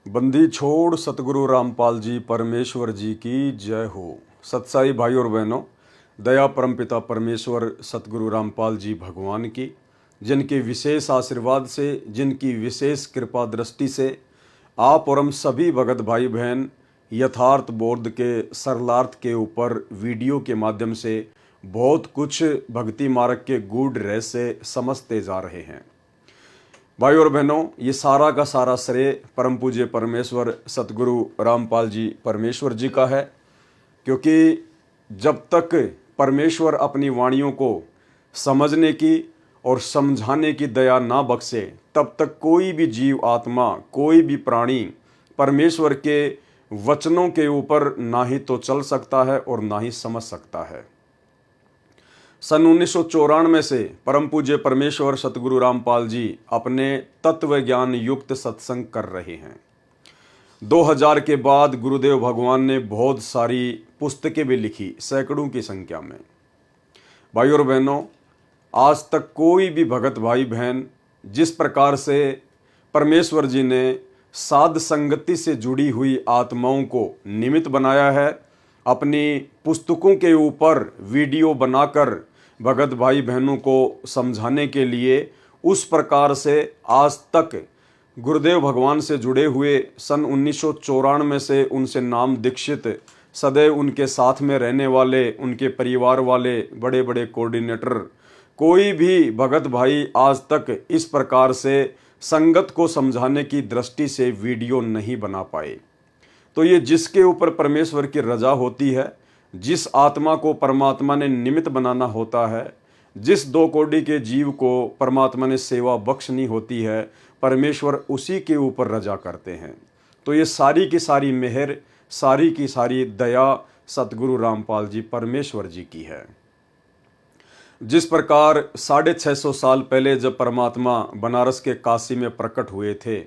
बंदी छोड़ सतगुरु रामपाल जी परमेश्वर जी की जय हो। सत्साई भाई और बहनों, दया परमपिता परमेश्वर सतगुरु रामपाल जी भगवान की, जिनके विशेष आशीर्वाद से, जिनकी विशेष कृपा दृष्टि से आप और हम सभी भगत भाई बहन यथार्थ बोध के सरलार्थ के ऊपर वीडियो के माध्यम से बहुत कुछ भक्ति मार्ग के गूढ़ रहस्य समझते जा रहे हैं। भाई और बहनों, ये सारा का सारा श्रेय परम पूज्य परमेश्वर सतगुरु रामपाल जी परमेश्वर जी का है, क्योंकि जब तक परमेश्वर अपनी वाणियों को समझने की और समझाने की दया ना बख्शे, तब तक कोई भी जीव आत्मा, कोई भी प्राणी परमेश्वर के वचनों के ऊपर ना ही तो चल सकता है और ना ही समझ सकता है। सन 1994 से परम पूज्य परमेश्वर सतगुरु रामपाल जी अपने तत्व ज्ञान युक्त सत्संग कर रहे हैं। 2000 के बाद गुरुदेव भगवान ने बहुत सारी पुस्तकें भी लिखी, सैकड़ों की संख्या में। भाई और बहनों, आज तक कोई भी भगत भाई बहन जिस प्रकार से परमेश्वर जी ने साध संगति से जुड़ी हुई आत्माओं को निमित्त बनाया है, अपनी पुस्तकों के ऊपर वीडियो बनाकर भगत भाई बहनों को समझाने के लिए, उस प्रकार से आज तक गुरुदेव भगवान से जुड़े हुए सन 1994 से उनसे नाम दीक्षित, सदैव उनके साथ में रहने वाले, उनके परिवार वाले बड़े बड़े कोऑर्डिनेटर, कोई भी भगत भाई आज तक इस प्रकार से संगत को समझाने की दृष्टि से वीडियो नहीं बना पाए। तो ये जिसके ऊपर परमेश्वर की रजा होती है, जिस आत्मा को परमात्मा ने निमित्त बनाना होता है, जिस दो कोटि के जीव को परमात्मा ने सेवा बख्शनी होती है, परमेश्वर उसी के ऊपर रजा करते हैं। तो ये सारी की सारी मेहर, सारी की सारी दया सतगुरु रामपाल जी परमेश्वर जी की है। जिस प्रकार 650 साल पहले जब परमात्मा बनारस के काशी में प्रकट हुए थे,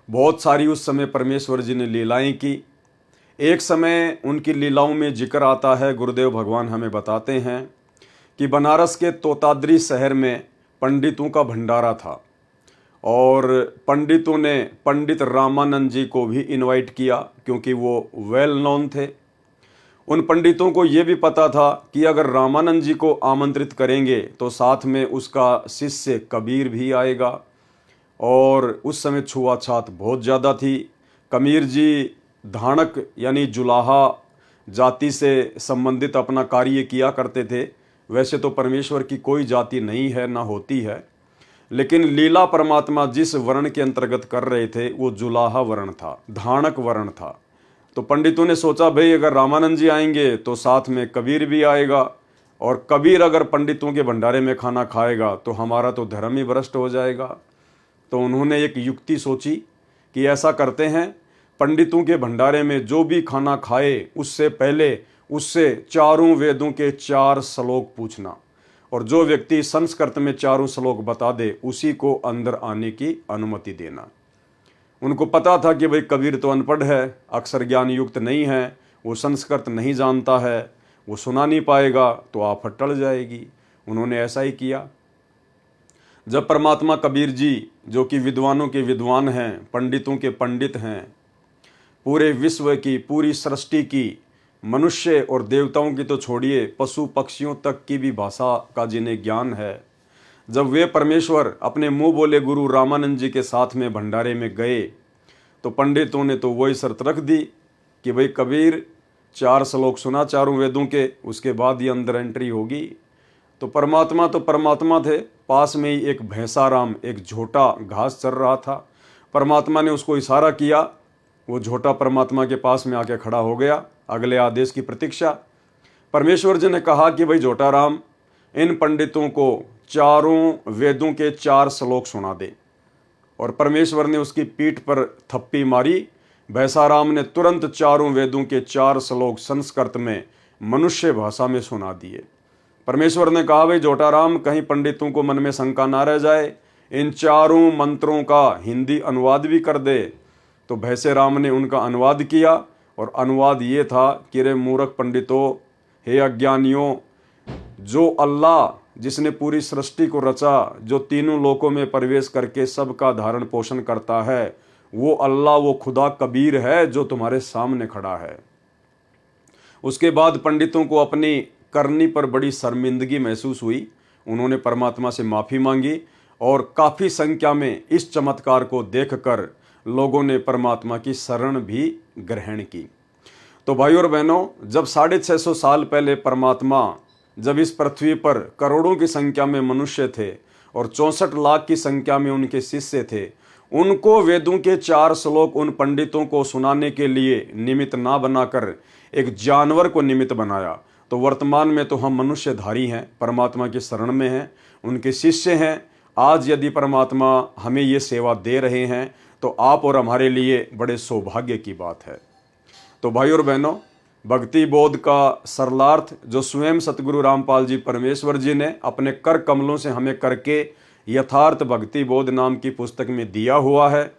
बहुत सारी उस समय परमेश्वर जी ने लीलाएं की। एक समय उनकी लीलाओं में जिक्र आता है, गुरुदेव भगवान हमें बताते हैं कि बनारस के तोताद्री शहर में पंडितों का भंडारा था और पंडितों ने पंडित रामानंद जी को भी इनवाइट किया, क्योंकि वो वेल नोन थे। उन पंडितों को ये भी पता था कि अगर रामानंद जी को आमंत्रित करेंगे तो साथ में उसका शिष्य कबीर भी आएगा, और उस समय छुआछात बहुत ज़्यादा थी। कबीर जी धाणक यानी जुलाहा जाति से संबंधित अपना कार्य किया करते थे। वैसे तो परमेश्वर की कोई जाति नहीं है, ना होती है, लेकिन लीला परमात्मा जिस वर्ण के अंतर्गत कर रहे थे वो जुलाहा वर्ण था, धाणक वर्ण था। तो पंडितों ने सोचा, भाई अगर रामानंद जी आएंगे तो साथ में कबीर भी आएगा, और कबीर अगर पंडितों के भंडारे में खाना खाएगा तो हमारा तो धर्म ही भ्रष्ट हो जाएगा। तो उन्होंने एक युक्ति सोची कि ऐसा करते हैं, पंडितों के भंडारे में जो भी खाना खाए उससे पहले उससे चारों वेदों के 4 श्लोक पूछना, और जो व्यक्ति संस्कृत में चारों श्लोक बता दे उसी को अंदर आने की अनुमति देना। उनको पता था कि भाई कबीर तो अनपढ़ है, अक्षर ज्ञान युक्त नहीं है, वो संस्कृत नहीं जानता है, वो सुना नहीं पाएगा, तो आफत टल जाएगी। उन्होंने ऐसा ही किया। जब परमात्मा कबीर जी, जो कि विद्वानों के विद्वान हैं, पंडितों के पंडित हैं, पूरे विश्व की, पूरी सृष्टि की, मनुष्य और देवताओं की तो छोड़िए, पशु पक्षियों तक की भी भाषा का जिन्हें ज्ञान है, जब वे परमेश्वर अपने मुंह बोले गुरु रामानंद जी के साथ में भंडारे में गए, तो पंडितों ने तो वही शर्त रख दी कि भाई कबीर 4 श्लोक सुना चारों वेदों के, उसके बाद ये अंदर एंट्री होगी। तो परमात्मा थे। पास में ही एक भैंसाराम, एक झोटा घास चर रहा था। परमात्मा ने उसको इशारा किया, वो झोटा परमात्मा के पास में आके खड़ा हो गया, अगले आदेश की प्रतीक्षा। परमेश्वर जी ने कहा कि भाई झोटा राम, इन पंडितों को चारों वेदों के 4 श्लोक सुना दे। और परमेश्वर ने उसकी पीठ पर थप्पी मारी। भैंसाराम ने तुरंत चारों वेदों के 4 श्लोक संस्कृत में, मनुष्य भाषा में सुना दिए। परमेश्वर ने कहा, भाई जोटाराम, कहीं पंडितों को मन में शंका ना रह जाए, इन चारों मंत्रों का हिंदी अनुवाद भी कर दे। तो भैंसे राम ने उनका अनुवाद किया, और अनुवाद ये था कि रे मूर्ख पंडितों, हे अज्ञानियों, जो अल्लाह जिसने पूरी सृष्टि को रचा, जो तीनों लोकों में प्रवेश करके सबका धारण पोषण करता है, वो अल्लाह, वो खुदा कबीर है जो तुम्हारे सामने खड़ा है। उसके बाद पंडितों को अपनी करनी पर बड़ी शर्मिंदगी महसूस हुई। उन्होंने परमात्मा से माफ़ी मांगी और काफ़ी संख्या में इस चमत्कार को देखकर लोगों ने परमात्मा की शरण भी ग्रहण की। तो भाइयों और बहनों, जब 650 साल पहले परमात्मा जब इस पृथ्वी पर करोड़ों की संख्या में मनुष्य थे और 64 लाख की संख्या में उनके शिष्य थे, उनको वेदों के 4 श्लोक उन पंडितों को सुनाने के लिए निमित्त ना बनाकर एक जानवर को निमित्त बनाया। तो वर्तमान में तो हम मनुष्यधारी हैं, परमात्मा की शरण में हैं, उनके शिष्य हैं। आज यदि परमात्मा हमें ये सेवा दे रहे हैं तो आप और हमारे लिए बड़े सौभाग्य की बात है। तो भाई और बहनों, भक्ति बोध का सरलार्थ जो स्वयं सतगुरु रामपाल जी परमेश्वर जी ने अपने कर कमलों से हमें करके यथार्थ भक्ति बोध नाम की पुस्तक में दिया हुआ है,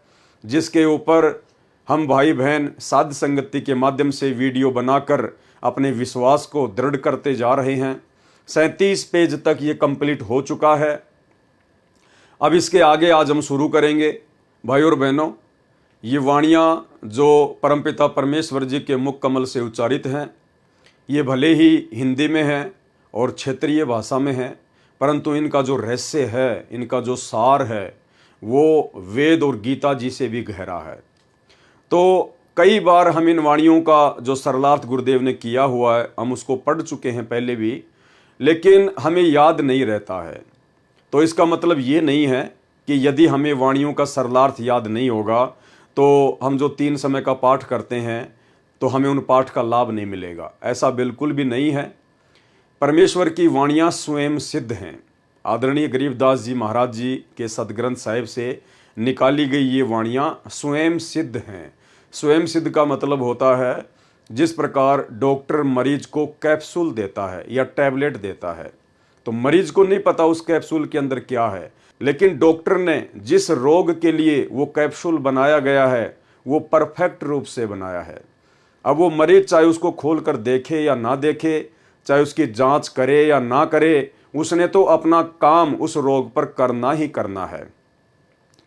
जिसके ऊपर हम भाई बहन साध संगति के माध्यम से वीडियो बनाकर अपने विश्वास को दृढ़ करते जा रहे हैं। 37 पेज तक ये कंप्लीट हो चुका है। अब इसके आगे आज हम शुरू करेंगे। भाई और बहनों, ये वाणियाँ जो परमपिता परमेश्वर जी के मुख कमल से उच्चारित हैं, ये भले ही हिंदी में हैं और क्षेत्रीय भाषा में हैं, परंतु इनका जो रहस्य है, इनका जो सार है, वो वेद और गीता जी से भी गहरा है। तो कई बार हम इन वाणियों का जो सरलार्थ गुरुदेव ने किया हुआ है, हम उसको पढ़ चुके हैं पहले भी, लेकिन हमें याद नहीं रहता है। तो इसका मतलब ये नहीं है कि यदि हमें वाणियों का सरलार्थ याद नहीं होगा तो हम जो 3 समय का पाठ करते हैं तो हमें उन पाठ का लाभ नहीं मिलेगा। ऐसा बिल्कुल भी नहीं है। परमेश्वर की वाणियाँ स्वयं सिद्ध हैं। आदरणीय गरीबदास जी महाराज जी के सदग्रंथ साहिब से निकाली गई ये वाणियाँ स्वयं सिद्ध हैं। स्वयं सिद्ध का मतलब होता है जिस प्रकार डॉक्टर मरीज को कैप्सूल देता है या टैबलेट देता है, तो मरीज को नहीं पता उस कैप्सूल के अंदर क्या है, लेकिन डॉक्टर ने जिस रोग के लिए वो कैप्सूल बनाया गया है वो परफेक्ट रूप से बनाया है। अब वो मरीज चाहे उसको खोल कर देखे या ना देखे, चाहे उसकी जांच करे या ना करे, उसने तो अपना काम उस रोग पर करना ही करना है।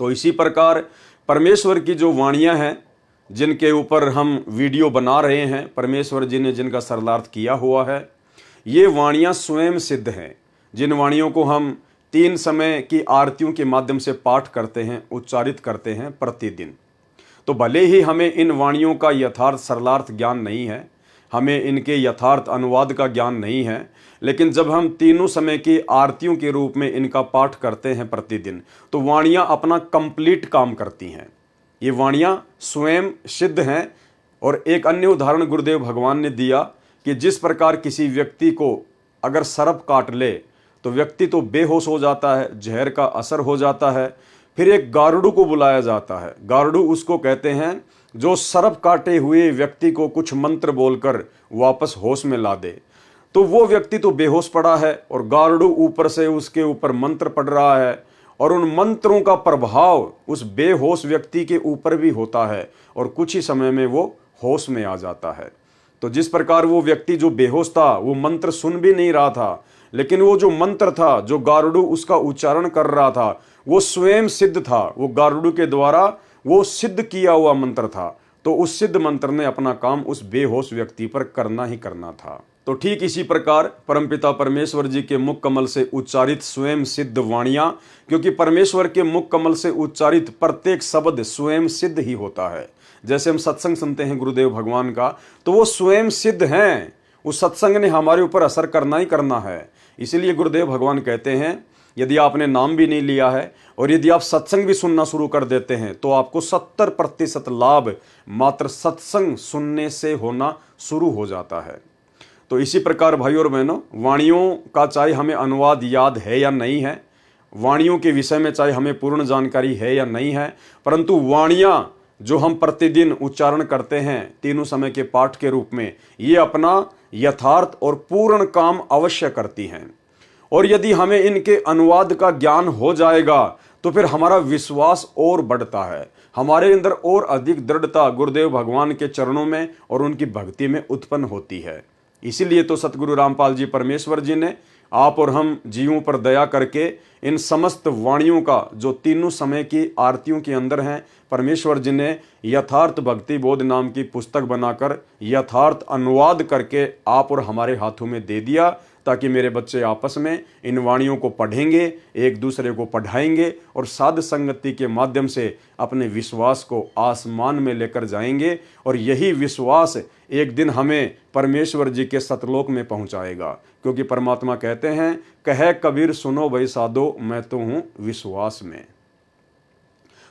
तो इसी प्रकार परमेश्वर की जो वाणियाँ हैं, जिनके ऊपर हम वीडियो बना रहे हैं, परमेश्वर जी ने जिनका सरलार्थ किया हुआ है, ये वाणियाँ स्वयं सिद्ध हैं। जिन वाणियों को हम 3 समय की आरतियों के माध्यम से पाठ करते हैं, उच्चारित करते हैं प्रतिदिन, तो भले ही हमें इन वाणियों का यथार्थ सरलार्थ ज्ञान नहीं है, हमें इनके यथार्थ अनुवाद का ज्ञान नहीं है, लेकिन जब हम तीनों समय की आरतियों के रूप में इनका पाठ करते हैं प्रतिदिन, तो वाणियाँ अपना कंप्लीट काम करती हैं। ये वाणियाँ स्वयं सिद्ध हैं। और एक अन्य उदाहरण गुरुदेव भगवान ने दिया कि जिस प्रकार किसी व्यक्ति को अगर सर्प काट ले तो व्यक्ति तो बेहोश हो जाता है, जहर का असर हो जाता है, फिर एक गारुड़ को बुलाया जाता है। गारुड़ उसको कहते हैं जो सर्प काटे हुए व्यक्ति को कुछ मंत्र बोलकर वापस होश में ला दे। तो वो व्यक्ति तो बेहोश पड़ा है और गारुड़ ऊपर से उसके ऊपर मंत्र पढ़ रहा है और उन मंत्रों का प्रभाव उस बेहोश व्यक्ति के ऊपर भी होता है और कुछ ही समय में वो होश में आ जाता है। तो जिस प्रकार वो व्यक्ति जो बेहोश था वो मंत्र सुन भी नहीं रहा था, लेकिन वो जो मंत्र था, जो गारुड़ उसका उच्चारण कर रहा था, वो स्वयं सिद्ध था। वो गारुड़ के द्वारा वो सिद्ध किया हुआ मंत्र था। तो उस सिद्ध मंत्र ने अपना काम उस बेहोश व्यक्ति पर करना ही करना था। तो ठीक इसी प्रकार परमपिता परमेश्वर जी के मुख कमल से उच्चारित स्वयं सिद्ध वाणियाँ, क्योंकि परमेश्वर के मुख कमल से उच्चारित प्रत्येक शब्द स्वयं सिद्ध ही होता है। जैसे हम सत्संग सुनते हैं गुरुदेव भगवान का, तो वो स्वयं सिद्ध हैं। उस सत्संग ने हमारे ऊपर असर करना ही करना है। इसीलिए गुरुदेव भगवान कहते हैं, यदि आपने नाम भी नहीं लिया है और यदि आप सत्संग भी सुनना शुरू कर देते हैं तो आपको 70% लाभ मात्र सत्संग सुनने से होना शुरू हो जाता है। तो इसी प्रकार भाइयों और बहनों, वाणियों का चाहे हमें अनुवाद याद है या नहीं है, वाणियों के विषय में चाहे हमें पूर्ण जानकारी है या नहीं है, परंतु वाणियाँ जो हम प्रतिदिन उच्चारण करते हैं तीनों समय के पाठ के रूप में, ये अपना यथार्थ और पूर्ण काम अवश्य करती हैं। और यदि हमें इनके अनुवाद का ज्ञान हो जाएगा तो फिर हमारा विश्वास और बढ़ता है, हमारे अंदर और अधिक दृढ़ता गुरुदेव भगवान के चरणों में और उनकी भक्ति में उत्पन्न होती है। इसीलिए तो सतगुरु रामपाल जी परमेश्वर जी ने आप और हम जीवों पर दया करके इन समस्त वाणियों का जो तीनों समय की आरतियों के अंदर हैं, परमेश्वर जी ने यथार्थ भक्ति बोध नाम की पुस्तक बनाकर यथार्थ अनुवाद करके आप और हमारे हाथों में दे दिया, ताकि मेरे बच्चे आपस में इन वाणियों को पढ़ेंगे, एक दूसरे को पढ़ाएंगे और साध संगति के माध्यम से अपने विश्वास को आसमान में लेकर जाएंगे। और यही विश्वास एक दिन हमें परमेश्वर जी के सतलोक में पहुंचाएगा, क्योंकि परमात्मा कहते हैं, कहे कबीर सुनो भाई साधो, मैं तो हूं विश्वास में।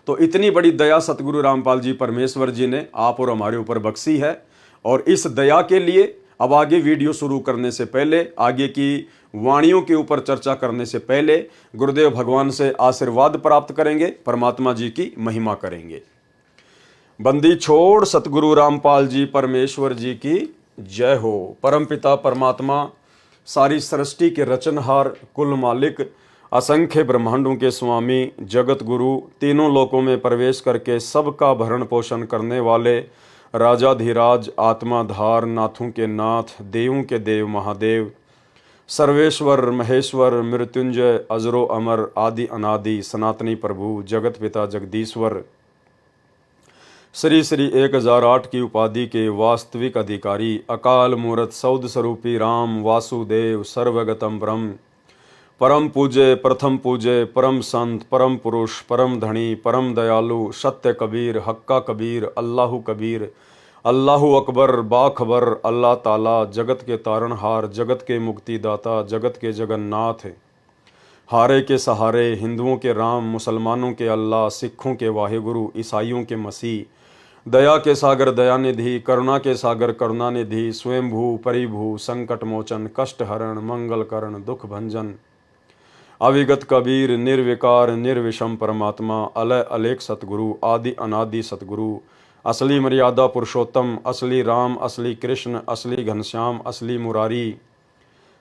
तो इतनी बड़ी दया सतगुरु रामपाल जी परमेश्वर जी ने आप और हमारे ऊपर बख्शी है। और इस दया के लिए अब आगे वीडियो शुरू करने से पहले, आगे की वाणियों के ऊपर चर्चा करने से पहले गुरुदेव भगवान से आशीर्वाद प्राप्त करेंगे, परमात्मा जी की महिमा करेंगे। बंदी छोड़ सतगुरु रामपाल जी परमेश्वर जी की जय हो। परमपिता परमात्मा, सारी सृष्टि के रचनहार, कुल मालिक, असंख्य ब्रह्मांडों के स्वामी, जगत गुरु, तीनों लोकों में प्रवेश करके सबका भरण पोषण करने वाले राजाधिराज, आत्माधार, नाथों के नाथ, देवों के देव महादेव, सर्वेश्वर महेश्वर, मृत्युंजय, अजरो अमर, आदि अनादि, सनातनी प्रभु, जगत पिता जगदीश्वर, श्री श्री 1008 की उपाधि के वास्तविक अधिकारी, अकाल मूर्त सौद स्वरूपी राम वासुदेव, सर्वगतम ब्रह्म, परम पूज्य, प्रथम पूज्य, परम संत, परम पुरुष, परम धनी, परम दयालु, सत्य कबीर, हक्का कबीर, अल्लाहु कबीर, अल्लाहु अकबर, बाखबर, अल्लाह ताला, जगत के तारणहार, जगत के मुक्तिदाता, जगत के जगन्नाथ, हारे के सहारे, हिंदुओं के राम, मुसलमानों के अल्लाह, सिखों के वाहेगुरु, ईसाइयों के मसीह, दया के सागर दयानिधि, करुणा के सागर करुणानिधि, स्वयंभू परिभू, संकट मोचन, कष्ट हरण, मंगल करण, दुख भंजन, अविगत कबीर, निर्विकार निर्विषम परमात्मा, अलय अलेख सतगुरु, आदि अनादि सतगुरु, असली मर्यादा पुरुषोत्तम, असली राम, असली कृष्ण, असली घनश्याम, असली मुरारी,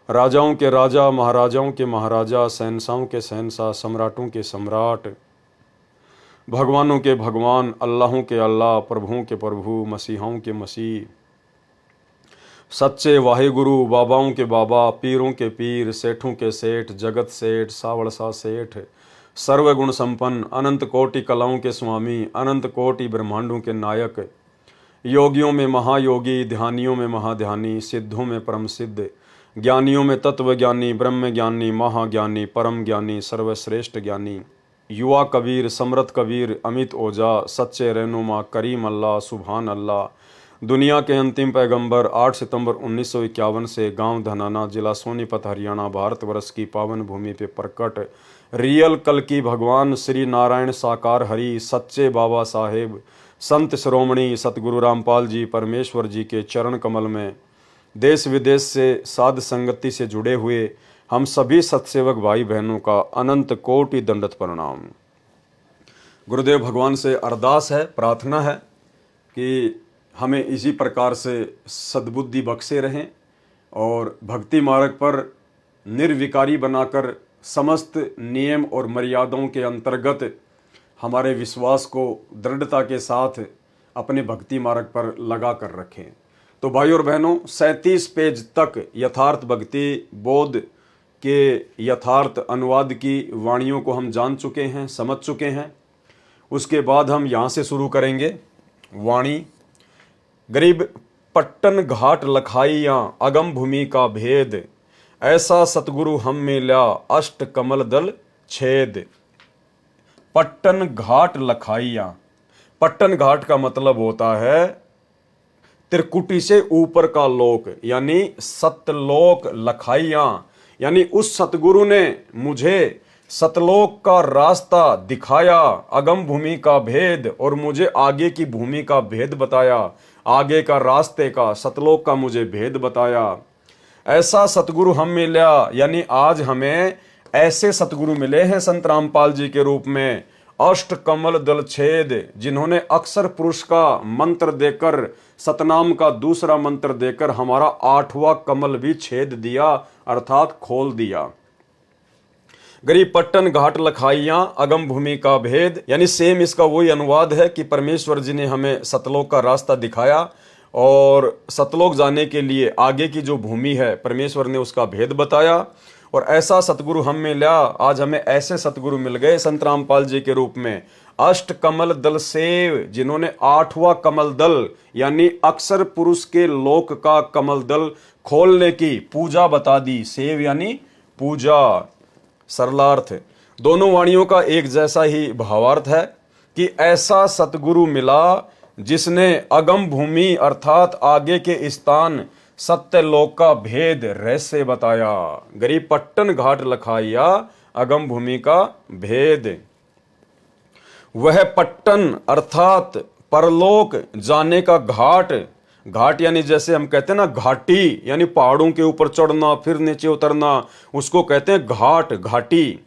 राजाओं के राजा, महाराजाओं के महाराजा, शहंशाहों के शहंशाह, सम्राटों के सम्राट, भगवानों के भगवान, अल्लाहों के अल्लाह, प्रभुओं के प्रभु, मसीहाओं के मसीह, सच्चे वाहेगुरु, बाबाओं के बाबा, पीरों के पीर, सेठों के सेठ, जगत सेठ, सावड़सा सेठ, सर्वगुण संपन्न, अनंत कोटि कलाओं के स्वामी, अनंत कोटि ब्रह्मांडों के नायक, योगियों में महायोगी, ध्यानियों में महाध्यानी, सिद्धों में परम सिद्ध, ज्ञानियों में तत्व ज्ञानी, ब्रह्म ज्ञानी, महाज्ञानी, परम ज्ञानी, सर्वश्रेष्ठ ज्ञानी, युवा कबीर, समृत कबीर, अमित ओझा, सच्चे रहनुमा, करीम अल्लाह, सुभान अल्लाह, दुनिया के अंतिम पैगंबर, 8 सितंबर 1951 से गांव धनाना, जिला सोनीपत, हरियाणा, भारतवर्ष की पावन भूमि पे प्रकट रियल कल की भगवान श्री नारायण साकार हरि, सच्चे बाबा साहेब, संत श्रोमणी सतगुरु रामपाल जी परमेश्वर जी के चरण कमल में देश विदेश से साध संगति से जुड़े हुए हम सभी सत्सेवक भाई बहनों का अनंत कोटि दंडत प्रणाम। गुरुदेव भगवान से अरदास है, प्रार्थना है कि हमें इसी प्रकार से सद्बुद्धि बख्शे रहें और भक्ति मार्ग पर निर्विकारी बनाकर समस्त नियम और मर्यादाओं के अंतर्गत हमारे विश्वास को दृढ़ता के साथ अपने भक्ति मार्ग पर लगा कर रखें। तो भाई और बहनों, 37 पेज तक यथार्थ भक्ति बोध के यथार्थ अनुवाद की वाणियों को हम जान चुके हैं, समझ चुके हैं। उसके बाद हम यहाँ से शुरू करेंगे वाणी। गरीब पट्टन घाट लखाइयाँ अगम भूमि का भेद, ऐसा सतगुरु हम मिला अष्ट कमल दल छेद। पट्टन घाट लखाइयाँ, पट्टन घाट का मतलब होता है त्रिकुटी से ऊपर का लोक, यानी सतलोक। लखाइयाँ यानी उस सतगुरु ने मुझे सतलोक का रास्ता दिखाया, अगम भूमि का भेद, और मुझे आगे की भूमि का भेद बताया, आगे का रास्ते का, सतलोक का मुझे भेद बताया। ऐसा सतगुरु हम मिला, यानी आज हमें ऐसे सतगुरु मिले हैं संत रामपाल जी के रूप में, अष्ट कमल दल छेद, जिन्होंने अक्षर पुरुष का मंत्र देकर, सतनाम का दूसरा मंत्र देकर हमारा 8वां कमल भी छेद दिया, अर्थात खोल दिया। गरीब पट्टन घाट लखाइयाँ अगम भूमि का भेद, यानी सेम इसका वही अनुवाद है कि परमेश्वर जी ने हमें सतलोक का रास्ता दिखाया और सतलोक जाने के लिए आगे की जो भूमि है परमेश्वर ने उसका भेद बताया। और ऐसा सतगुरु हम मिला, आज हमें ऐसे सतगुरु मिल गए संत रामपाल जी के रूप में। अष्ट कमल दल सेव, जिन्होंने 8वां कमल दल यानी अक्षर पुरुष के लोक का कमल दल खोलने की पूजा बता दी। सेव यानी पूजा, सरलार्थ। दोनों वाणियों का एक जैसा ही भावार्थ है कि ऐसा सतगुरु मिला जिसने अगम भूमि अर्थात आगे के स्थान सत्यलोक का भेद रहस्य बताया। गरीब पट्टन घाट लखाइया, अगम भूमि का भेद। वह पट्टन अर्थात परलोक जाने का घाट, घाट यानी जैसे हम कहते हैं ना घाटी, यानी पहाड़ों के ऊपर चढ़ना फिर नीचे उतरना, उसको कहते हैं घाट, घाटी।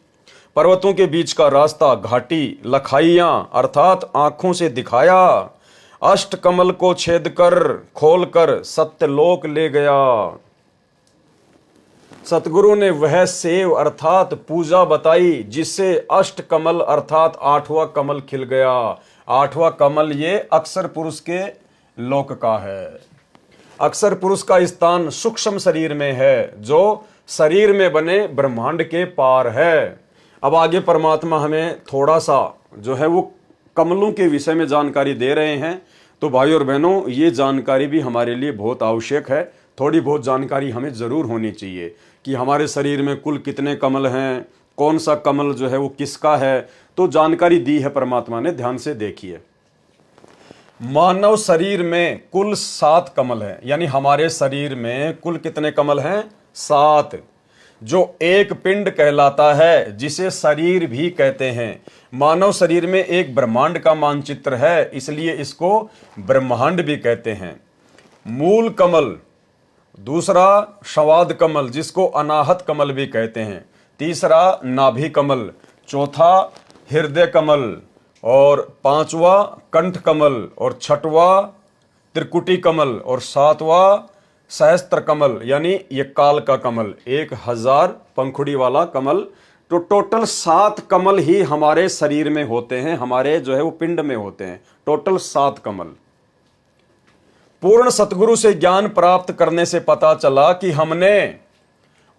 पर्वतों के बीच का रास्ता घाटी। लखाइयां अर्थात आंखों से दिखाया। अष्ट कमल को छेद कर खोल कर सत्यलोक ले गया। सतगुरु ने वह सेव अर्थात पूजा बताई जिससे अष्ट कमल अर्थात 8वां कमल खिल गया। 8वां कमल ये अक्षर पुरुष के लोक का है। अक्षर पुरुष का स्थान सूक्ष्म शरीर में है जो शरीर में बने ब्रह्मांड के पार है। अब आगे परमात्मा हमें थोड़ा सा जो है वो कमलों के विषय में जानकारी दे रहे हैं। तो भाई और बहनों, ये जानकारी भी हमारे लिए बहुत आवश्यक है। थोड़ी बहुत जानकारी हमें जरूर होनी चाहिए कि हमारे शरीर में कुल कितने कमल हैं, कौन सा कमल जो है वो किसका है। तो जानकारी दी है परमात्मा ने, ध्यान से देखिए। मानव शरीर में कुल 7 कमल हैं, यानी हमारे शरीर में कुल कितने कमल हैं? 7, जो एक पिंड कहलाता है जिसे शरीर भी कहते हैं। मानव शरीर में एक ब्रह्मांड का मानचित्र है, इसलिए इसको ब्रह्मांड भी कहते हैं। मूल कमल, दूसरा शवाद कमल जिसको अनाहत कमल भी कहते हैं, तीसरा नाभि कमल, चौथा हृदय कमल, और 5वां कंठ कमल, और 6वां त्रिकुटी कमल, और 7वां सहस्त्र कमल यानी ये काल का कमल, 1000 पंखुड़ी वाला कमल। तो टोटल 7 कमल ही हमारे शरीर में होते हैं, हमारे जो है वो पिंड में होते हैं। टोटल 7 कमल। पूर्ण सतगुरु से ज्ञान प्राप्त करने से पता चला कि हमने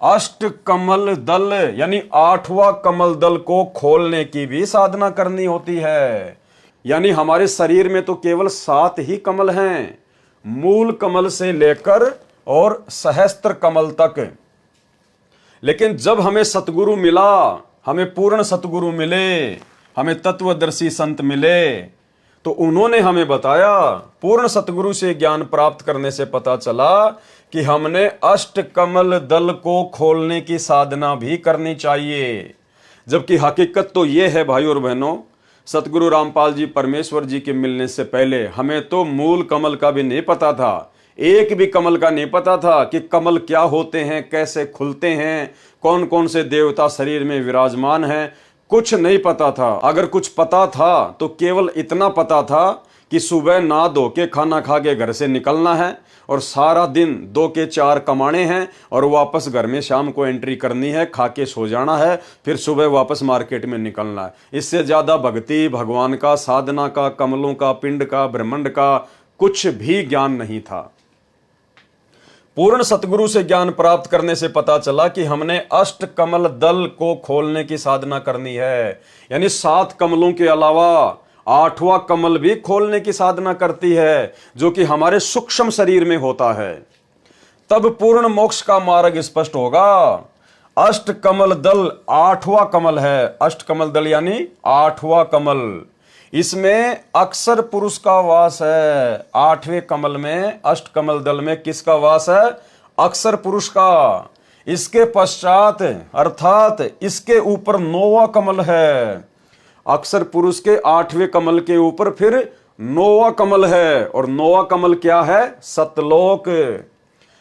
अष्ट कमल दल यानी 8वां कमल दल को खोलने की भी साधना करनी होती है। यानी हमारे शरीर में तो केवल 7 ही कमल हैं, मूल कमल से लेकर और सहस्त्र कमल तक। लेकिन जब हमें सतगुरु मिला, हमें पूर्ण सतगुरु मिले, हमें तत्वदर्शी संत मिले, तो उन्होंने हमें बताया, पूर्ण सतगुरु से ज्ञान प्राप्त करने से पता चला कि हमने अष्ट कमल दल को खोलने की साधना भी करनी चाहिए। जबकि हकीकत तो ये है भाई और बहनों, सतगुरु रामपाल जी परमेश्वर जी के मिलने से पहले हमें तो मूल कमल का भी नहीं पता था, एक भी कमल का नहीं पता था कि कमल क्या होते हैं, कैसे खुलते हैं, कौन कौन से देवता शरीर में विराजमान हैं, कुछ नहीं पता था। अगर कुछ पता था तो केवल इतना पता था कि सुबह नहा धो के खाना खा के घर से निकलना है और सारा दिन 2 के 4 कमाने हैं और वापस घर में शाम को एंट्री करनी है, खा के सो जाना है, फिर सुबह वापस मार्केट में निकलना है। इससे ज्यादा भक्ति, भगवान का, साधना का, कमलों का, पिंड का, ब्रह्मांड का कुछ भी ज्ञान नहीं था। पूर्ण सतगुरु से ज्ञान प्राप्त करने से पता चला कि हमने अष्ट कमल दल को खोलने की साधना करनी है। यानी 7 कमलों के अलावा 8वां कमल भी खोलने की साधना करती है, जो कि हमारे सूक्ष्म शरीर में होता है। तब पूर्ण मोक्ष का मार्ग स्पष्ट होगा। अष्ट कमल दल 8वां कमल है। अष्ट कमल दल यानी 8वां कमल, इसमें अक्षर पुरुष का वास है। 8वें कमल में, अष्ट कमल दल में किसका वास है? अक्षर पुरुष का। इसके पश्चात अर्थात इसके ऊपर 9वां कमल है। अक्षर पुरुष के 8वें कमल के ऊपर फिर 9वां कमल है, और 9वां कमल क्या है? सतलोक।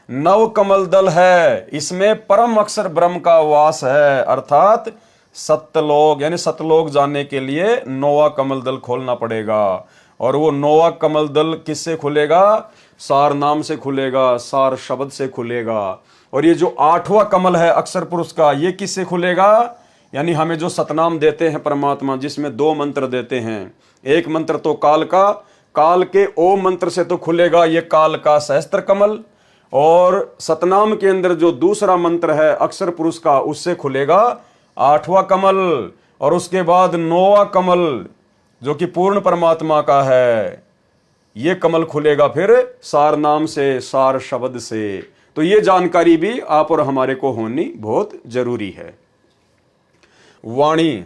9 कमल दल है, इसमें परम अक्षर ब्रह्म का वास है, अर्थात सत्यलोक। यानी सतलोक जाने के लिए 9वां कमल दल खोलना पड़ेगा। और वो 9वां कमल दल किससे खुलेगा? सार नाम से खुलेगा, सार शब्द से खुलेगा। और ये जो 8वां कमल है अक्षर पुरुष का, ये किससे खुलेगा? यानी हमें जो सतनाम देते हैं परमात्मा, जिसमें 2 मंत्र देते हैं। एक मंत्र तो काल का, काल के ओम मंत्र से तो खुलेगा ये काल का सहस्त्र कमल, और सतनाम के अंदर जो दूसरा मंत्र है अक्षर पुरुष का, उससे खुलेगा 8वां कमल, और उसके बाद 9वां कमल जो कि पूर्ण परमात्मा का है, ये कमल खुलेगा फिर सार नाम से, सार शब्द से। तो ये जानकारी भी आप और हमारे को होनी बहुत जरूरी है। वाणी,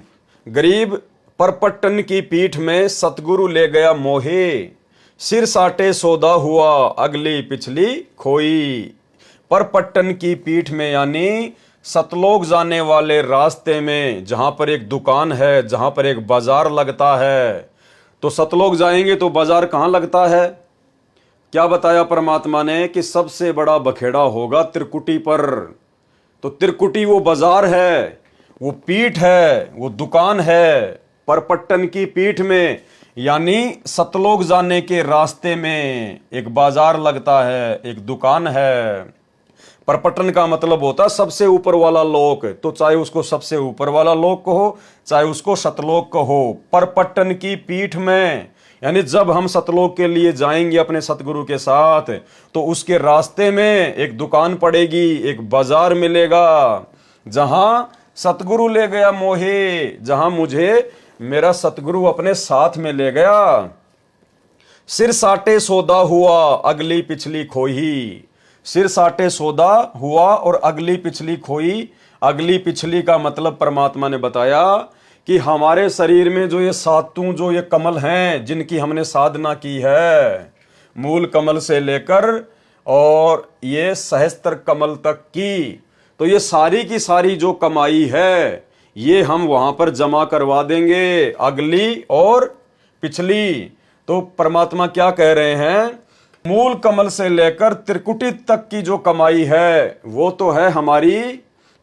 गरीब परपट्टन की पीठ में सतगुरु ले गया मोहे, सिर साटे सौदा हुआ अगली पिछली खोई। परपट्टन की पीठ में यानी सतलोक जाने वाले रास्ते में, जहां पर एक दुकान है, जहां पर एक बाजार लगता है। तो सतलोक जाएंगे तो बाजार कहां लगता है? क्या बताया परमात्मा ने कि सबसे बड़ा बखेड़ा होगा त्रिकुटी पर। तो त्रिकुटी वो बाजार है, वो पीठ है, वो दुकान है। परपट्टन की पीठ में यानी सतलोक जाने के रास्ते में एक बाजार लगता है, एक दुकान है। परपट्टन का मतलब होता है सबसे ऊपर वाला लोक, तो चाहे उसको सबसे ऊपर वाला लोक कहो, चाहे उसको सतलोक कहो। परपट्टन की पीठ में यानी जब हम सतलोक के लिए जाएंगे अपने सतगुरु के साथ, तो उसके रास्ते में एक दुकान पड़ेगी, एक बाजार मिलेगा, जहां सतगुरु ले गया मोहे, जहां मुझे मेरा सतगुरु अपने साथ में ले गया। सिर साटे सौदा हुआ अगली पिछली खोई। सिर साटे सौदा हुआ और अगली पिछली खोई। अगली पिछली का मतलब परमात्मा ने बताया कि हमारे शरीर में जो ये सातों जो ये कमल हैं, जिनकी हमने साधना की है, मूल कमल से लेकर और ये सहस्त्र कमल तक की, तो ये सारी की सारी जो कमाई है, ये हम वहां पर जमा करवा देंगे, अगली और पिछली। तो परमात्मा क्या कह रहे हैं? मूल कमल से लेकर त्रिकुटी तक की जो कमाई है, वो तो है हमारी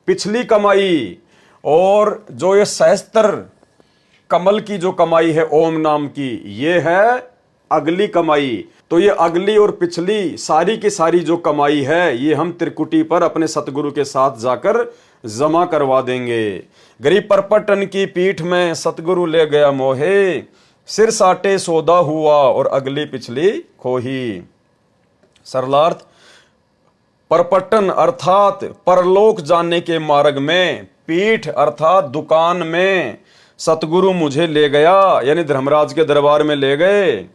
पिछली कमाई, और जो ये सहस्त्र कमल की जो कमाई है ओम नाम की, ये है अगली कमाई। तो ये अगली और पिछली सारी की सारी जो कमाई है, ये हम त्रिकुटी पर अपने सतगुरु के साथ जाकर जमा करवा देंगे। गरीब परपट्टन की पीठ में सतगुरु ले गया मोहे, सिर साटे सौदा हुआ और अगली पिछली खोही। सरलार्थ, परपट्टन अर्थात परलोक जाने के मार्ग में, पीठ अर्थात दुकान में सतगुरु मुझे ले गया, यानी धर्मराज के दरबार में ले गए।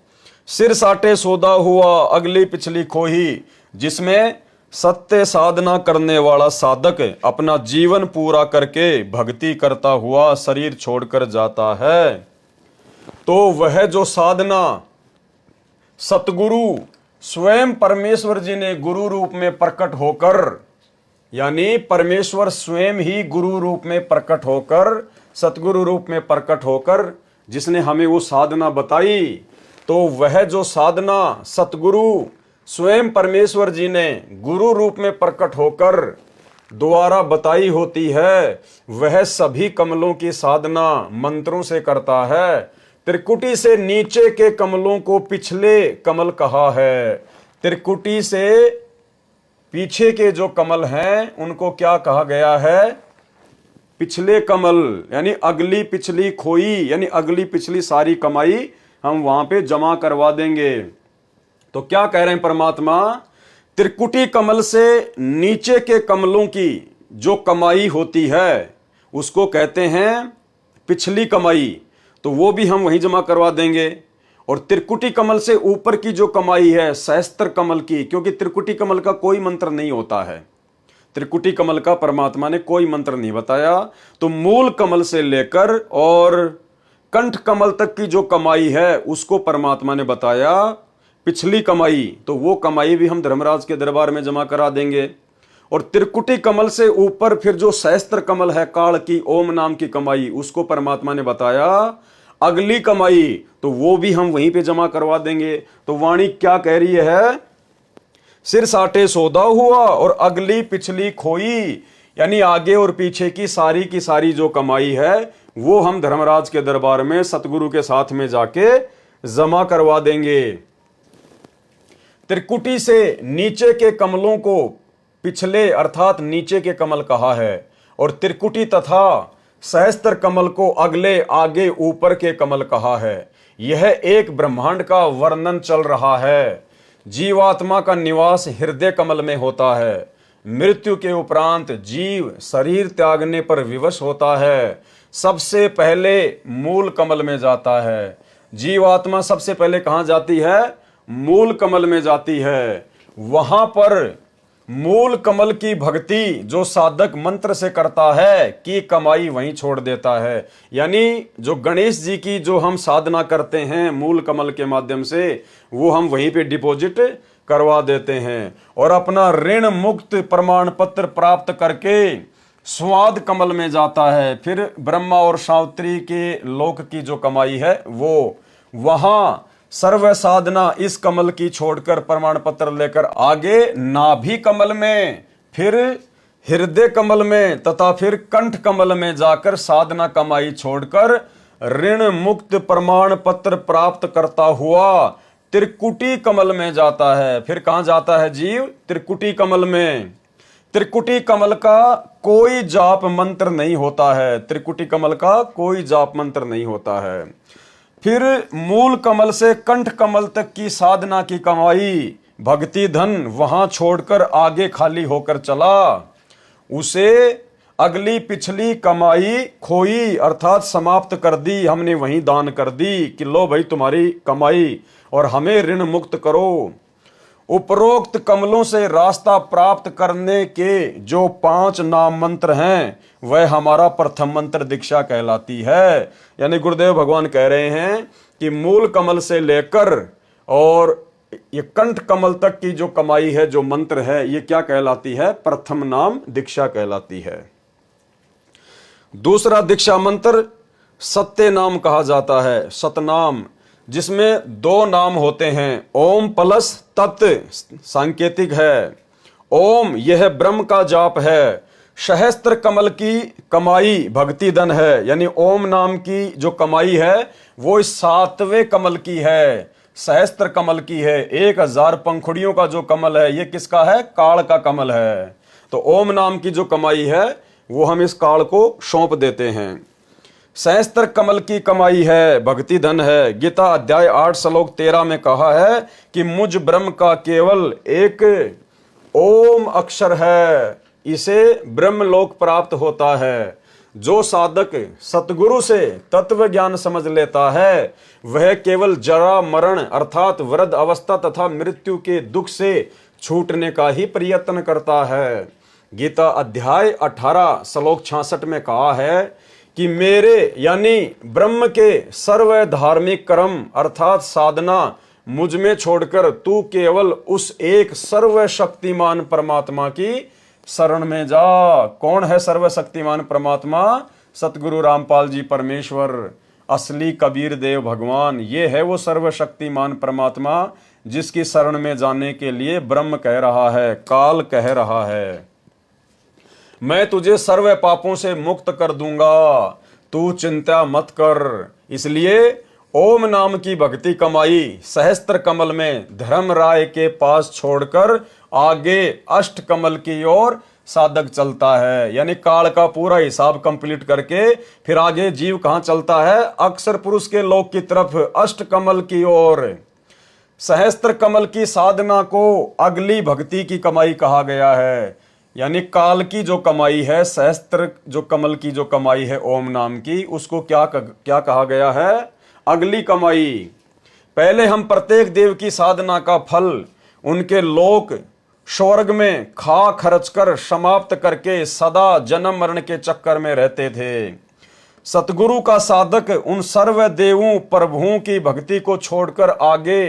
सिर साटे सौदा हुआ अगली पिछली खोही, जिसमें सत्य साधना करने वाला साधक अपना जीवन पूरा करके भक्ति करता हुआ शरीर छोड़कर जाता है। तो वह जो साधना सतगुरु स्वयं परमेश्वर जी ने गुरु रूप में प्रकट होकर, यानी परमेश्वर स्वयं ही गुरु रूप में प्रकट होकर, सतगुरु रूप में प्रकट होकर जिसने हमें वो साधना बताई, तो वह जो साधना सतगुरु स्वयं परमेश्वर जी ने गुरु रूप में प्रकट होकर द्वारा बताई होती है, वह सभी कमलों की साधना मंत्रों से करता है। त्रिकुटी से नीचे के कमलों को पिछले कमल कहा है। त्रिकुटी से पीछे के जो कमल हैं उनको क्या कहा गया है? पिछले कमल, यानी अगली पिछली खोई, यानी अगली पिछली सारी कमाई हम वहां पे जमा करवा देंगे। तो क्या कह रहे हैं परमात्मा? त्रिकुटी कमल से नीचे के कमलों की जो कमाई होती है उसको कहते हैं पिछली कमाई, तो वो भी हम वहीं जमा करवा देंगे। और त्रिकुटी कमल से ऊपर की जो कमाई है सहस्त्र कमल की, क्योंकि त्रिकुटी कमल का कोई मंत्र नहीं होता है, त्रिकुटी कमल का परमात्मा ने कोई मंत्र नहीं बताया। तो मूल कमल से लेकर और कंठ कमल तक की जो कमाई है उसको परमात्मा ने बताया पिछली कमाई, तो वो कमाई भी हम धर्मराज के दरबार में जमा करा देंगे। और त्रिकुटी कमल से ऊपर फिर जो सहस्त्र कमल है काल की ओम नाम की कमाई, उसको परमात्मा ने बताया अगली कमाई, तो वो भी हम वहीं पे जमा करवा देंगे। तो वाणी क्या कह रही है? सिर साटे सौदा हुआ और अगली पिछली खोई, यानी आगे और पीछे की सारी जो कमाई है वो हम धर्मराज के दरबार में सतगुरु के साथ में जाके जमा करवा देंगे। त्रिकुटी से नीचे के कमलों को पिछले अर्थात नीचे के कमल कहा है, और त्रिकुटी तथा सहस्त्र कमल को अगले आगे ऊपर के कमल कहा है। यह एक ब्रह्मांड का वर्णन चल रहा है। जीवात्मा का निवास हृदय कमल में होता है। मृत्यु के उपरांत जीव शरीर त्यागने पर विवश होता है, सबसे पहले मूल कमल में जाता है। जीवात्मा सबसे पहले कहां जाती है? मूल कमल में जाती है। वहां पर मूल कमल की भक्ति जो साधक मंत्र से करता है कि कमाई वहीं छोड़ देता है। यानी जो गणेश जी की जो हम साधना करते हैं मूल कमल के माध्यम से, वो हम वहीं पे डिपॉजिट करवा देते हैं और अपना ऋण मुक्त प्रमाण पत्र प्राप्त करके स्वाद कमल में जाता है। फिर ब्रह्मा और सावित्री के लोक की जो कमाई है वो वहां सर्व साधना इस कमल की छोड़कर प्रमाण पत्र लेकर आगे नाभि कमल में, फिर हृदय कमल में तथा फिर कंठ कमल में जाकर साधना कमाई छोड़कर ऋण मुक्त प्रमाण पत्र प्राप्त करता हुआ त्रिकुटी कमल में जाता है। फिर कहां जाता है जीव? त्रिकुटी कमल में। त्रिकुटी कमल का कोई जाप मंत्र नहीं होता है। त्रिकुटी कमल का कोई जाप मंत्र नहीं होता है। फिर मूल कमल से कंठ कमल तक की साधना की कमाई भक्ति धन वहां छोड़कर आगे खाली होकर चला, उसे अगली पिछली कमाई खोई अर्थात समाप्त कर दी, हमने वहीं दान कर दी कि लो भाई तुम्हारी कमाई और हमें ऋण मुक्त करो। उपरोक्त कमलों से रास्ता प्राप्त करने के जो 5 नाम मंत्र हैं वह हमारा प्रथम मंत्र दीक्षा कहलाती है। यानी गुरुदेव भगवान कह रहे हैं कि मूल कमल से लेकर और ये कंठ कमल तक की जो कमाई है, जो मंत्र है, ये क्या कहलाती है? प्रथम नाम दीक्षा कहलाती है। दूसरा दीक्षा मंत्र सत्य नाम कहा जाता है, सतनाम, जिसमें 2 नाम होते हैं, ओम प्लस तत् सांकेतिक है। ओम यह ब्रह्म का जाप है। सहस्त्र कमल की कमाई भक्ति धन है। यानी ओम नाम की जो कमाई है वो 7वें कमल की है, सहस्त्र कमल की है। 1000 पंखुड़ियों का जो कमल है ये किसका है? काल का कमल है। तो ओम नाम की जो कमाई है वो हम इस काल को सौंप देते हैं। सहस्त्र कमल की कमाई है, भक्ति धन है। गीता अध्याय 8 श्लोक 13 में कहा है कि मुझ ब्रह्म का केवल एक ओम अक्षर है, इसे ब्रह्मलोक प्राप्त होता है। जो साधक सतगुरु से तत्व ज्ञान समझ लेता है वह केवल जरा मरण अर्थात वृद्ध अवस्था तथा मृत्यु के दुख से छूटने का ही प्रयत्न करता है। गीता अध्याय 18 श्लोक 66 में कहा है कि मेरे यानी ब्रह्म के सर्व धार्मिक कर्म अर्थात साधना मुझ में छोड़कर तू केवल उस एक सर्वशक्तिमान परमात्मा की शरण में जा। कौन है सर्वशक्तिमान परमात्मा? सतगुरु रामपाल जी परमेश्वर, असली कबीर देव भगवान। ये है वो सर्वशक्तिमान परमात्मा जिसकी शरण में जाने के लिए ब्रह्म कह रहा है, काल कह रहा है, मैं तुझे सर्व पापों से मुक्त कर दूंगा, तू चिंता मत कर। इसलिए ओम नाम की भक्ति कमाई सहस्त्र कमल में धर्म राय के पास छोड़कर आगे अष्ट कमल की ओर साधक चलता है। यानी काल का पूरा हिसाब कंप्लीट करके फिर आगे जीव कहां चलता है? अक्षर पुरुष के लोक की तरफ, अष्ट कमल की ओर। सहस्त्र कमल की साधना को अगली भक्ति की कमाई कहा गया है। यानी काल की जो कमाई है, सहस्त्र जो कमल की जो कमाई है ओम नाम की, उसको क्या कहा गया है? अगली कमाई। पहले हम प्रत्येक देव की साधना का फल उनके लोक स्वर्ग में खा खर्च कर समाप्त करके सदा जन्म मरण के चक्कर में रहते थे। सतगुरु का साधक उन सर्व देवों प्रभुओं की भक्ति को छोड़कर आगे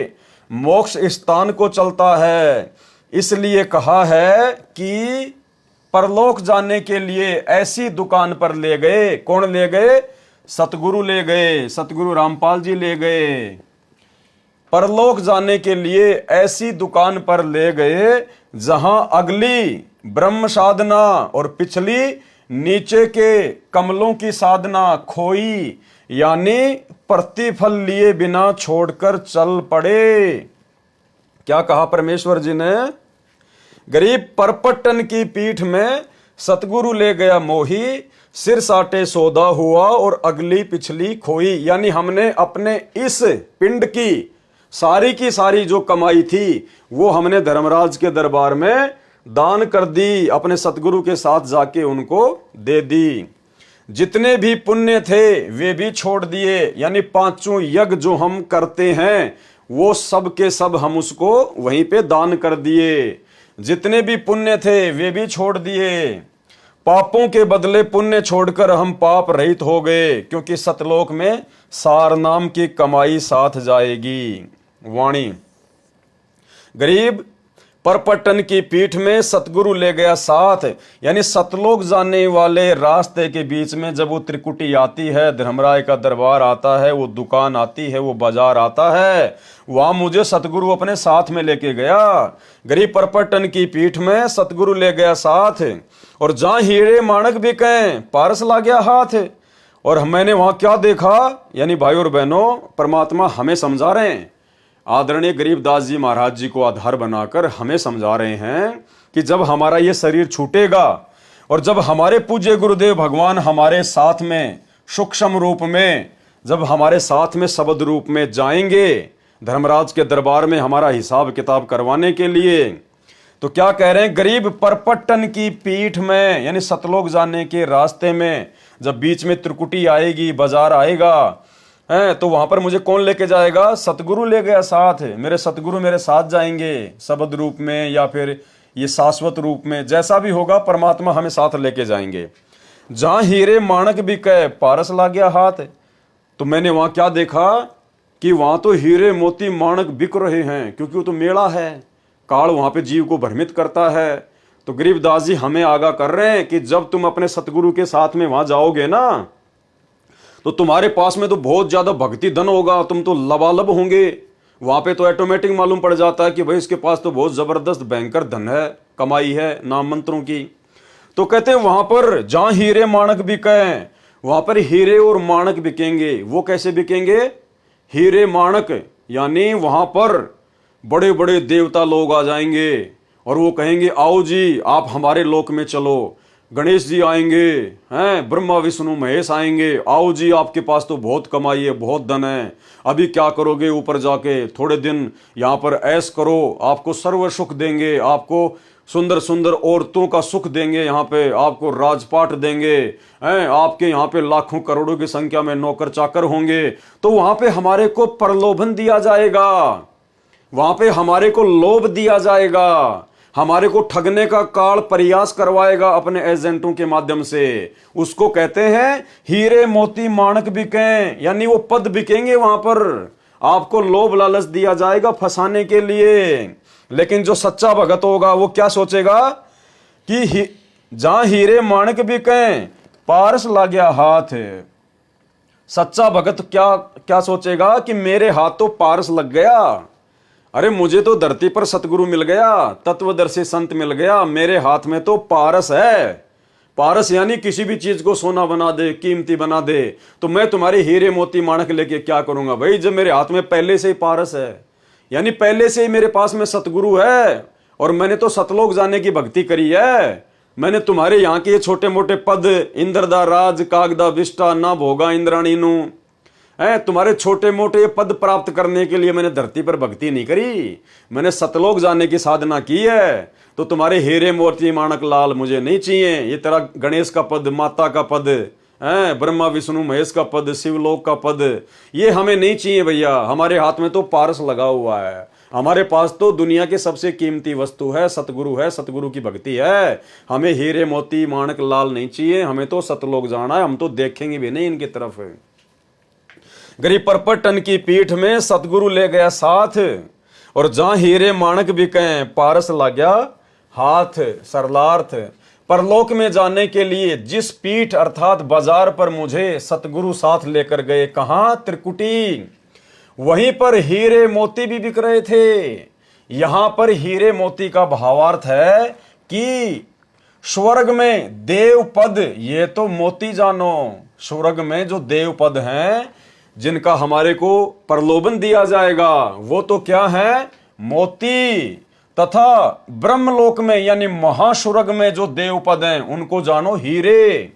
मोक्ष स्थान को चलता है। इसलिए कहा है कि परलोक जाने के लिए ऐसी दुकान पर ले गए। कौन ले गए? सतगुरु ले गए, सतगुरु रामपाल जी ले गए। परलोक जाने के लिए ऐसी दुकान पर ले गए जहां अगली ब्रह्म साधना और पिछली नीचे के कमलों की साधना खोई, यानी प्रतिफल लिए बिना छोड़कर चल पड़े। क्या कहा परमेश्वर जी ने? गरीब परपट्टन की पीठ में सतगुरु ले गया मोही, सिर साटे सौदा हुआ और अगली पिछली खोई। यानी हमने अपने इस पिंड की सारी की सारी जो कमाई थी वो हमने धर्मराज के दरबार में दान कर दी, अपने सतगुरु के साथ जाके उनको दे दी। जितने भी पुण्य थे वे भी छोड़ दिए, यानी पांचों यज्ञ जो हम करते हैं वो सब के सब हम उसको वहीं पे दान कर दिए। जितने भी पुण्य थे वे भी छोड़ दिए। पापों के बदले पुण्य छोड़कर हम पाप रहित हो गए, क्योंकि सतलोक में सार नाम की कमाई साथ जाएगी। वाणी गरीब परपट्टन की पीठ में सतगुरु ले गया साथ, यानी सतलोक जाने वाले रास्ते के बीच में जब वो त्रिकुटी आती है, धर्मराय का दरबार आता है, वो दुकान आती है, वो बाजार आता है, वहां मुझे सतगुरु अपने साथ में लेके गया। गरीब परपट्टन की पीठ में सतगुरु ले गया साथ, और जहां हीरे माणक बिके पारस ला गया हाथ। और मैंने वहां क्या देखा, यानी भाई और बहनों, परमात्मा हमें समझा रहे हैं, आदरणीय गरीबदास जी महाराज जी को आधार बनाकर हमें समझा रहे हैं कि जब हमारा ये शरीर छूटेगा और जब हमारे पूज्य गुरुदेव भगवान हमारे साथ में सूक्ष्म रूप में, जब हमारे साथ में शब्द रूप में जाएंगे धर्मराज के दरबार में हमारा हिसाब किताब करवाने के लिए, तो क्या कह रहे हैं, गरीब परपट्टन की पीठ में, यानी सतलोक जाने के रास्ते में जब बीच में त्रिकुटी आएगी, बाजार आएगा है, तो वहां पर मुझे कौन लेके जाएगा, सतगुरु ले गया साथ। मेरे सतगुरु मेरे साथ जाएंगे, शब्द रूप में या फिर ये शाश्वत रूप में, जैसा भी होगा परमात्मा हमें साथ लेके जाएंगे। जहां हीरे माणक बिके पारस ला गया हाथ, तो मैंने वहां क्या देखा कि वहां तो हीरे मोती माणक बिक रहे हैं, क्योंकि वो तो मेला है, काल वहां पे जीव को भ्रमित करता है। तो गरीबदास जी हमें आगाह कर रहे हैं कि जब तुम अपने सतगुरु के साथ में वहां जाओगे ना, तो तुम्हारे पास में तो बहुत ज्यादा भक्ति धन होगा, तुम तो लबालब होंगे। वहां पे तो ऑटोमेटिक मालूम पड़ जाता है कि भाई इसके पास तो बहुत जबरदस्त भयंकर धन है, कमाई है नाम मंत्रों की। तो कहते हैं वहां पर जहां हीरे माणक बिके, वहां पर हीरे और माणक बिकेंगे। वो कैसे बिकेंगे, हीरे माणक यानी वहां पर बड़े बड़े देवता लोग आ जाएंगे और वो कहेंगे आओ जी आप हमारे लोक में चलो, गणेश जी आएंगे हैं, ब्रह्मा विष्णु महेश आएंगे, आओ जी आपके पास तो बहुत कमाई है, बहुत धन है, अभी क्या करोगे, ऊपर जाके थोड़े दिन यहाँ पर ऐश करो, आपको सर्व सुख देंगे, आपको सुंदर सुंदर औरतों का सुख देंगे, यहाँ पे आपको राजपाट देंगे हैं, आपके यहाँ पे लाखों करोड़ों की संख्या में नौकर चाकर होंगे। तो वहां पे हमारे को प्रलोभन दिया जाएगा, वहां पे हमारे को लोभ दिया जाएगा, हमारे को ठगने का काल प्रयास करवाएगा अपने एजेंटों के माध्यम से। उसको कहते हैं हीरे मोती माणक बिके, यानी वो पद बिकेंगे वहां पर, आपको लोभ लालच दिया जाएगा फंसाने के लिए। लेकिन जो सच्चा भगत होगा वो क्या सोचेगा कि जहां हीरे माणक बिके पारस ला गया हाथ। सच्चा भगत क्या क्या सोचेगा कि मेरे हाथ तो पारस लग गया, अरे मुझे तो धरती पर सतगुरु मिल गया, तत्वदर्शी संत मिल गया, मेरे हाथ में तो पारस है। पारस यानी किसी भी चीज को सोना बना दे, कीमती बना दे, तो मैं तुम्हारे हीरे मोती माणक लेके क्या करूंगा भाई, जब मेरे हाथ में पहले से ही पारस है, यानी पहले से ही मेरे पास में सतगुरु है, और मैंने तो सतलोक जाने की भक्ति करी है। मैंने तुम्हारे यहाँ के छोटे मोटे पद, इंद्रदा राज कागदा विष्टा ना भोगा इंद्राणी नु है, तुम्हारे छोटे मोटे पद प्राप्त करने के लिए मैंने धरती पर भक्ति नहीं करी, मैंने सतलोक जाने की साधना की है। तो तुम्हारे हीरे मोती माणक लाल मुझे नहीं चाहिए, ये तेरा गणेश का पद, माता का पद है, ब्रह्मा विष्णु महेश का पद, शिवलोक का पद, ये हमें नहीं चाहिए भैया। हमारे हाथ में तो पारस लगा हुआ है, हमारे पास तो दुनिया की सबसे कीमती वस्तु है, सतगुरु है, सतगुरु की भक्ति है। हमें हीरे मोती माणक लाल नहीं चाहिए, हमें तो सतलोक जाना है, हम तो देखेंगे भी नहीं इनकी तरफ। गरीब परपट्टन की पीठ में सतगुरु ले गया साथ, और जहां हीरे माणक बिके पारस ला गया हाथ। सरलार्थ परलोक में जाने के लिए जिस पीठ अर्थात बाजार पर मुझे सतगुरु साथ लेकर गए, कहां, त्रिकुटी, वहीं पर हीरे मोती भी बिक रहे थे। यहां पर हीरे मोती का भावार्थ है कि स्वर्ग में देव पद, ये तो मोती जानो, स्वर्ग में जो देव पद हैं जिनका हमारे को प्रलोभन दिया जाएगा, वो तो क्या है, मोती। तथा ब्रह्मलोक में यानी महास्वर्ग में जो देव पद हैं उनको जानो हीरे।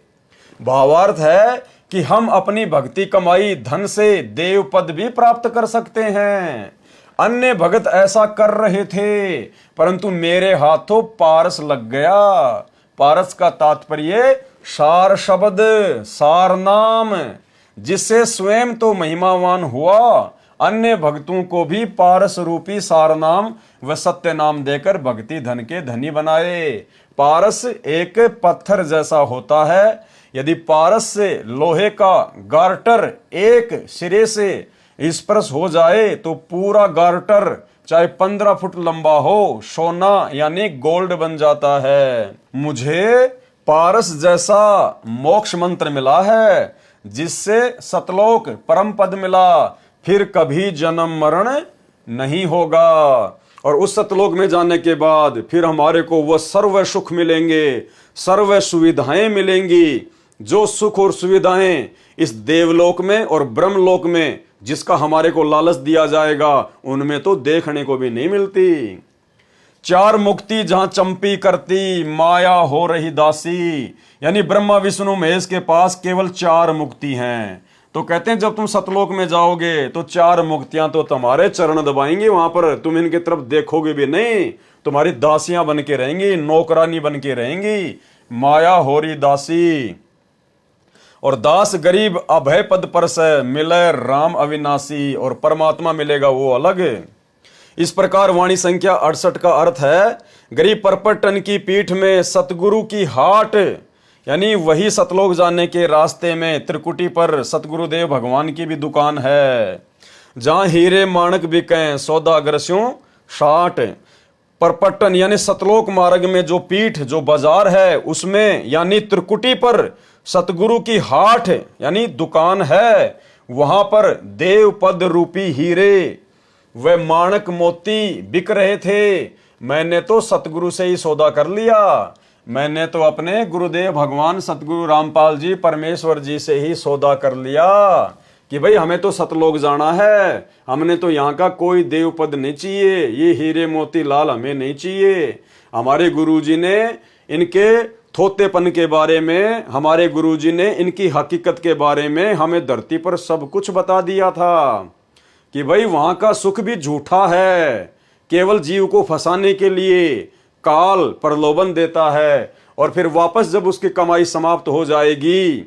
भावार्थ है कि हम अपनी भक्ति कमाई धन से देव पद भी प्राप्त कर सकते हैं। अन्य भगत ऐसा कर रहे थे, परंतु मेरे हाथों पारस लग गया। पारस का तात्पर्य सार शब्द, सार नाम, जिससे स्वयं तो महिमावान हुआ, अन्य भक्तों को भी पारस रूपी सार नाम व सत्य नाम देकर भक्ति धन के धनी बनाए। पारस एक पत्थर जैसा होता है। यदि पारस से लोहे का गार्टर एक सिरे से स्पर्श हो जाए तो पूरा गार्टर चाहे 15 फुट लंबा हो, सोना यानी गोल्ड बन जाता है। मुझे पारस जैसा मोक्ष मंत्र मिला है, जिससे सतलोक परम पद मिला, फिर कभी जन्म मरण नहीं होगा। और उस सतलोक में जाने के बाद फिर हमारे को वह सर्व सुख मिलेंगे, सर्व सुविधाएं मिलेंगी। जो सुख और सुविधाएं इस देवलोक में और ब्रह्मलोक में जिसका हमारे को लालच दिया जाएगा, उनमें तो देखने को भी नहीं मिलती। चार मुक्ति जहां चंपी करती, माया हो रही दासी। यानी ब्रह्मा विष्णु महेश के पास केवल 4 मुक्ति हैं। तो कहते हैं जब तुम सतलोक में जाओगे तो 4 मुक्तियां तो तुम्हारे चरण दबाएंगे, वहां पर तुम इनकी तरफ देखोगे भी नहीं, तुम्हारी दासियां बन के रहेंगी, नौकरानी बन के रहेंगी। माया हो रही दासी और दास गरीब अभय पद पर से मिले राम अविनाशी, और परमात्मा मिलेगा वो अलग। इस प्रकार वाणी संख्या 68 का अर्थ है, गरीब परपटन की पीठ में सतगुरु की हाट, यानी वही सतलोक जाने के रास्ते में त्रिकुटी पर सतगुरुदेव भगवान की भी दुकान है, जहां हीरे माणक बिकें सौदागर शाट। परपटन यानी सतलोक मार्ग में जो पीठ, जो बाजार है, उसमें यानी त्रिकुटी पर सतगुरु की हाट यानी दुकान है। वहां पर देव पद रूपी हीरे व माणक मोती बिक रहे थे। मैंने तो सतगुरु से ही सौदा कर लिया। मैंने तो अपने गुरुदेव भगवान सतगुरु रामपाल जी परमेश्वर जी से ही सौदा कर लिया कि भाई हमें तो सतलोक जाना है, हमने तो यहाँ का कोई देव पद नहीं चाहिए, ये हीरे मोती लाल हमें नहीं चाहिए। हमारे गुरुजी ने इनके थोतेपन के बारे में, हमारे गुरुजी ने इनकी हकीकत के बारे में हमें धरती पर सब कुछ बता दिया था कि भाई वहां का सुख भी झूठा है, केवल जीव को फंसाने के लिए काल प्रलोभन देता है, और फिर वापस जब उसकी कमाई समाप्त हो जाएगी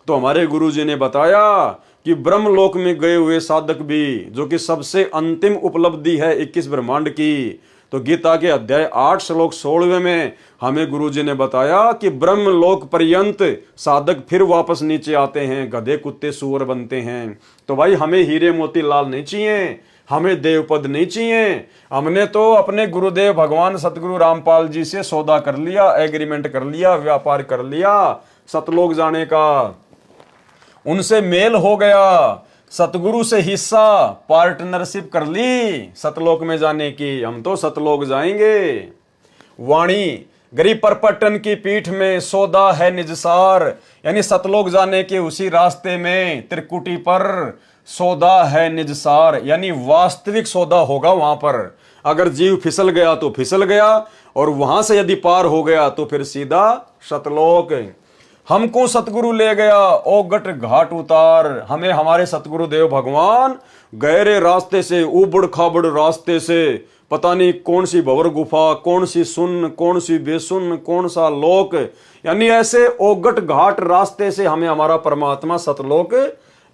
तो हमारे गुरुजी ने बताया कि ब्रह्मलोक में गए हुए साधक भी, जो कि सबसे अंतिम उपलब्धि है 21 ब्रह्मांड की, तो गीता के अध्याय 8 श्लोक 16 में हमें गुरुजी ने बताया कि ब्रह्मलोक पर्यंत साधक फिर वापस नीचे आते हैं, गधे कुत्ते सूअर बनते हैं। तो भाई हमें हीरे मोती लाल नहीं चाहिए, हमें देवपद नहीं चाहिए। हमने तो अपने गुरुदेव भगवान सतगुरु रामपाल जी से सौदा कर लिया, एग्रीमेंट कर लिया, व्यापार कर लिया सतलोक जाने का, उनसे मेल हो गया, सतगुरु से हिस्सा पार्टनरशिप कर ली सतलोक में जाने की। हम तो सतलोक जाएंगे। वाणी गरीब परपटन की पीठ में सौदा है निजसार, यानी सतलोक जाने के उसी रास्ते में त्रिकुटी पर सौदा है निजसार, यानी वास्तविक सौदा होगा वहां पर। अगर जीव फिसल गया तो फिसल गया, और वहां से यदि पार हो गया तो फिर सीधा सतलोक। हमको सतगुरु ले गया ओगट घाट उतार। हमें हमारे सतगुरु देव भगवान गहरे रास्ते से, उबड़ खाबड़ रास्ते से, पता नहीं कौन सी भंवर गुफा, कौन सी सुन, कौन सी बेसुन, कौन सा लोक, यानी ऐसे ओगट घाट रास्ते से हमें हमारा परमात्मा सतलोक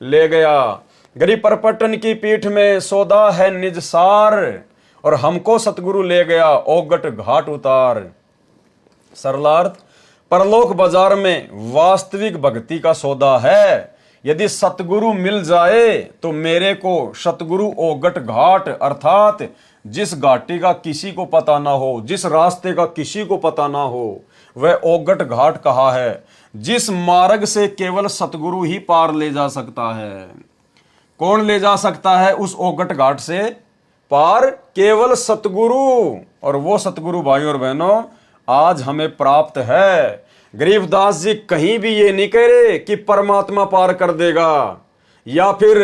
ले गया। गरीब परपटन की पीठ में सौदा है निज सार, और हमको सतगुरु ले गया ओगट घाट उतार। सरलार्थ, परलोक बाजार में वास्तविक भक्ति का सौदा है। यदि सतगुरु मिल जाए तो मेरे को सतगुरु ओगट घाट, अर्थात जिस घाटी का किसी को पता ना हो, जिस रास्ते का किसी को पता ना हो, वह ओगट घाट कहा है, जिस मार्ग से केवल सतगुरु ही पार ले जा सकता है। कौन ले जा सकता है उस ओगट घाट से पार? केवल सतगुरु। और वो सतगुरु भाई और बहनों आज हमें प्राप्त है। गरीबदास जी कहीं भी ये नहीं कह रहे कि परमात्मा पार कर देगा, या फिर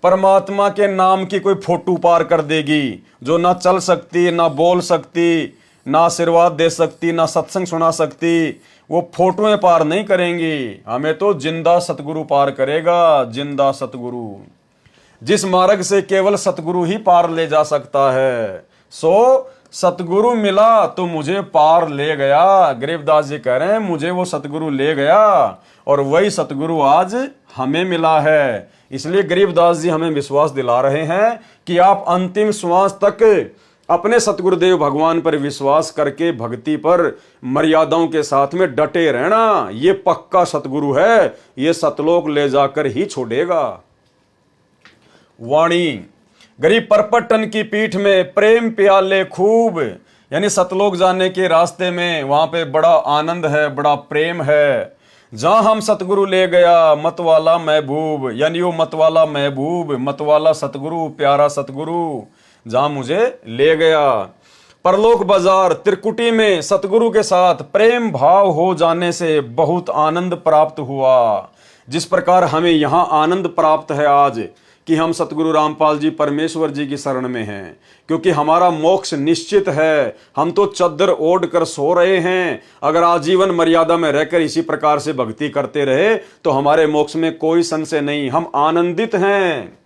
परमात्मा के नाम की कोई फोटो पार कर देगी, जो ना चल सकती, ना बोल सकती, ना आशीर्वाद दे सकती, ना सत्संग सुना सकती। वो फोटोएं पार नहीं करेंगी, हमें तो जिंदा सतगुरु पार करेगा, जिंदा सतगुरु। जिस मार्ग से केवल सतगुरु ही पार ले जा सकता है। सो सतगुरु मिला तो मुझे पार ले गया। गरीबदास जी कह रहे हैं मुझे वो सतगुरु ले गया और वही सतगुरु आज हमें मिला है। इसलिए गरीबदास जी हमें विश्वास दिला रहे हैं कि आप अंतिम श्वास तक अपने सतगुरुदेव भगवान पर विश्वास करके भक्ति पर मर्यादाओं के साथ में डटे रहना। ये पक्का सतगुरु है, ये सतलोक ले जाकर ही छोड़ेगा। वाणी गरीब परपटन की पीठ में प्रेम प्याले खूब, यानी सतलोक जाने के रास्ते में वहां पे बड़ा आनंद है, बड़ा प्रेम है। जहां हम सतगुरु ले गया मतवाला महबूब, यानी वो मतवाला महबूब, मतवाला सतगुरु, प्यारा सतगुरु जहां मुझे ले गया। परलोक बाजार त्रिकुटी में सतगुरु के साथ प्रेम भाव हो जाने से बहुत आनंद प्राप्त हुआ। जिस प्रकार हमें यहाँ आनंद प्राप्त है आज कि हम सतगुरु रामपाल जी परमेश्वर जी की शरण में हैं, क्योंकि हमारा मोक्ष निश्चित है। हम तो चद्दर ओढ़ कर सो रहे हैं। अगर आजीवन मर्यादा में रहकर इसी प्रकार से भक्ति करते रहे तो हमारे मोक्ष में कोई संशय नहीं, हम आनंदित हैं।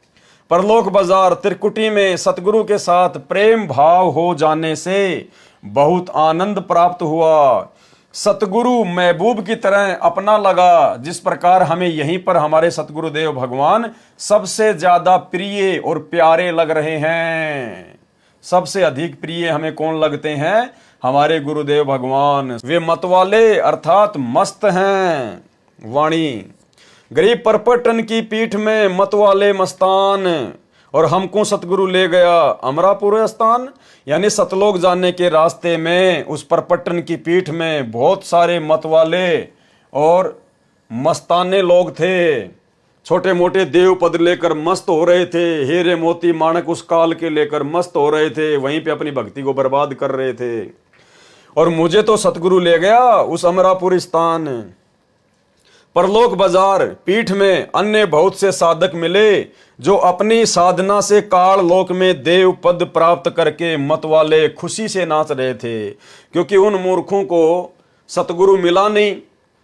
परलोक बाजार त्रिकुटी में सतगुरु के साथ प्रेम भाव हो जाने से बहुत आनंद प्राप्त हुआ। सतगुरु महबूब की तरह अपना लगा। जिस प्रकार हमें यहीं पर हमारे सतगुरुदेव भगवान सबसे ज्यादा प्रिय और प्यारे लग रहे हैं। सबसे अधिक प्रिय हमें कौन लगते हैं? हमारे गुरुदेव भगवान। वे मतवाले अर्थात मस्त हैं। वाणी गरीब परपटन की पीठ में मतवाले मस्तान, और हमको सतगुरु ले गया अमरापुर स्थान, यानी सतलोक जाने के रास्ते में उस परपटन की पीठ में बहुत सारे मतवाले और मस्ताने लोग थे। छोटे मोटे देव पद लेकर मस्त हो रहे थे, हीरे मोती माणक उस काल के लेकर मस्त हो रहे थे, वहीं पे अपनी भक्ति को बर्बाद कर रहे थे। और मुझे तो सतगुरु ले गया उस अमरापुर स्थान। परलोक बाजार पीठ में अन्य बहुत से साधक मिले जो अपनी साधना से काल लोक में देव पद प्राप्त करके मतवाले खुशी से नाच रहे थे, क्योंकि उन मूर्खों को सतगुरु मिला नहीं।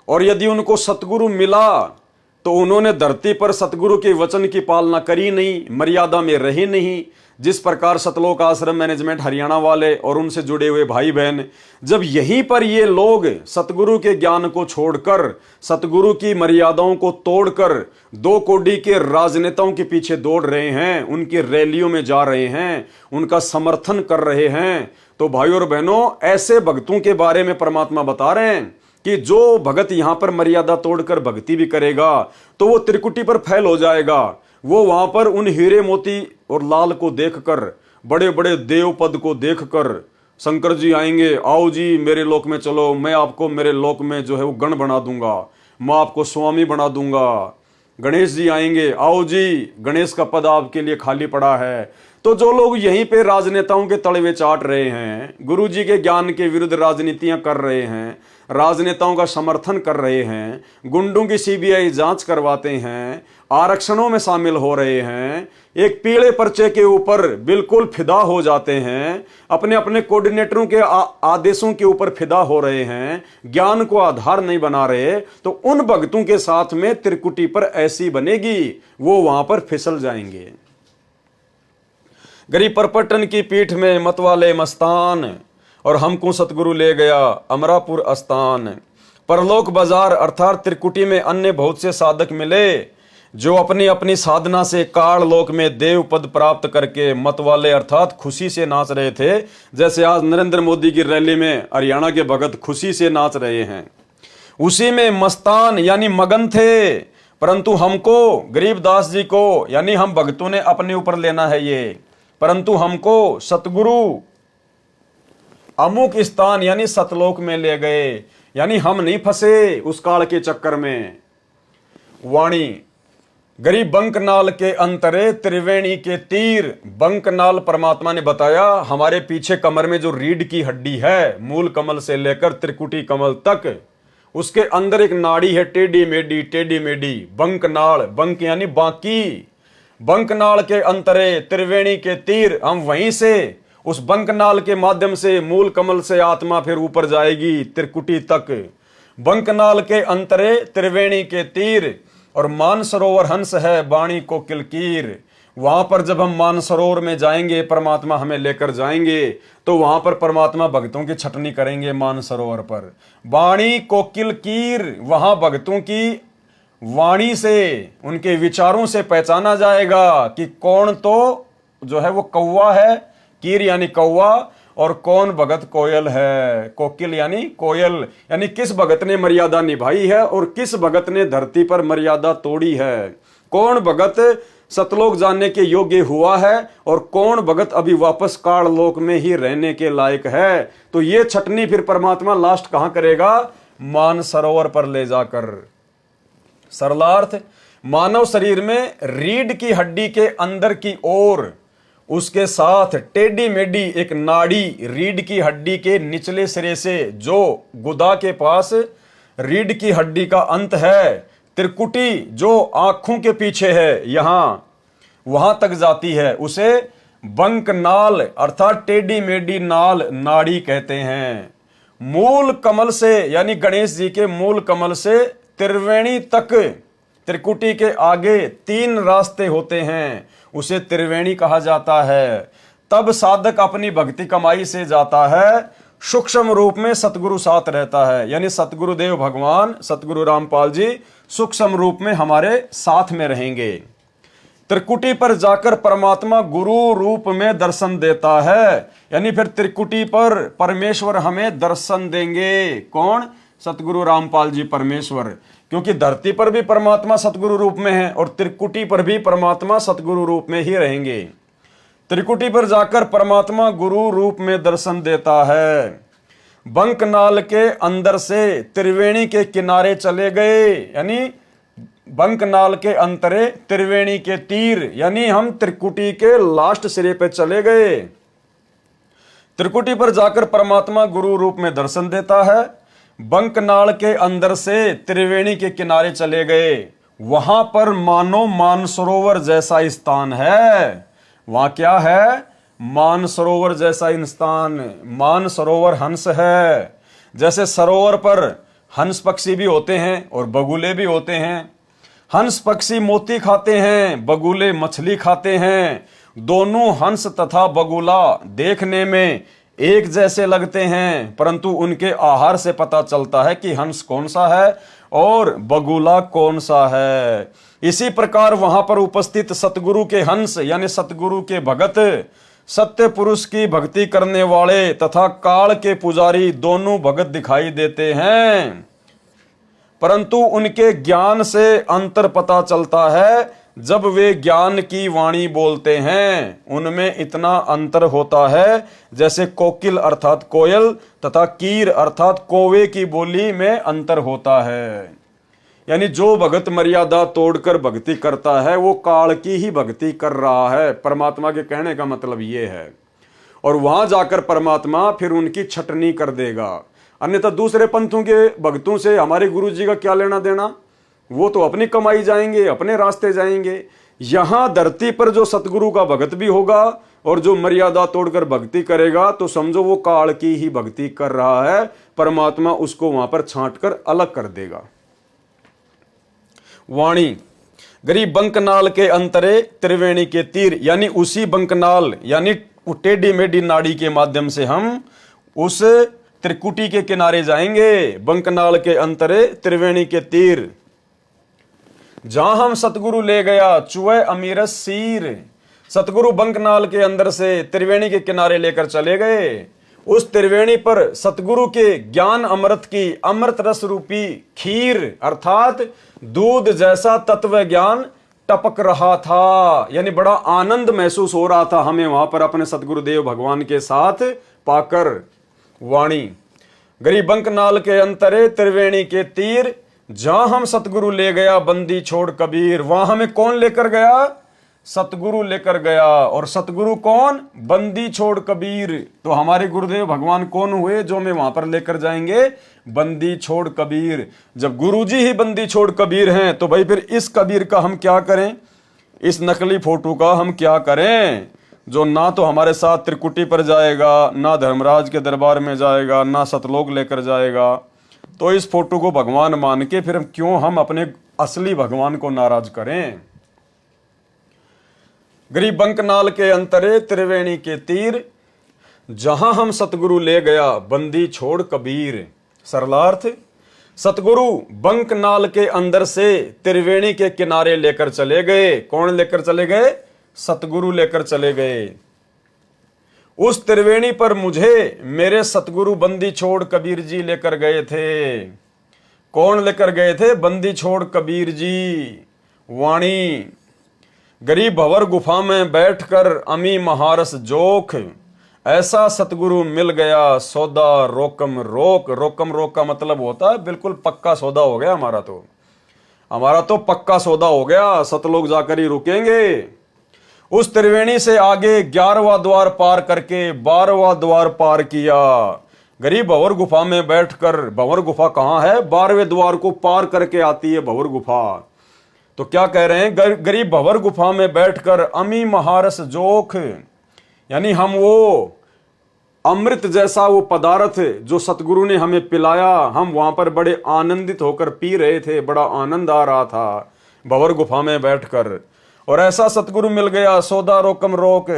और यदि उनको सतगुरु मिला तो उन्होंने धरती पर सतगुरु के वचन की पालना करी नहीं, मर्यादा में रही नहीं। जिस प्रकार सतलोक आश्रम मैनेजमेंट हरियाणा वाले और उनसे जुड़े हुए भाई बहन, जब यहीं पर ये लोग सतगुरु के ज्ञान को छोड़कर, सतगुरु की मर्यादाओं को तोड़कर दो कोड़ी के राजनेताओं के पीछे दौड़ रहे हैं, उनकी रैलियों में जा रहे हैं, उनका समर्थन कर रहे हैं, तो भाइयों और बहनों, ऐसे भक्तों के बारे में परमात्मा बता रहे हैं कि जो भगत यहां पर मर्यादा तोड़कर भक्ति भी करेगा तो वो त्रिकुटी पर फैल हो जाएगा। वो वहां पर उन हीरे मोती और लाल को देखकर, बड़े बड़े देव पद को देखकर, शंकर जी आएंगे, आओ जी मेरे लोक में चलो, मैं आपको मेरे लोक में जो है वो गण बना दूंगा, मैं आपको स्वामी बना दूंगा। गणेश जी आएंगे, आओ जी गणेश का पद आपके लिए खाली पड़ा है। तो जो लोग यहीं पे राजनेताओं के तलवे चाट रहे हैं, गुरु जी के ज्ञान के विरुद्ध राजनीतियां कर रहे हैं, राजनेताओं का समर्थन कर रहे हैं, गुंडों की सीबीआई जांच करवाते हैं, आरक्षणों में शामिल हो रहे हैं, एक पीले पर्चे के ऊपर बिल्कुल फिदा हो जाते हैं, अपने अपने कोऑर्डिनेटरों के आदेशों के ऊपर फिदा हो रहे हैं, ज्ञान को आधार नहीं बना रहे, तो उन भक्तों के साथ में त्रिकुटी पर ऐसी बनेगी, वो वहां पर फिसल जाएंगे। गरीब परपटन की पीठ में मतवाले मस्तान, और हमको सतगुरु ले गया अमरापुर स्थान। परलोक बाजार अर्थात त्रिकुटी में अन्य बहुत से साधक मिले जो अपनी अपनी साधना से काल लोक में देव पद प्राप्त करके मतवाले अर्थात खुशी से नाच रहे थे। जैसे आज नरेंद्र मोदी की रैली में हरियाणा के भगत खुशी से नाच रहे हैं, उसी में मस्तान यानी मगन थे। परंतु हमको, गरीबदास जी को, यानी हम भक्तों ने अपने ऊपर लेना है ये, परंतु हमको सतगुरु अमुक स्थान यानी सतलोक में ले गए, यानी हम नहीं फंसे उस काल के चक्कर में। वाणी गरीब बंकनाल के अंतरे त्रिवेणी के तीर। बंकनाल परमात्मा ने बताया हमारे पीछे कमर में जो रीढ़ की हड्डी है, मूल कमल से लेकर त्रिकुटी कमल तक, उसके अंदर एक नाड़ी है टेढ़ी मेढ़ी, टेढ़ी मेढ़ी, बंकनाल। बंक यानी बाकी। बंकनाल के अंतरे त्रिवेणी के तीर, हम वहीं से उस बंकनाल के माध्यम से मूल कमल से आत्मा फिर ऊपर जाएगी त्रिकुटी तक। बंकनाल के अंतरे त्रिवेणी के तीर, और मानसरोवर हंस है वाणी को किलकीर। वहां पर जब हम मानसरोवर में जाएंगे, परमात्मा हमें लेकर जाएंगे, तो वहां पर परमात्मा भक्तों की छटनी करेंगे मानसरोवर पर। वाणी कोकिल कीर, वहां भक्तों की वाणी से, उनके विचारों से पहचाना जाएगा कि कौन तो जो है वो कौवा है, कीर यानी कौवा, और कौन भगत कोयल है, कोकिल यानी कोयल, यानी किस भगत ने मर्यादा निभाई है और किस भगत ने धरती पर मर्यादा तोड़ी है, कौन भगत सतलोक जाने के योग्य हुआ है और कौन भगत अभी वापस काल लोक में ही रहने के लायक है। तो ये छटनी फिर परमात्मा लास्ट कहां करेगा? मानसरोवर पर ले जाकर। सरलार्थ, मानव शरीर में रीढ़ की हड्डी के अंदर की ओर, उसके साथ टेढ़ी मेढ़ी एक नाड़ी रीढ़ की हड्डी के निचले सिरे से, जो गुदा के पास रीढ़ की हड्डी का अंत है, त्रिकुटी जो आंखों के पीछे है, यहां वहां तक जाती है, उसे बंक नाल अर्थात टेढ़ी मेढ़ी नाल नाड़ी कहते हैं। मूल कमल से यानी गणेश जी के मूल कमल से त्रिवेणी तक, त्रिकुटी के आगे 3 रास्ते होते हैं, उसे त्रिवेणी कहा जाता है। तब साधक अपनी भक्ति कमाई से जाता है, सूक्ष्म रूप में सतगुरु साथ रहता है, यानी सतगुरुदेव भगवान सतगुरु रामपाल जी सूक्ष्म रूप में हमारे साथ में रहेंगे। त्रिकुटी पर जाकर परमात्मा गुरु रूप में दर्शन देता है, यानी फिर त्रिकुटी पर परमेश्वर हमें दर्शन देंगे। कौन? सतगुरु रामपाल जी परमेश्वर, क्योंकि धरती पर भी परमात्मा सतगुरु रूप में है और त्रिकुटी पर भी परमात्मा सतगुरु रूप में ही रहेंगे। त्रिकुटी पर जाकर परमात्मा गुरु रूप में दर्शन देता है। बंकनाल के अंदर से त्रिवेणी के किनारे चले गए, यानी बंकनाल के अंतरे त्रिवेणी के तीर, यानी हम त्रिकुटी के लास्ट सिरे पे चले गए। त्रिकुटी पर जाकर परमात्मा गुरु रूप में दर्शन देता है। बंकनाल के अंदर से त्रिवेणी के किनारे चले गए, वहां पर मानो मानसरोवर जैसा स्थान है। वहां क्या है? मानसरोवर जैसा स्थान। मानसरोवर हंस है, जैसे सरोवर पर हंस पक्षी भी होते हैं और बगुले भी होते हैं। हंस पक्षी मोती खाते हैं, बगुले मछली खाते हैं। दोनों हंस तथा बगुला देखने में एक जैसे लगते हैं, परंतु उनके आहार से पता चलता है कि हंस कौन सा है और बगुला कौन सा है। इसी प्रकार वहां पर उपस्थित सतगुरु के हंस यानी सतगुरु के भगत, सत्य पुरुष की भक्ति करने वाले तथा काल के पुजारी दोनों भगत दिखाई देते हैं, परंतु उनके ज्ञान से अंतर पता चलता है। जब वे ज्ञान की वाणी बोलते हैं, उनमें इतना अंतर होता है जैसे कोकिल अर्थात कोयल तथा कीर अर्थात कौवे की बोली में अंतर होता है। यानी जो भगत मर्यादा तोड़कर भक्ति करता है वो काल की ही भक्ति कर रहा है। परमात्मा के कहने का मतलब ये है। और वहां जाकर परमात्मा फिर उनकी छटनी कर देगा। अन्यथा दूसरे पंथों के भक्तों से हमारे गुरु जी का क्या लेना देना? वो तो अपनी कमाई जाएंगे, अपने रास्ते जाएंगे। यहां धरती पर जो सतगुरु का भगत भी होगा और जो मर्यादा तोड़कर भक्ति करेगा, तो समझो वो काल की ही भक्ति कर रहा है। परमात्मा उसको वहां पर छांट कर अलग कर देगा। वाणी गरीब बंकनाल के अंतरे त्रिवेणी के तीर, यानी उसी बंकनाल यानी टेढ़ी मेढ़ी नाड़ी के माध्यम से हम उस त्रिकुटी के किनारे जाएंगे। बंकनाल के अंतरे त्रिवेणी के तीर, जहां हम सतगुरु ले गया चुए अमीरस सीर। सतगुरु बंकनाल के अंदर से त्रिवेणी के किनारे लेकर चले गए। उस त्रिवेणी पर सतगुरु के ज्ञान अमृत की अमृत रस रूपी खीर अर्थात दूध जैसा तत्व ज्ञान टपक रहा था, यानी बड़ा आनंद महसूस हो रहा था हमें वहां पर अपने सतगुरुदेव भगवान के साथ पाकर। वाणी गरीब बंकनाल के अंतरे त्रिवेणी के तीर, जहां हम सतगुरु ले गया बंदी छोड़ कबीर। वहां हमें कौन लेकर गया? सतगुरु लेकर गया। और सतगुरु कौन? बंदी छोड़ कबीर। तो हमारे गुरुदेव भगवान कौन हुए जो हमें वहां पर लेकर जाएंगे? बंदी छोड़ कबीर। जब गुरुजी ही बंदी छोड़ कबीर हैं, तो भाई फिर इस कबीर का हम क्या करें? इस नकली फोटो का हम क्या करें, जो ना तो हमारे साथ त्रिकुटी पर जाएगा, ना धर्मराज के दरबार में जाएगा, ना सतलोक लेकर जाएगा। तो इस फोटो को भगवान मान के फिर हम अपने असली भगवान को नाराज करें? गरीब बंकनाल के अंतरे त्रिवेणी के तीर, जहां हम सतगुरु ले गया बंदी छोड़ कबीर। सरलार्थ, सतगुरु बंकनाल के अंदर से त्रिवेणी के किनारे लेकर चले गए। कौन लेकर चले गए? सतगुरु लेकर चले गए। उस त्रिवेणी पर मुझे मेरे सतगुरु बंदी छोड़ कबीर जी लेकर गए थे। कौन लेकर गए थे? बंदी छोड़ कबीर जी। वाणी, गरीब भंवर गुफा में बैठकर अमी महारस जोख, ऐसा सतगुरु मिल गया सौदा रोकम रोक। रोकम रोक का मतलब होता है बिल्कुल पक्का सौदा हो गया हमारा तो पक्का सौदा हो गया, सतलोक जाकर ही रुकेंगे। उस त्रिवेणी से आगे 11वां द्वार पार करके 12वां द्वार पार किया। गरीब भंवर गुफा में बैठकर, भंवर गुफा कहां है? 12वें द्वार को पार करके आती है भंवर गुफा। तो क्या कह रहे हैं? गरीब भंवर गुफा में बैठकर अमी महारस जोख, यानी हम वो अमृत जैसा वो पदार्थ जो सतगुरु ने हमें पिलाया, हम वहां पर बड़े आनंदित होकर पी रहे थे, बड़ा आनंद आ रहा था भंवर गुफा में बैठकर। और ऐसा सतगुरु मिल गया सौदा रोकम रोक।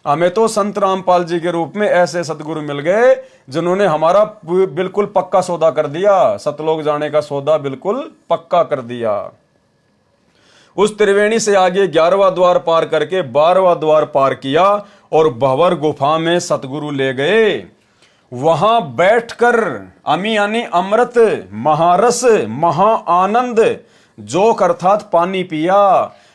हमें तो संत रामपाल जी के रूप में ऐसे सतगुरु मिल गए जिन्होंने हमारा बिल्कुल पक्का सौदा कर दिया, सतलोक जाने का सौदा बिल्कुल पक्का कर दिया। उस त्रिवेणी से आगे 11वां द्वार पार करके 12वां द्वार पार किया और भंवर गुफा में सतगुरु ले गए। वहां बैठकर अमी यानी अमृत, महारस, महा आनंद, जोक अर्थात पानी पिया।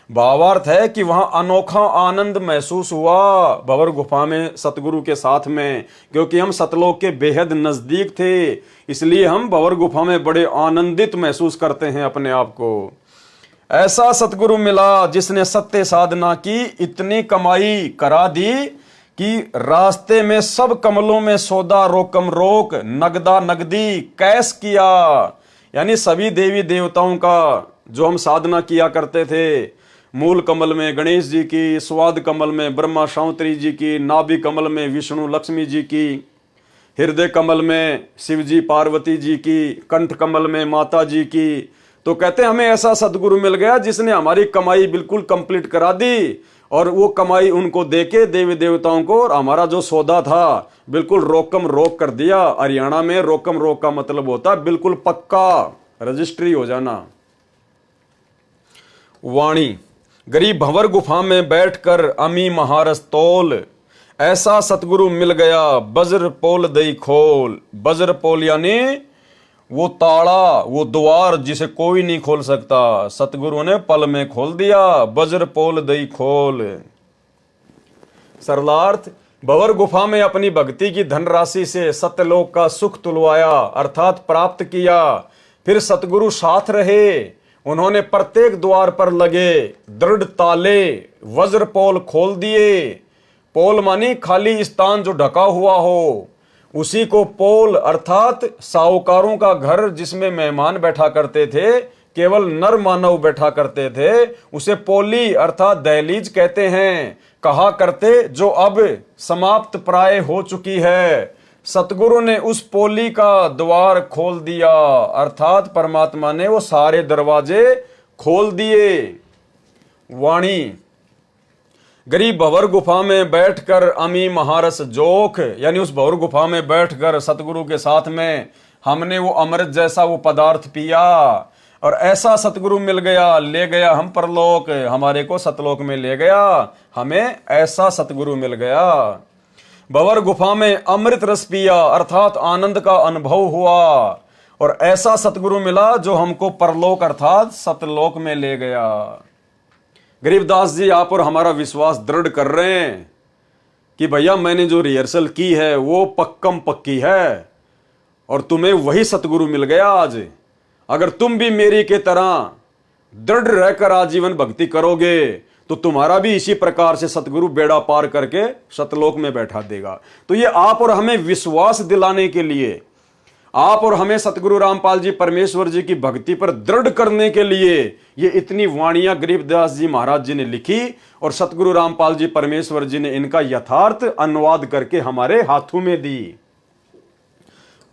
भावार्थ है कि वहां अनोखा आनंद महसूस हुआ भंवर गुफा में सतगुरु के साथ में, क्योंकि हम सतलोक के बेहद नजदीक थे, इसलिए हम भंवर गुफा में बड़े आनंदित महसूस करते हैं अपने आप को। ऐसा सतगुरु मिला जिसने सत्य साधना की इतनी कमाई करा दी कि रास्ते में सब कमलों में सौदा रोकम रोक, नगदा नगदी कैश किया। यानी सभी देवी देवताओं का जो हम साधना किया करते थे, मूल कमल में गणेश जी की, स्वाद कमल में ब्रह्मा शांतरी जी की, नाभि कमल में विष्णु लक्ष्मी जी की, हृदय कमल में शिव जी पार्वती जी की, कंठ कमल में माता जी की। तो कहते हैं हमें ऐसा सदगुरु मिल गया जिसने हमारी कमाई बिल्कुल कंप्लीट करा दी, और वो कमाई उनको देके देवी देवताओं को, और हमारा जो सौदा था बिल्कुल रोकम रोक कर दिया। हरियाणा में रोकम रोक का मतलब होता है बिल्कुल पक्का रजिस्ट्री हो जाना। वाणी, गरीब भंवर गुफा में बैठकर अमी महारस तोल, ऐसा सतगुरु मिल गया बज्र पोल दई खोल। बज्र पोल यानी वो ताला, वो द्वार जिसे कोई नहीं खोल सकता, सतगुरु ने पल में खोल दिया। बज्र पोल दई खोल। सरलार्थ, भंवर गुफा में अपनी भक्ति की धनराशि से सत्यलोक का सुख तुलवाया अर्थात प्राप्त किया। फिर सतगुरु साथ रहे, उन्होंने प्रत्येक द्वार पर लगे दृढ़ ताले वज्र पोल खोल दिए। पोल मानी खाली स्थान जो ढका हुआ हो, उसी को पोल अर्थात साहूकारों का घर जिसमें मेहमान बैठा करते थे, केवल नर मानव बैठा करते थे, उसे पोली अर्थात दहलीज कहते हैं, कहा करते, जो अब समाप्त प्राय हो चुकी है। सतगुरु ने उस पोली का द्वार खोल दिया अर्थात परमात्मा ने वो सारे दरवाजे खोल दिए। वाणी, गरीब भंवर गुफा में बैठकर अमी महारस जोख, यानी उस भंवर गुफा में बैठकर सतगुरु के साथ में हमने वो अमृत जैसा वो पदार्थ पिया, और ऐसा सतगुरु मिल गया, ले गया हम परलोक, हमारे को सतलोक में ले गया, हमें ऐसा सतगुरु मिल गया। भंवर गुफा में अमृत रस पिया अर्थात आनंद का अनुभव हुआ, और ऐसा सतगुरु मिला जो हमको परलोक अर्थात सतलोक में ले गया। गरीबदास जी आप और हमारा विश्वास दृढ़ कर रहे हैं कि भैया मैंने जो रिहर्सल की है वो पक्कम पक्की है, और तुम्हें वही सतगुरु मिल गया आज। अगर तुम भी मेरी के तरह दृढ़ रहकर आजीवन भक्ति करोगे तो तुम्हारा भी इसी प्रकार से सतगुरु बेड़ा पार करके सतलोक में बैठा देगा। तो ये आप और हमें विश्वास दिलाने के लिए, आप और हमें सतगुरु रामपाल जी परमेश्वर जी की भक्ति पर दृढ़ करने के लिए ये इतनी वाणियां गरीबदास जी महाराज जी ने लिखी, और सतगुरु रामपाल जी परमेश्वर जी ने इनका यथार्थ अनुवाद करके हमारे हाथों में दी।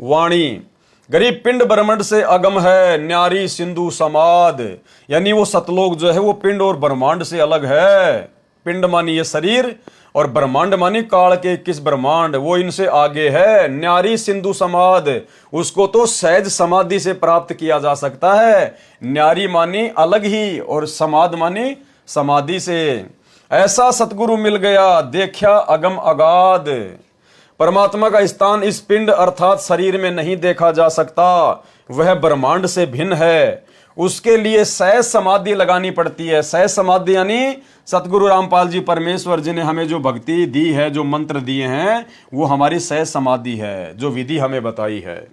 वाणी, गरीब पिंड ब्रह्मांड से अगम है न्यारी सिंधु समाद, यानी वो सतलोक जो है वो पिंड और ब्रह्मांड से अलग है। पिंड मानी ये शरीर और ब्रह्मांड मानी काल के 21 ब्रह्मांड, वो इनसे आगे है। न्यारी सिंधु समाध, उसको तो सहज समाधि से प्राप्त किया जा सकता है। न्यारी मानी अलग ही और समाध मानी समाधि से। ऐसा सतगुरु मिल गया देखा अगम अगाध। परमात्मा का स्थान इस पिंड अर्थात शरीर में नहीं देखा जा सकता, वह ब्रह्मांड से भिन्न है। उसके लिए सहज समाधि लगानी पड़ती है। सहज समाधि यानी सतगुरु रामपाल जी परमेश्वर जी ने हमें जो भक्ति दी है, जो मंत्र दिए हैं, वो हमारी सहज समाधि है, जो विधि हमें बताई है।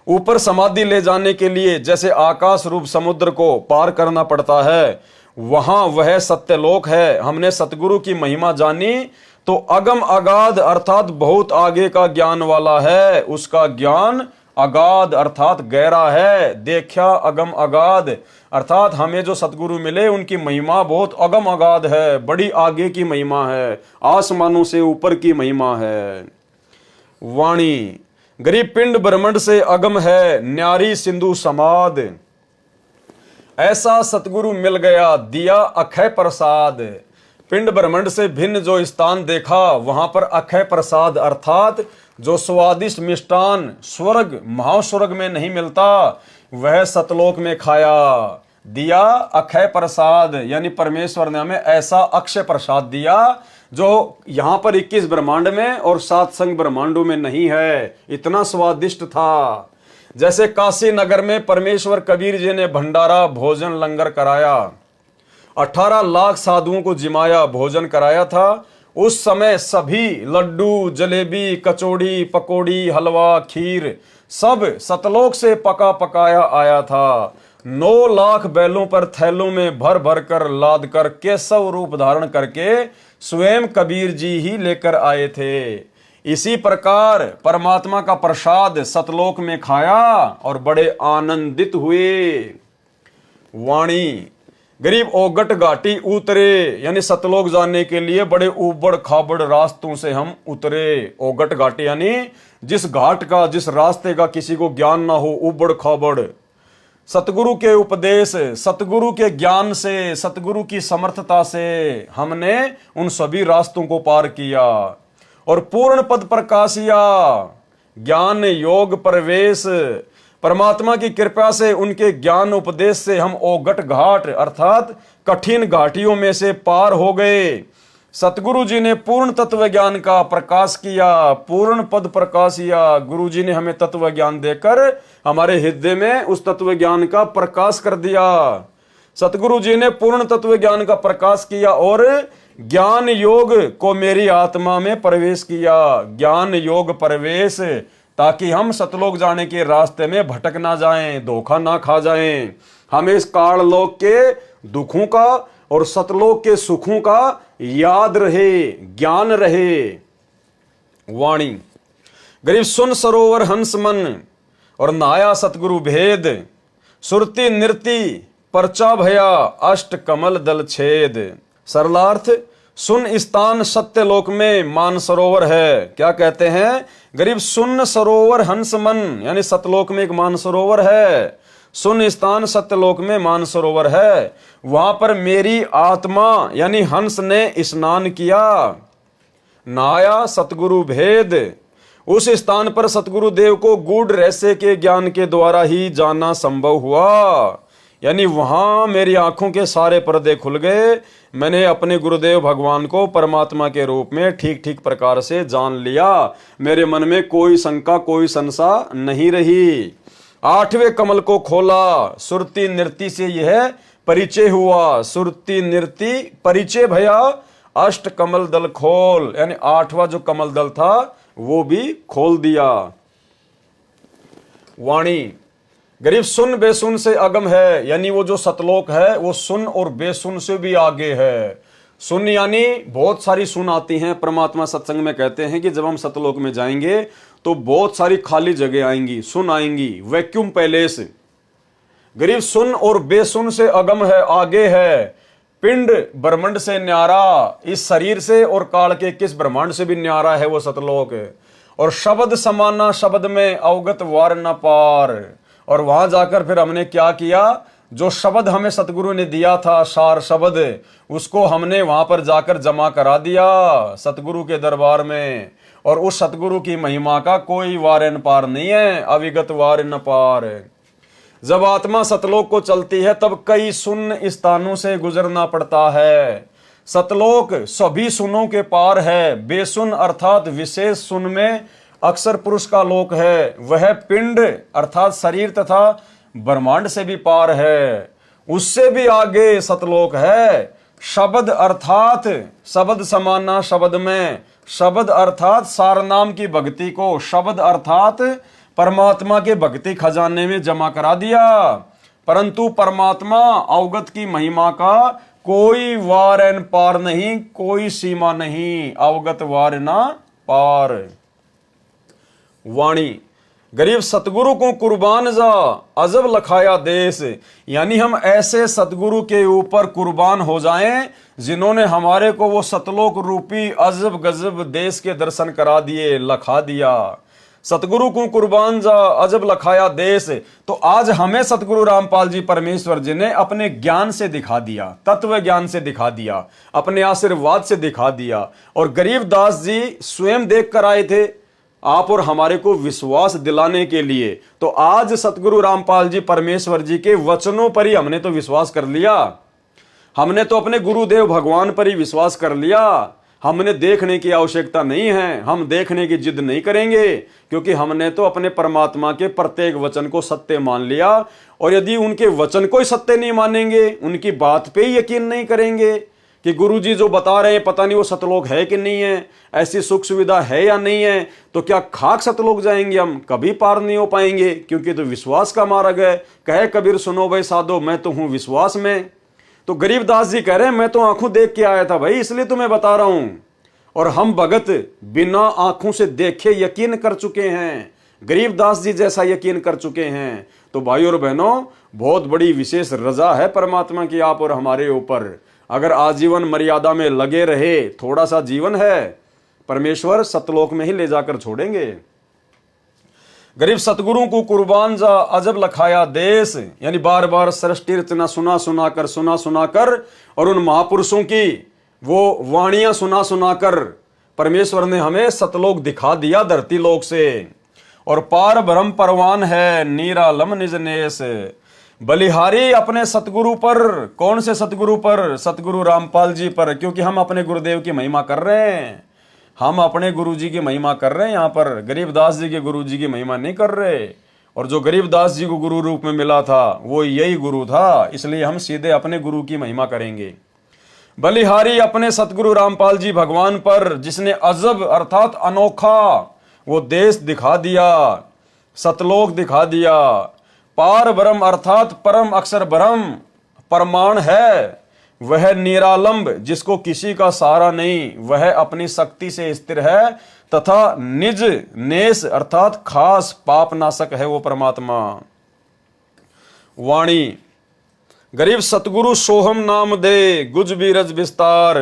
ऊपर समाधि ले जाने के लिए जैसे आकाश रूप समुद्र को पार करना पड़ता है, वहां वह सत्यलोक है। हमने सतगुरु की महिमा जानी तो अगम अगाध अर्थात बहुत आगे का ज्ञान वाला है। उसका ज्ञान अगाध अर्थात गहरा है। देखा अगम अगाध अर्थात हमें जो सतगुरु मिले उनकी महिमा बहुत अगम अगाध है, बड़ी आगे की महिमा है, आसमानों से ऊपर की महिमा है। वाणी गरीब पिंड ब्रह्मांड से अगम है, न्यारी सिंधु समाध। ऐसा सतगुरु मिल गया दिया अक्षय प्रसाद। पिंड ब्रह्मांड से भिन्न जो स्थान देखा, वहां पर अक्षय प्रसाद अर्थात जो स्वादिष्ट मिष्टान स्वर्ग महास्वर्ग में नहीं मिलता, वह सतलोक में खाया। दिया अक्षय प्रसाद यानी परमेश्वर ने हमें ऐसा अक्षय प्रसाद दिया जो यहां पर 21 ब्रह्मांड में और 7 संग ब्रह्मांडों में नहीं है। इतना स्वादिष्ट था। जैसे काशी नगर में परमेश्वर कबीर जी ने भंडारा भोजन लंगर कराया, 18 लाख साधुओं को जिमाया भोजन कराया था। उस समय सभी लड्डू जलेबी कचौड़ी पकौड़ी हलवा खीर सब सतलोक से पका पकाया आया था। 9 लाख बैलों पर थैलों में भर भर कर लाद कर केशव रूप धारण करके स्वयं कबीर जी ही लेकर आए थे। इसी प्रकार परमात्मा का प्रसाद सतलोक में खाया और बड़े आनंदित हुए। वाणी गरीब ओगट घाटी उतरे यानी सतलोक जाने के लिए बड़े उबड़ खाबड़ रास्तों से हम उतरे। ओगट घाटी यानी जिस घाट का जिस रास्ते का किसी को ज्ञान ना हो, उबड़ खाबड़। सतगुरु के उपदेश सतगुरु के ज्ञान से सतगुरु की समर्थता से हमने उन सभी रास्तों को पार किया और पूर्ण पद प्रकाशिया। ज्ञान योग प्रवेश परमात्मा की कृपा से उनके ज्ञान उपदेश से हम ओगट घाट अर्थात कठिन घाटियों में से पार हो गए। सतगुरु जी ने पूर्ण तत्व ज्ञान का प्रकाश किया, पूर्ण पद प्रकाशिया। गुरु जी ने हमें तत्व ज्ञान देकर हमारे हृदय में उस तत्व ज्ञान का प्रकाश कर दिया। सतगुरु जी ने पूर्ण तत्व ज्ञान का प्रकाश किया और ज्ञान योग को मेरी आत्मा में प्रवेश किया। ज्ञान योग प्रवेश ताकि हम सतलोक जाने के रास्ते में भटक ना जाएं, धोखा ना खा जाएं। हमें इस काल लोक के दुखों का और सतलोक के सुखों का याद रहे, ज्ञान रहे। वाणी गरीब सुन सरोवर हंस मन और नाया सतगुरु भेद। सुरती नृति परचा भया अष्ट कमल दल छेद। सरलार्थ सुन स्थान सत्यलोक में मान सरोवर है। क्या कहते हैं? गरीब सुन सरोवर हंस मन यानी सतलोक में एक मान सरोवर है। सुन स्थान सत्यलोक में मान सरोवर है, वहां पर मेरी आत्मा यानी हंस ने स्नान किया। नाया सतगुरु भेद, उस स्थान पर सतगुरु देव को गूढ़ रहस्य के ज्ञान के द्वारा ही जाना संभव हुआ। यानी वहां मेरी आंखों के सारे पर्दे खुल गए। मैंने अपने गुरुदेव भगवान को परमात्मा के रूप में ठीक ठीक प्रकार से जान लिया। मेरे मन में कोई शंका कोई संशय नहीं रही। 8वें कमल को खोला, सुरती नृति से यह परिचय हुआ। सुरती नृति परिचय भया अष्ट कमल दल खोल, यानी 8वां जो कमल दल था वो भी खोल दिया। वाणी गरीब सुन बेसुन से अगम है, यानी वो जो सतलोक है वो सुन और बेसुन से भी आगे है। सुन यानी बहुत सारी सुन आती हैं। परमात्मा सत्संग में कहते हैं कि जब हम सतलोक में जाएंगे तो बहुत सारी खाली जगह आएंगी, सुन आएंगी, वैक्यूम पैलेस। गरीब सुन और बेसुन से अगम है, आगे है। पिंड ब्रह्मांड से न्यारा, इस शरीर से और काल के किस ब्रह्मांड से भी न्यारा है वो सतलोक। और शब्द समाना शब्द में अवगत वार न पार। और वहां जाकर फिर हमने क्या किया? जो शब्द हमें सतगुरु ने दिया था, सार शब्द, उसको हमने वहां पर जाकर जमा करा दिया सतगुरु के दरबार में। और उस सतगुरु की महिमा का कोई वार न पार नहीं है, अविगत वार न पार। जब आत्मा सतलोक को चलती है तब कई शून्य स्थानों से गुजरना पड़ता है। सतलोक सभी सुनों के पार है, बेसुन अर्थात विशेष सुन में अक्सर पुरुष का लोक है। वह पिंड अर्थात शरीर तथा ब्रह्मांड से भी पार है, उससे भी आगे सतलोक है। शब्द अर्थात शब्द समाना शब्द में, शब्द अर्थात सार नाम की भक्ति को शब्द अर्थात परमात्मा के भक्ति खजाने में जमा करा दिया। परंतु परमात्मा अवगत की महिमा का कोई वार न पार नहीं, कोई सीमा नहीं, अवगत वार ना पार। वाणी गरीब सतगुरु को कुर्बान जा अजब लखाया देश, यानी हम ऐसे सतगुरु के ऊपर कुर्बान हो जाएं जिन्होंने हमारे को वो सतलोक रूपी अजब गजब देश के दर्शन करा दिए, लखा दिया। सतगुरु को कुर्बान जा अजब लखाया देश, तो आज हमें सतगुरु रामपाल जी परमेश्वर जी ने अपने ज्ञान से दिखा दिया, तत्व ज्ञान से दिखा दिया, अपने आशीर्वाद से दिखा दिया। और गरीबदास जी स्वयं देख कर आए थे आप और हमारे को विश्वास दिलाने के लिए। तो आज सतगुरु रामपाल जी परमेश्वर जी के वचनों पर ही हमने तो विश्वास कर लिया, हमने तो अपने गुरुदेव भगवान पर ही विश्वास कर लिया। हमने देखने की आवश्यकता नहीं है, हम देखने की जिद नहीं करेंगे, क्योंकि हमने तो अपने परमात्मा के प्रत्येक वचन को सत्य मान लिया। और यदि उनके वचन को ही सत्य नहीं मानेंगे, उनकी बात पे ही यकीन नहीं करेंगे कि गुरुजी जो बता रहे हैं पता नहीं वो सतलोक है कि नहीं है, ऐसी सुख सुविधा है या नहीं है, तो क्या खाक सतलोक जाएंगे हम? कभी पार नहीं हो पाएंगे, क्योंकि तो विश्वास का मार्ग है। कहे कबीर सुनो भाई साधो, मैं तो हूं विश्वास में। तो गरीबदास जी कह रहे हैं मैं तो आंखों देख के आया था भाई, इसलिए तुम्हें बता रहा हूं। और हम भगत बिना आंखों से देखे यकीन कर चुके हैं, गरीबदास जी जैसा यकीन कर चुके हैं। तो भाई और बहनों, बहुत बड़ी विशेष रजा है परमात्मा की आप और हमारे ऊपर। अगर आजीवन मर्यादा में लगे रहे, थोड़ा सा जीवन है, परमेश्वर सतलोक में ही ले जाकर छोड़ेंगे। गरीब सतगुरु को कुर्बान जा अजब लखाया देश, यानी बार बार सृष्टि रचना सुना सुना कर और उन महापुरुषों की वो वाणियां सुना सुना कर परमेश्वर ने हमें सतलोक दिखा दिया धरती लोक से। और पार ब्रह्म परवान है निरालम निज नेस, बलिहारी अपने सतगुरु पर। कौन से सतगुरु पर? सतगुरु रामपाल जी पर, क्योंकि हम अपने गुरुदेव की महिमा कर रहे हैं, हम अपने गुरुजी की महिमा कर रहे हैं। यहाँ पर गरीबदास जी के गुरुजी की महिमा नहीं कर रहे। और जो गरीबदास जी को गुरु रूप में मिला था वो यही गुरु था, इसलिए हम सीधे अपने गुरु की महिमा करेंगे। बलिहारी अपने सतगुरु रामपाल जी भगवान पर, जिसने अजब अर्थात अनोखा वो देश दिखा दिया, सतलोक दिखा दिया। पार ब्रह्म अर्थात परम अक्षर ब्रह्म परमाण है, वह निरालंब जिसको किसी का सहारा नहीं, वह अपनी शक्ति से स्थिर है, तथा निज नेस अर्थात खास पाप नाशक है वो परमात्मा। वाणी गरीब सतगुरु सोहम नाम दे गुज बीरज विस्तार।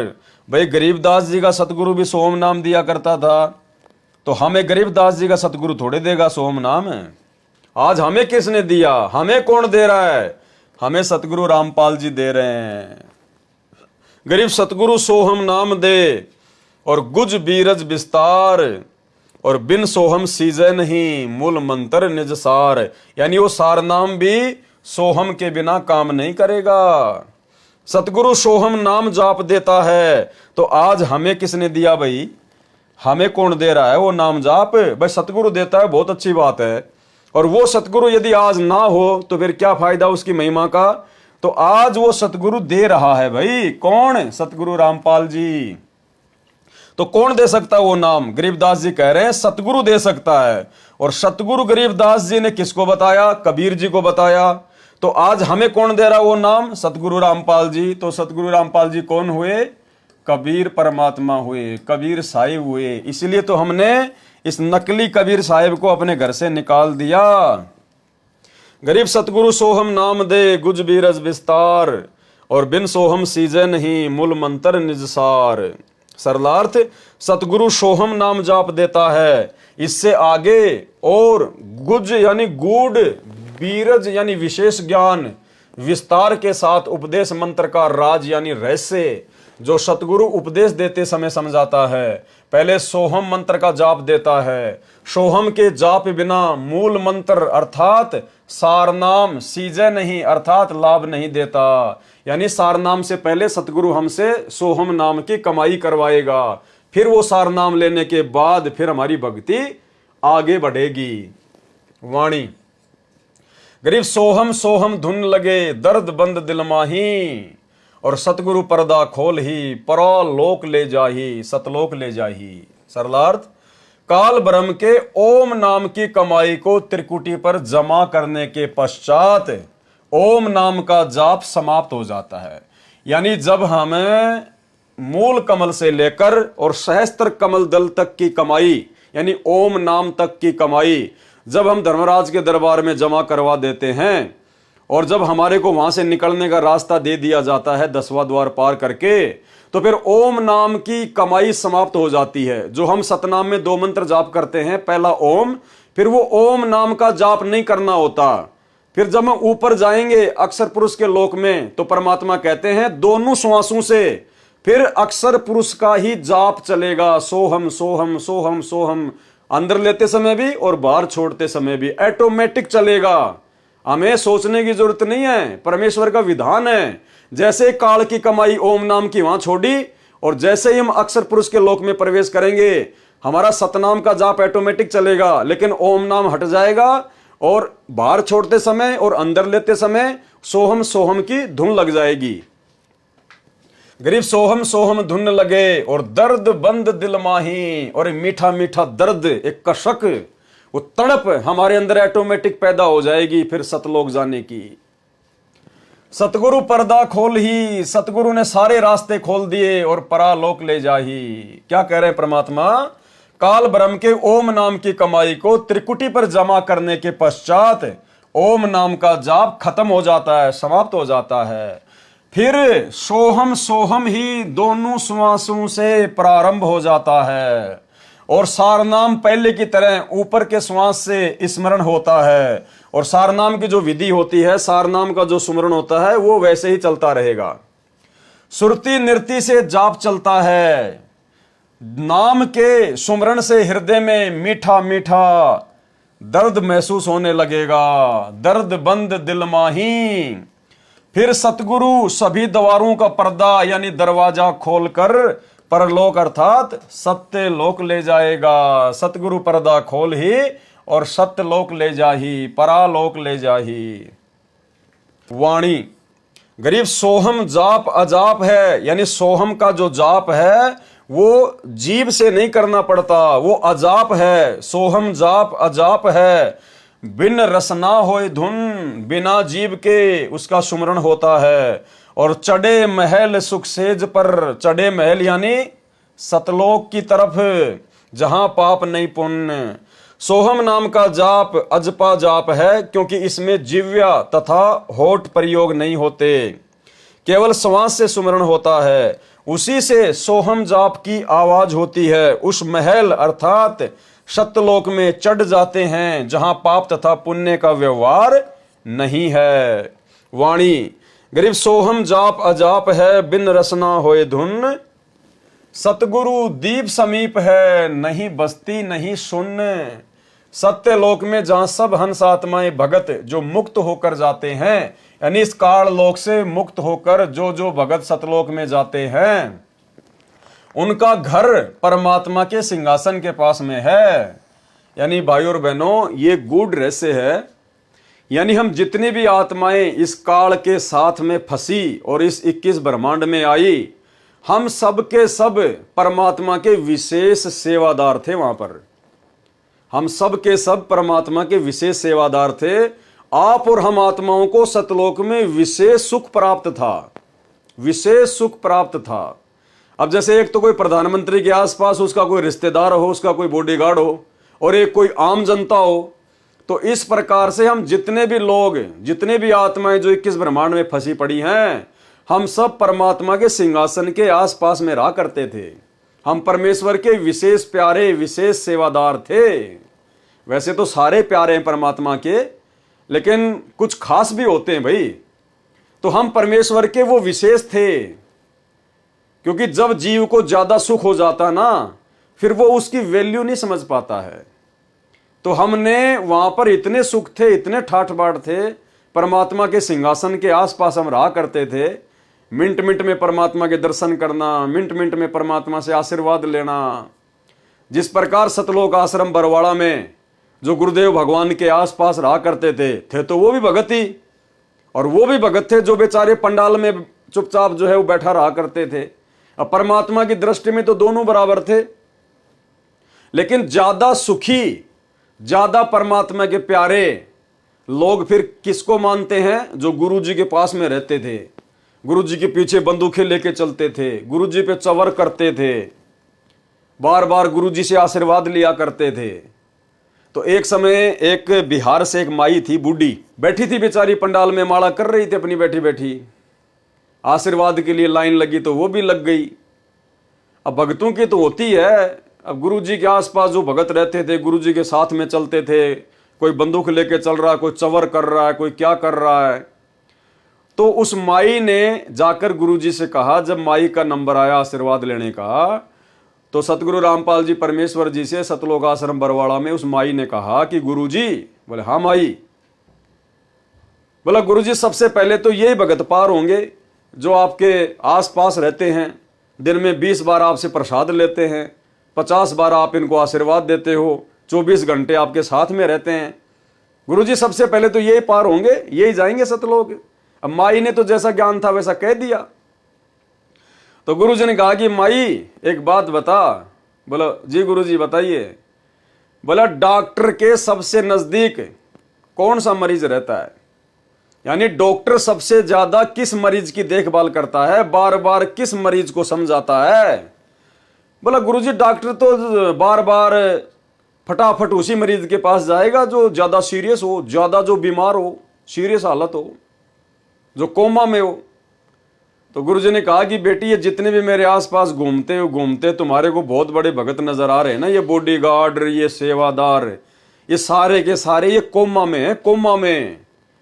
भाई गरीबदास जी का सतगुरु भी सोहम नाम दिया करता था, तो हमें गरीबदास जी का सतगुरु थोड़े देगा सोहम नाम? आज हमें किसने दिया? हमें कौन दे रहा है? हमें सतगुरु रामपाल जी दे रहे हैं। गरीब सतगुरु सोहम नाम दे और गुज बीरज विस्तार, और बिन सोहम सीजे नहीं मूल मंत्र निज सार, यानी वो सार नाम भी सोहम के बिना काम नहीं करेगा। सतगुरु सोहम नाम जाप देता है, तो आज हमें किसने दिया भाई? हमें कौन दे रहा है वो नाम जाप? भाई सतगुरु देता है, बहुत अच्छी बात है। और वो सतगुरु यदि आज ना हो तो फिर क्या फायदा उसकी महिमा का? तो आज वो सतगुरु दे रहा है भाई। कौन? सतगुरु रामपाल जी। तो कौन दे सकता है वो नाम? गरीबदास जी कह रहे हैं सतगुरु दे सकता है। और सतगुरु गरीबदास जी ने किसको बताया? कबीर जी को बताया। तो आज हमें कौन दे रहा वो नाम? सतगुरु रामपाल जी। तो सतगुरु रामपाल जी कौन हुए? कबीर परमात्मा हुए, कबीर साहिब हुए। इसलिए तो हमने इस नकली कबीर साहिब को अपने घर से निकाल दिया। गरीब सतगुरु सोहम नाम दे गुज बीरज विस्तार, और बिन सोहम सीजे नहीं मूल मंत्र निज सार। सरलार्थ सतगुरु सोहम नाम जाप देता है, इससे आगे और गुज यानी गूढ़, बीरज यानी विशेष ज्ञान, विस्तार के साथ उपदेश मंत्र का राज यानी रहस्य जो सतगुरु उपदेश देते समय समझाता है। पहले सोहम मंत्र का जाप देता है। सोहम के जाप बिना मूल मंत्र अर्थात सारनाम सीजे नहीं अर्थात लाभ नहीं देता। यानी सारनाम से पहले सतगुरु हमसे सोहम नाम की कमाई करवाएगा, फिर वो सारनाम लेने के बाद फिर हमारी भक्ति आगे बढ़ेगी। वाणी गरीब सोहम सोहम धुन लगे दर्द बंद दिल माही, और सतगुरु पर्दा खोल ही परलोक ले जाही सतलोक ले जाही। सरलार्थ काल ब्रह्म के ओम नाम की कमाई को त्रिकुटी पर जमा करने के पश्चात ओम नाम का जाप समाप्त हो जाता है। यानी जब हमें मूल कमल से लेकर और सहस्त्र कमल दल तक की कमाई यानी ओम नाम तक की कमाई जब हम धर्मराज के दरबार में जमा करवा देते हैं और जब हमारे को वहां से निकलने का रास्ता दे दिया जाता है 10वां द्वार पार करके, तो फिर ओम नाम की कमाई समाप्त हो जाती है। जो हम सतनाम में 2 मंत्र जाप करते हैं, पहला ओम, फिर वो ओम नाम का जाप नहीं करना होता। फिर जब हम ऊपर जाएंगे अक्षर पुरुष के लोक में, तो परमात्मा कहते हैं दोनों श्वासों से फिर अक्षर पुरुष का ही जाप चलेगा। सोहम सोहम सोहम सोहम, अंदर लेते समय भी और बाहर छोड़ते समय भी ऑटोमेटिक चलेगा। हमें सोचने की जरूरत नहीं है, परमेश्वर का विधान है। जैसे काल की कमाई ओम नाम की वहां छोड़ी और जैसे ही हम अक्षर पुरुष के लोक में प्रवेश करेंगे हमारा सतनाम का जाप ऑटोमेटिक चलेगा, लेकिन ओम नाम हट जाएगा और बाहर छोड़ते समय और अंदर लेते समय सोहम सोहम की धुन लग जाएगी। गरीब सोहम सोहम धुन लगे और दर्द बंद दिल माही, और मीठा मीठा दर्द एक कशक वो तड़प हमारे अंदर ऑटोमेटिक पैदा हो जाएगी फिर सतलोक जाने की। सतगुरु पर्दा खोल ही, सतगुरु ने सारे रास्ते खोल दिए और परालोक ले जाही। क्या कह रहे हैं परमात्मा? काल ब्रह्म के ओम नाम की कमाई को त्रिकुटी पर जमा करने के पश्चात ओम नाम का जाप खत्म हो जाता है, समाप्त हो जाता है। फिर सोहम सोहम ही दोनों श्वासों से प्रारंभ हो जाता है और सारनाम पहले की तरह ऊपर के श्वास से स्मरण होता है। और सारनाम की जो विधि होती है, सारनाम का जो सुमरण होता है वो वैसे ही चलता रहेगा। सुरती नृत्य से जाप चलता है। नाम के सुमरण से हृदय में मीठा मीठा दर्द महसूस होने लगेगा। दर्द बंद दिल माही, फिर सतगुरु सभी द्वारों का पर्दा यानी दरवाजा खोलकर परलोक अर्थात सत्य लोक ले जाएगा। सतगुरु पर्दा खोल ही और सत्य लोक ले जाही, परालोक ले जाही। वाणी गरीब सोहम जाप अजाप है, यानी सोहम का जो जाप है वो जीभ से नहीं करना पड़ता, वो अजाप है। सोहम जाप अजाप है, बिन रसना होए धुन, बिना जीभ के उसका सुमरण होता है। और चढ़े महल सुख सेज पर, चढ़े महल यानी सतलोक की तरफ जहां पाप नहीं पुण्य। सोहम नाम का जाप अजपा जाप है क्योंकि इसमें जिव्या तथा होठ प्रयोग नहीं होते, केवल श्वास से सुमरण होता है। उसी से सोहम जाप की आवाज होती है। उस महल अर्थात सत्यलोक में चढ़ जाते हैं जहां पाप तथा पुण्य का व्यवहार नहीं है। वाणी गरीब सोहम जाप अजाप है, बिन रसना होए धुन। सतगुरु दीप समीप है, नहीं बस्ती नहीं शून्य। सत्य लोक में जहां सब हंस आत्माएं भगत जो मुक्त होकर जाते हैं, यानी इस काल लोक से मुक्त होकर जो जो भगत सतलोक में जाते हैं उनका घर परमात्मा के सिंहासन के पास में है। यानी भाइयों और बहनों, ये गूढ़ रहस्य है। यानी हम जितनी भी आत्माएं इस काल के साथ में फंसी और इस 21 ब्रह्मांड में आई, हम सब के सब परमात्मा के विशेष सेवादार थे। वहां पर हम सब के सब परमात्मा के विशेष सेवादार थे। आप और हम आत्माओं को सतलोक में विशेष सुख प्राप्त था, विशेष सुख प्राप्त था। अब जैसे एक तो कोई प्रधानमंत्री के आसपास उसका कोई रिश्तेदार हो, उसका कोई बॉडीगार्ड हो, और एक कोई आम जनता हो, तो इस प्रकार से हम जितने भी लोग, जितने भी आत्माएं जो 21 ब्रह्मांड में फंसी पड़ी हैं, हम सब परमात्मा के सिंहासन के आसपास में रहा करते थे। हम परमेश्वर के विशेष प्यारे, विशेष सेवादार थे। वैसे तो सारे प्यारे हैं परमात्मा के, लेकिन कुछ खास भी होते हैं भाई। तो हम परमेश्वर के वो विशेष थे, क्योंकि जब जीव को ज्यादा सुख हो जाता ना, फिर वो उसकी वैल्यू नहीं समझ पाता है। तो हमने वहां पर इतने सुख थे, इतने ठाठ बाट थे, परमात्मा के सिंहासन के आसपास हम रहा करते थे। मिनट मिनट में परमात्मा के दर्शन करना, मिनट मिनट में परमात्मा से आशीर्वाद लेना। जिस प्रकार सतलोक आश्रम बरवाड़ा में जो गुरुदेव भगवान के आसपास रहा करते थे तो वो भी भगत ही, और वो भी भगत थे जो बेचारे पंडाल में चुपचाप जो है वो बैठा रहा करते थे। अब परमात्मा की दृष्टि में तो दोनों बराबर थे, लेकिन ज्यादा सुखी, ज्यादा परमात्मा के प्यारे लोग फिर किसको मानते हैं? जो गुरु जी के पास में रहते थे, गुरु जी के पीछे बंदूकें लेके चलते थे, गुरु जी पे चवर करते थे, बार बार गुरु जी से आशीर्वाद लिया करते थे। तो एक समय एक बिहार से एक माई थी, बूढ़ी बैठी थी बेचारी, पंडाल में माला कर रही थी अपनी बैठी बैठी, आशीर्वाद के लिए लाइन लगी तो वो भी लग गई। अब भगतों की तो होती है, अब गुरु जी के आसपास जो भगत रहते थे, गुरु जी के साथ में चलते थे, कोई बंदूक लेके चल रहा है, कोई चवर कर रहा है, कोई क्या कर रहा है। तो उस माई ने जाकर गुरु जी से कहा, जब माई का नंबर आया आशीर्वाद लेने का, तो सतगुरु रामपाल जी परमेश्वर जी से सतलोक आश्रम बरवाड़ा में उस माई ने कहा कि गुरु जी, बोले हाँ माई, बोला गुरु जी सबसे पहले तो यही भगत पार होंगे जो आपके आसपास रहते हैं, दिन में 20 बार आपसे प्रसाद लेते हैं, 50 बार आप इनको आशीर्वाद देते हो, 24 घंटे आपके साथ में रहते हैं। गुरु जी सबसे पहले तो यही पार होंगे, यही जाएंगे सतलोक। अब माई ने तो जैसा ज्ञान था वैसा कह दिया। तो गुरु जी ने कहा कि माई एक बात बता। बोला जी गुरु जी बताइए। बोला डॉक्टर के सबसे नजदीक कौन सा मरीज रहता है, यानी डॉक्टर सबसे ज्यादा किस मरीज की देखभाल करता है, बार बार किस मरीज को समझाता है। बोला गुरुजी डॉक्टर तो बार बार फटाफट उसी मरीज के पास जाएगा जो ज्यादा सीरियस हो, ज्यादा जो बीमार हो, सीरियस हालत हो, जो कोमा में हो। तो गुरुजी ने कहा कि बेटी ये जितने भी मेरे आसपास घूमते तुम्हारे को बहुत बड़े भगत नजर आ रहे हैं ना, ये बॉडीगार्ड, ये सेवादार, ये सारे के सारे ये कोमा में है, कोमा में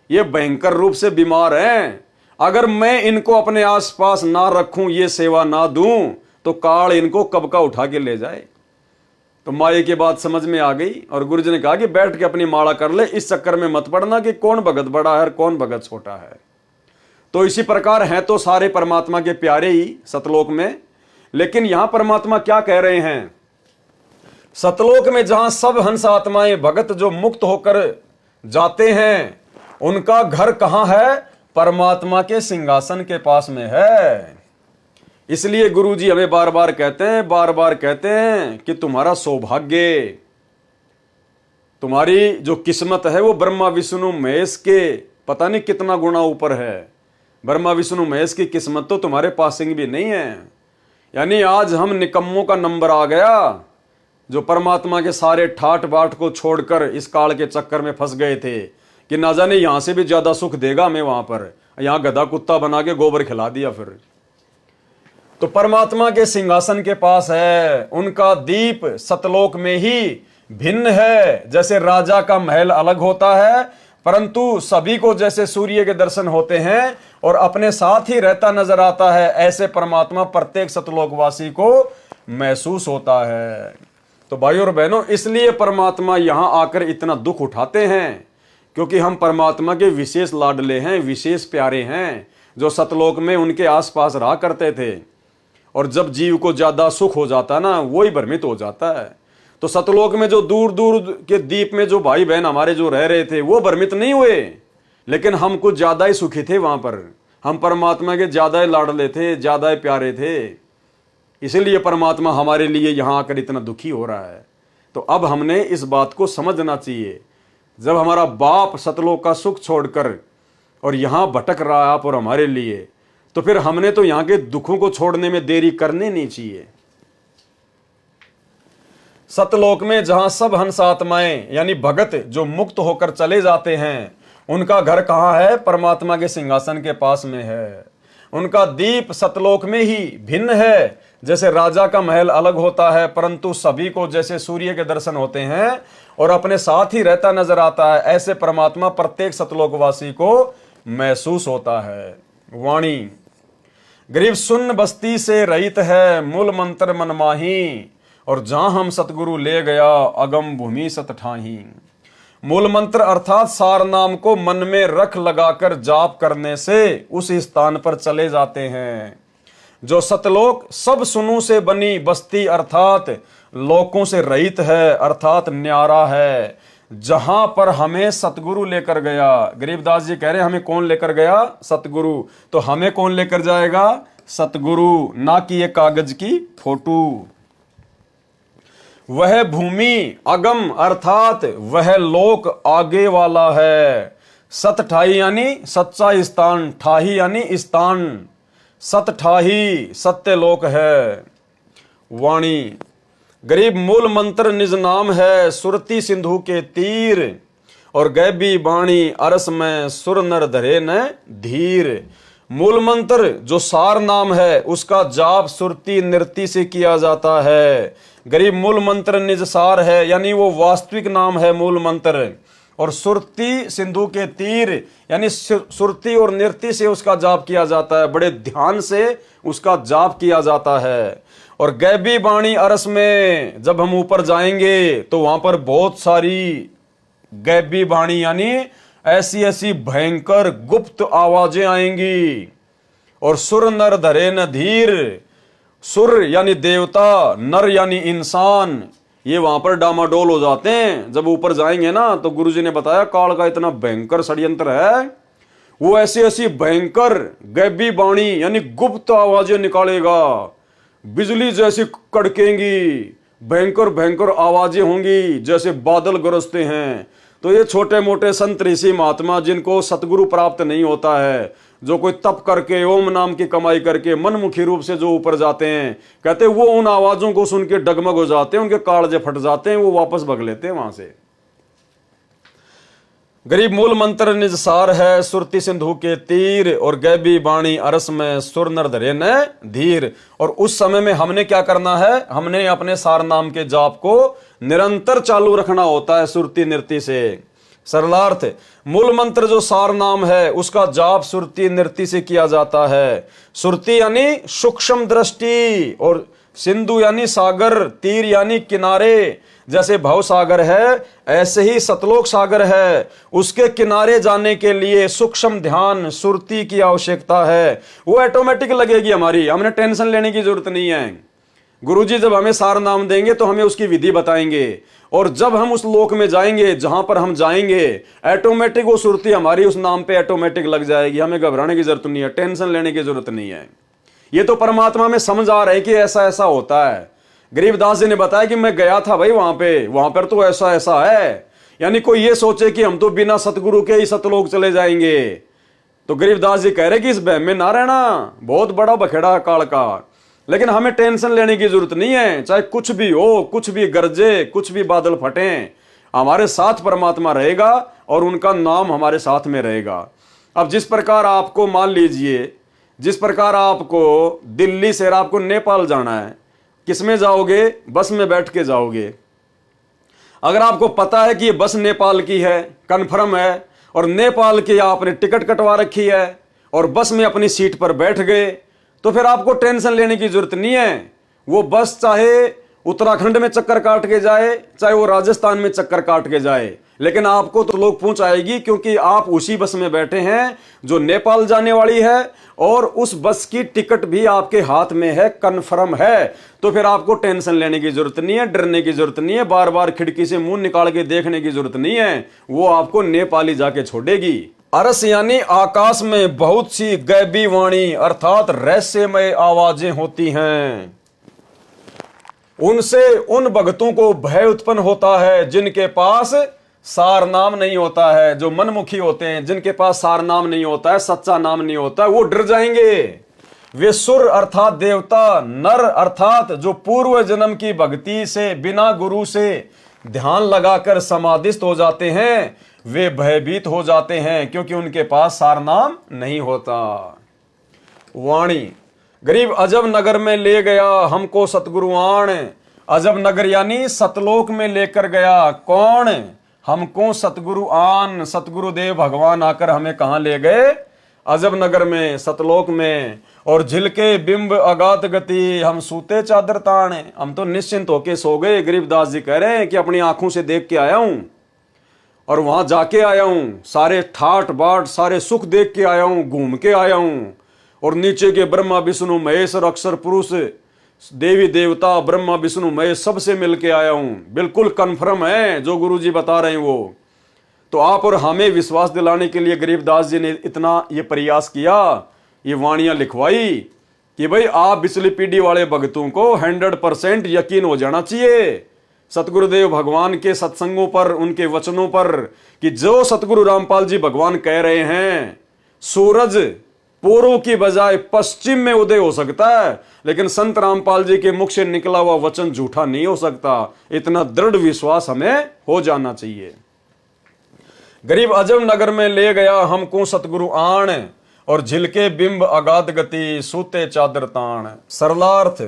ये भयंकर रूप से बीमार हैं। अगर मैं इनको अपने आसपास ना रखूं, ये सेवा ना दूं, तो काल इनको कब का उठा के ले जाए। तो माई की बात समझ में आ गई और गुरुजी ने कहा कि बैठ के अपनी माला कर ले, इस चक्कर में मत पड़ना कि कौन भगत बड़ा है और कौन भगत छोटा है। तो इसी प्रकार हैं तो सारे परमात्मा के प्यारे ही सतलोक में, लेकिन यहां परमात्मा क्या कह रहे हैं? सतलोक में जहां सब हंस आत्माएं भगत जो मुक्त होकर जाते हैं, उनका घर कहां है? परमात्मा के सिंहासन के पास में है। इसलिए गुरुजी हमें बार बार कहते हैं कि तुम्हारा सौभाग्य, तुम्हारी जो किस्मत है वो ब्रह्मा विष्णु महेश के पता नहीं कितना गुना ऊपर है। ब्रह्मा विष्णु महेश की किस्मत तो तुम्हारे पासिंग भी नहीं है। यानी आज हम निकम्मों का नंबर आ गया, जो परमात्मा के सारे ठाट बाट को छोड़कर इस काल के चक्कर में फंस गए थे कि ना जाने यहां से भी ज्यादा सुख देगा हमें वहां पर, यहां गधा कुत्ता बना के गोबर खिला दिया। फिर तो परमात्मा के सिंहासन के पास है, उनका दीप सतलोक में ही भिन्न है। जैसे राजा का महल अलग होता है, परंतु सभी को जैसे सूर्य के दर्शन होते हैं और अपने साथ ही रहता नजर आता है, ऐसे परमात्मा प्रत्येक सतलोकवासी को महसूस होता है। तो भाइयों और बहनों, इसलिए परमात्मा यहां आकर इतना दुख उठाते हैं, क्योंकि हम परमात्मा के विशेष लाडले हैं, विशेष प्यारे हैं, जो सतलोक में उनके आसपास रहा करते थे। और जब जीव को ज्यादा सुख हो जाता ना, वही भ्रमित हो जाता है। तो सतलोक में जो दूर दूर के द्वीप में जो भाई बहन हमारे जो रह रहे थे, वो भ्रमित नहीं हुए, लेकिन हम कुछ ज्यादा ही सुखी थे वहां पर। हम परमात्मा के ज्यादा ही लाडले थे, ज्यादा ही प्यारे थे, इसीलिए परमात्मा हमारे लिए यहां आकर इतना दुखी हो रहा है। तो अब हमने इस बात को समझना चाहिए, जब हमारा बाप सतलोक का सुख छोड़कर और यहां भटक रहा है आप और हमारे लिए, तो फिर हमने तो यहां के दुखों को छोड़ने में देरी करनी नहीं चाहिए। सतलोक में जहां सब हंस आत्माएं यानी भगत जो मुक्त होकर चले जाते हैं, उनका घर कहां है? परमात्मा के सिंहासन के पास में है। उनका दीप सतलोक में ही भिन्न है। जैसे राजा का महल अलग होता है, परंतु सभी को जैसे सूर्य के दर्शन होते हैं और अपने साथ ही रहता नजर आता है, ऐसे परमात्मा प्रत्येक सतलोकवासी को महसूस होता है। वाणी। गरीब सुन्न बस्ती से रहित है, मूल मंत्र मन माही, और जहां हम सतगुरु ले गया, अगम भूमि सत ठाही। मूल मंत्र अर्थात सार नाम को मन में रख लगाकर जाप करने से उस स्थान पर चले जाते हैं। जो सतलोक सब सुनू से बनी बस्ती अर्थात लोकों से रहित है, अर्थात न्यारा है, जहां पर हमें सतगुरु लेकर गया। गरीबदास जी कह रहे हैं हमें कौन लेकर गया? सतगुरु। तो हमें कौन लेकर जाएगा? सतगुरु, ना कि ये कागज की फोटो। वह भूमि अगम अर्थात वह लोक आगे वाला है। सत ठाही यानी सच्चा स्थान, ठाही यानी स्थान, सत ठाही सत्य लोक है। वाणी। गरीब मूल मंत्र निज नाम है, सुरती सिंधु के तीर, और गैबी बाणी अरस में सुर नर धरे न धीर। मूल मंत्र जो सार नाम है उसका जाप सुरती नृत्य से किया जाता है। गरीब मूल मंत्र निज सार है यानी वो वास्तविक नाम है मूल मंत्र, और सुरती सिंधु के तीर यानी सुरती और नृत्य से उसका जाप किया जाता है, बड़े ध्यान से उसका जाप किया जाता है। और गैबी बाणी अरस में जब हम ऊपर जाएंगे तो वहां पर बहुत सारी गैबी बाणी यानी ऐसी ऐसी भयंकर गुप्त आवाजें आएंगी। और सुर नर धरे न धीर, सुर यानी देवता, नर यानी इंसान, ये वहां पर डामाडोल हो जाते हैं। जब ऊपर जाएंगे ना तो गुरुजी ने बताया काल का इतना भयंकर षड्यंत्र है, वो ऐसी ऐसी भयंकर गैबी बाणी यानी गुप्त आवाजें निकालेगा, बिजली जैसी कड़केंगी, भयंकर भयंकर आवाजें होंगी जैसे बादल गरजते हैं। तो ये छोटे मोटे संत ऋषि महात्मा जिनको सतगुरु प्राप्त नहीं होता है, जो कोई तप करके ओम नाम की कमाई करके मनमुखी रूप से जो ऊपर जाते हैं, कहते वो उन आवाजों को सुन के डगमग हो जाते हैं, उनके कालजे फट जाते हैं, वो वापस भग लेते हैं वहां से। गरीब मूल मंत्र निज सार है, सुरती सिंधु के तीर, और गैबी बाणी अरस में सुर नर धरे न धीर। और उस समय में हमने क्या करना है? हमने अपने सार नाम के जाप को निरंतर चालू रखना होता है सुरती नृत्य से। सरलार्थ, मूल मंत्र जो सार नाम है उसका जाप सुरती नृत्य से किया जाता है। सुरती यानी सूक्ष्म दृष्टि, और सिंधु यानी सागर, तीर यानी किनारे। जैसे भव सागर है ऐसे ही सतलोक सागर है, उसके किनारे जाने के लिए सूक्ष्म ध्यान सुरती की आवश्यकता है। वो ऑटोमेटिक लगेगी हमारी, हमने टेंशन लेने की जरूरत नहीं है। गुरुजी जब हमें सार नाम देंगे तो हमें उसकी विधि बताएंगे, और जब हम उस लोक में जाएंगे जहां पर हम जाएंगे ऑटोमेटिक वो सुरती हमारी उस नाम पे ऑटोमेटिक लग जाएगी। हमें घबराने की जरूरत नहीं है, टेंशन लेने की जरूरत नहीं है। ये तो परमात्मा में समझ आ रहा है कि ऐसा ऐसा होता है। गरीबदास जी ने बताया कि मैं गया था भाई वहां पर तो ऐसा ऐसा है, यानी कोई ये सोचे कि हम तो बिना सतगुरु के ही सतलोक चले जाएंगे। तो गरीबदास जी कह रहे कि इस बहम में ना रहना, बहुत बड़ा बखेड़ा काल का। लेकिन हमें टेंशन लेने की जरूरत नहीं है, चाहे कुछ भी हो, कुछ भी गरजे, कुछ भी बादल फटे, हमारे साथ परमात्मा रहेगा और उनका नाम हमारे साथ में रहेगा। अब जिस प्रकार आपको मान लीजिए, जिस प्रकार आपको दिल्ली से आपको नेपाल जाना है, किसमें जाओगे? बस में बैठ के जाओगे। अगर आपको पता है कि ये बस नेपाल की है, कन्फर्म है, और नेपाल की आपने टिकट कटवा रखी है और बस में अपनी सीट पर बैठ गए, तो फिर आपको टेंशन लेने की जरूरत नहीं है। वो बस चाहे उत्तराखंड में चक्कर काट के जाए, चाहे वो राजस्थान में चक्कर काट के जाए, लेकिन आपको तो लोग पहुंचाएगी, क्योंकि आप उसी बस में बैठे हैं जो नेपाल जाने वाली है, और उस बस की टिकट भी आपके हाथ में है, कन्फर्म है। तो फिर आपको टेंशन लेने की जरूरत नहीं है, डरने की जरूरत नहीं है, बार बार खिड़की से मुंह निकाल के देखने की जरूरत नहीं है। वो आपको नेपाली जाके छोड़ेगी। अरस यानी आकाश में बहुत सी गैबी वाणी अर्थात रहस्यमय आवाजें होती हैं। उनसे उन भक्तों को भय उत्पन्न होता है जिनके पास सार नाम नहीं होता है, जो मनमुखी होते हैं, जिनके पास सार नाम नहीं होता है, सच्चा नाम नहीं होता है, वो डर जाएंगे। वे सुर अर्थात देवता, नर अर्थात जो पूर्व जन्म की भक्ति से बिना गुरु से ध्यान लगाकर समाधिस्थ हो जाते हैं, वे भयभीत हो जाते हैं क्योंकि उनके पास सार नाम नहीं होता। वाणी। गरीब अजब नगर में ले गया हमको सतगुरुआण, अजब नगर यानी सतलोक में लेकर गया कौन? हमको सतगुरु आन, सतगुरुदेव भगवान आकर हमें कहां ले गए? अजब नगर में, सतलोक में, और झिलके बिंब अगात गति, हम सूते चादर तान। हम तो निश्चिंत होके सो गए। गरीबदास जी कह रहे हैं कि अपनी आंखों से देख के आया हूं और वहां जाके आया हूं, सारे ठाट बाट सारे सुख देख के आया हूं, घूम के आया हूं, और नीचे के ब्रह्मा विष्णु महेश और अक्षर पुरुष देवी देवता ब्रह्मा विष्णु महेश सबसे मिल के आया हूं। बिल्कुल कन्फर्म है जो गुरुजी बता रहे हैं वो। तो आप और हमें विश्वास दिलाने के लिए गरीबदास जी ने इतना ये प्रयास किया, ये वाणियां लिखवाई कि भाई आप पिछली पीढ़ी वाले भक्तों को 100% यकीन हो जाना चाहिए सतगुरुदेव भगवान के सत्संगों पर, उनके वचनों पर, कि जो सतगुरु रामपाल जी भगवान कह रहे हैं, सूरज पूर्व की बजाय पश्चिम में उदय हो सकता है, लेकिन संत रामपाल जी के मुख से निकला हुआ वचन झूठा नहीं हो सकता। इतना दृढ़ विश्वास हमें हो जाना चाहिए। गरीब अजब नगर में ले गया हमको सतगुरु आण, और झिलके बिंब अगाध गति, सूते चादर ताण। सरलार्थ,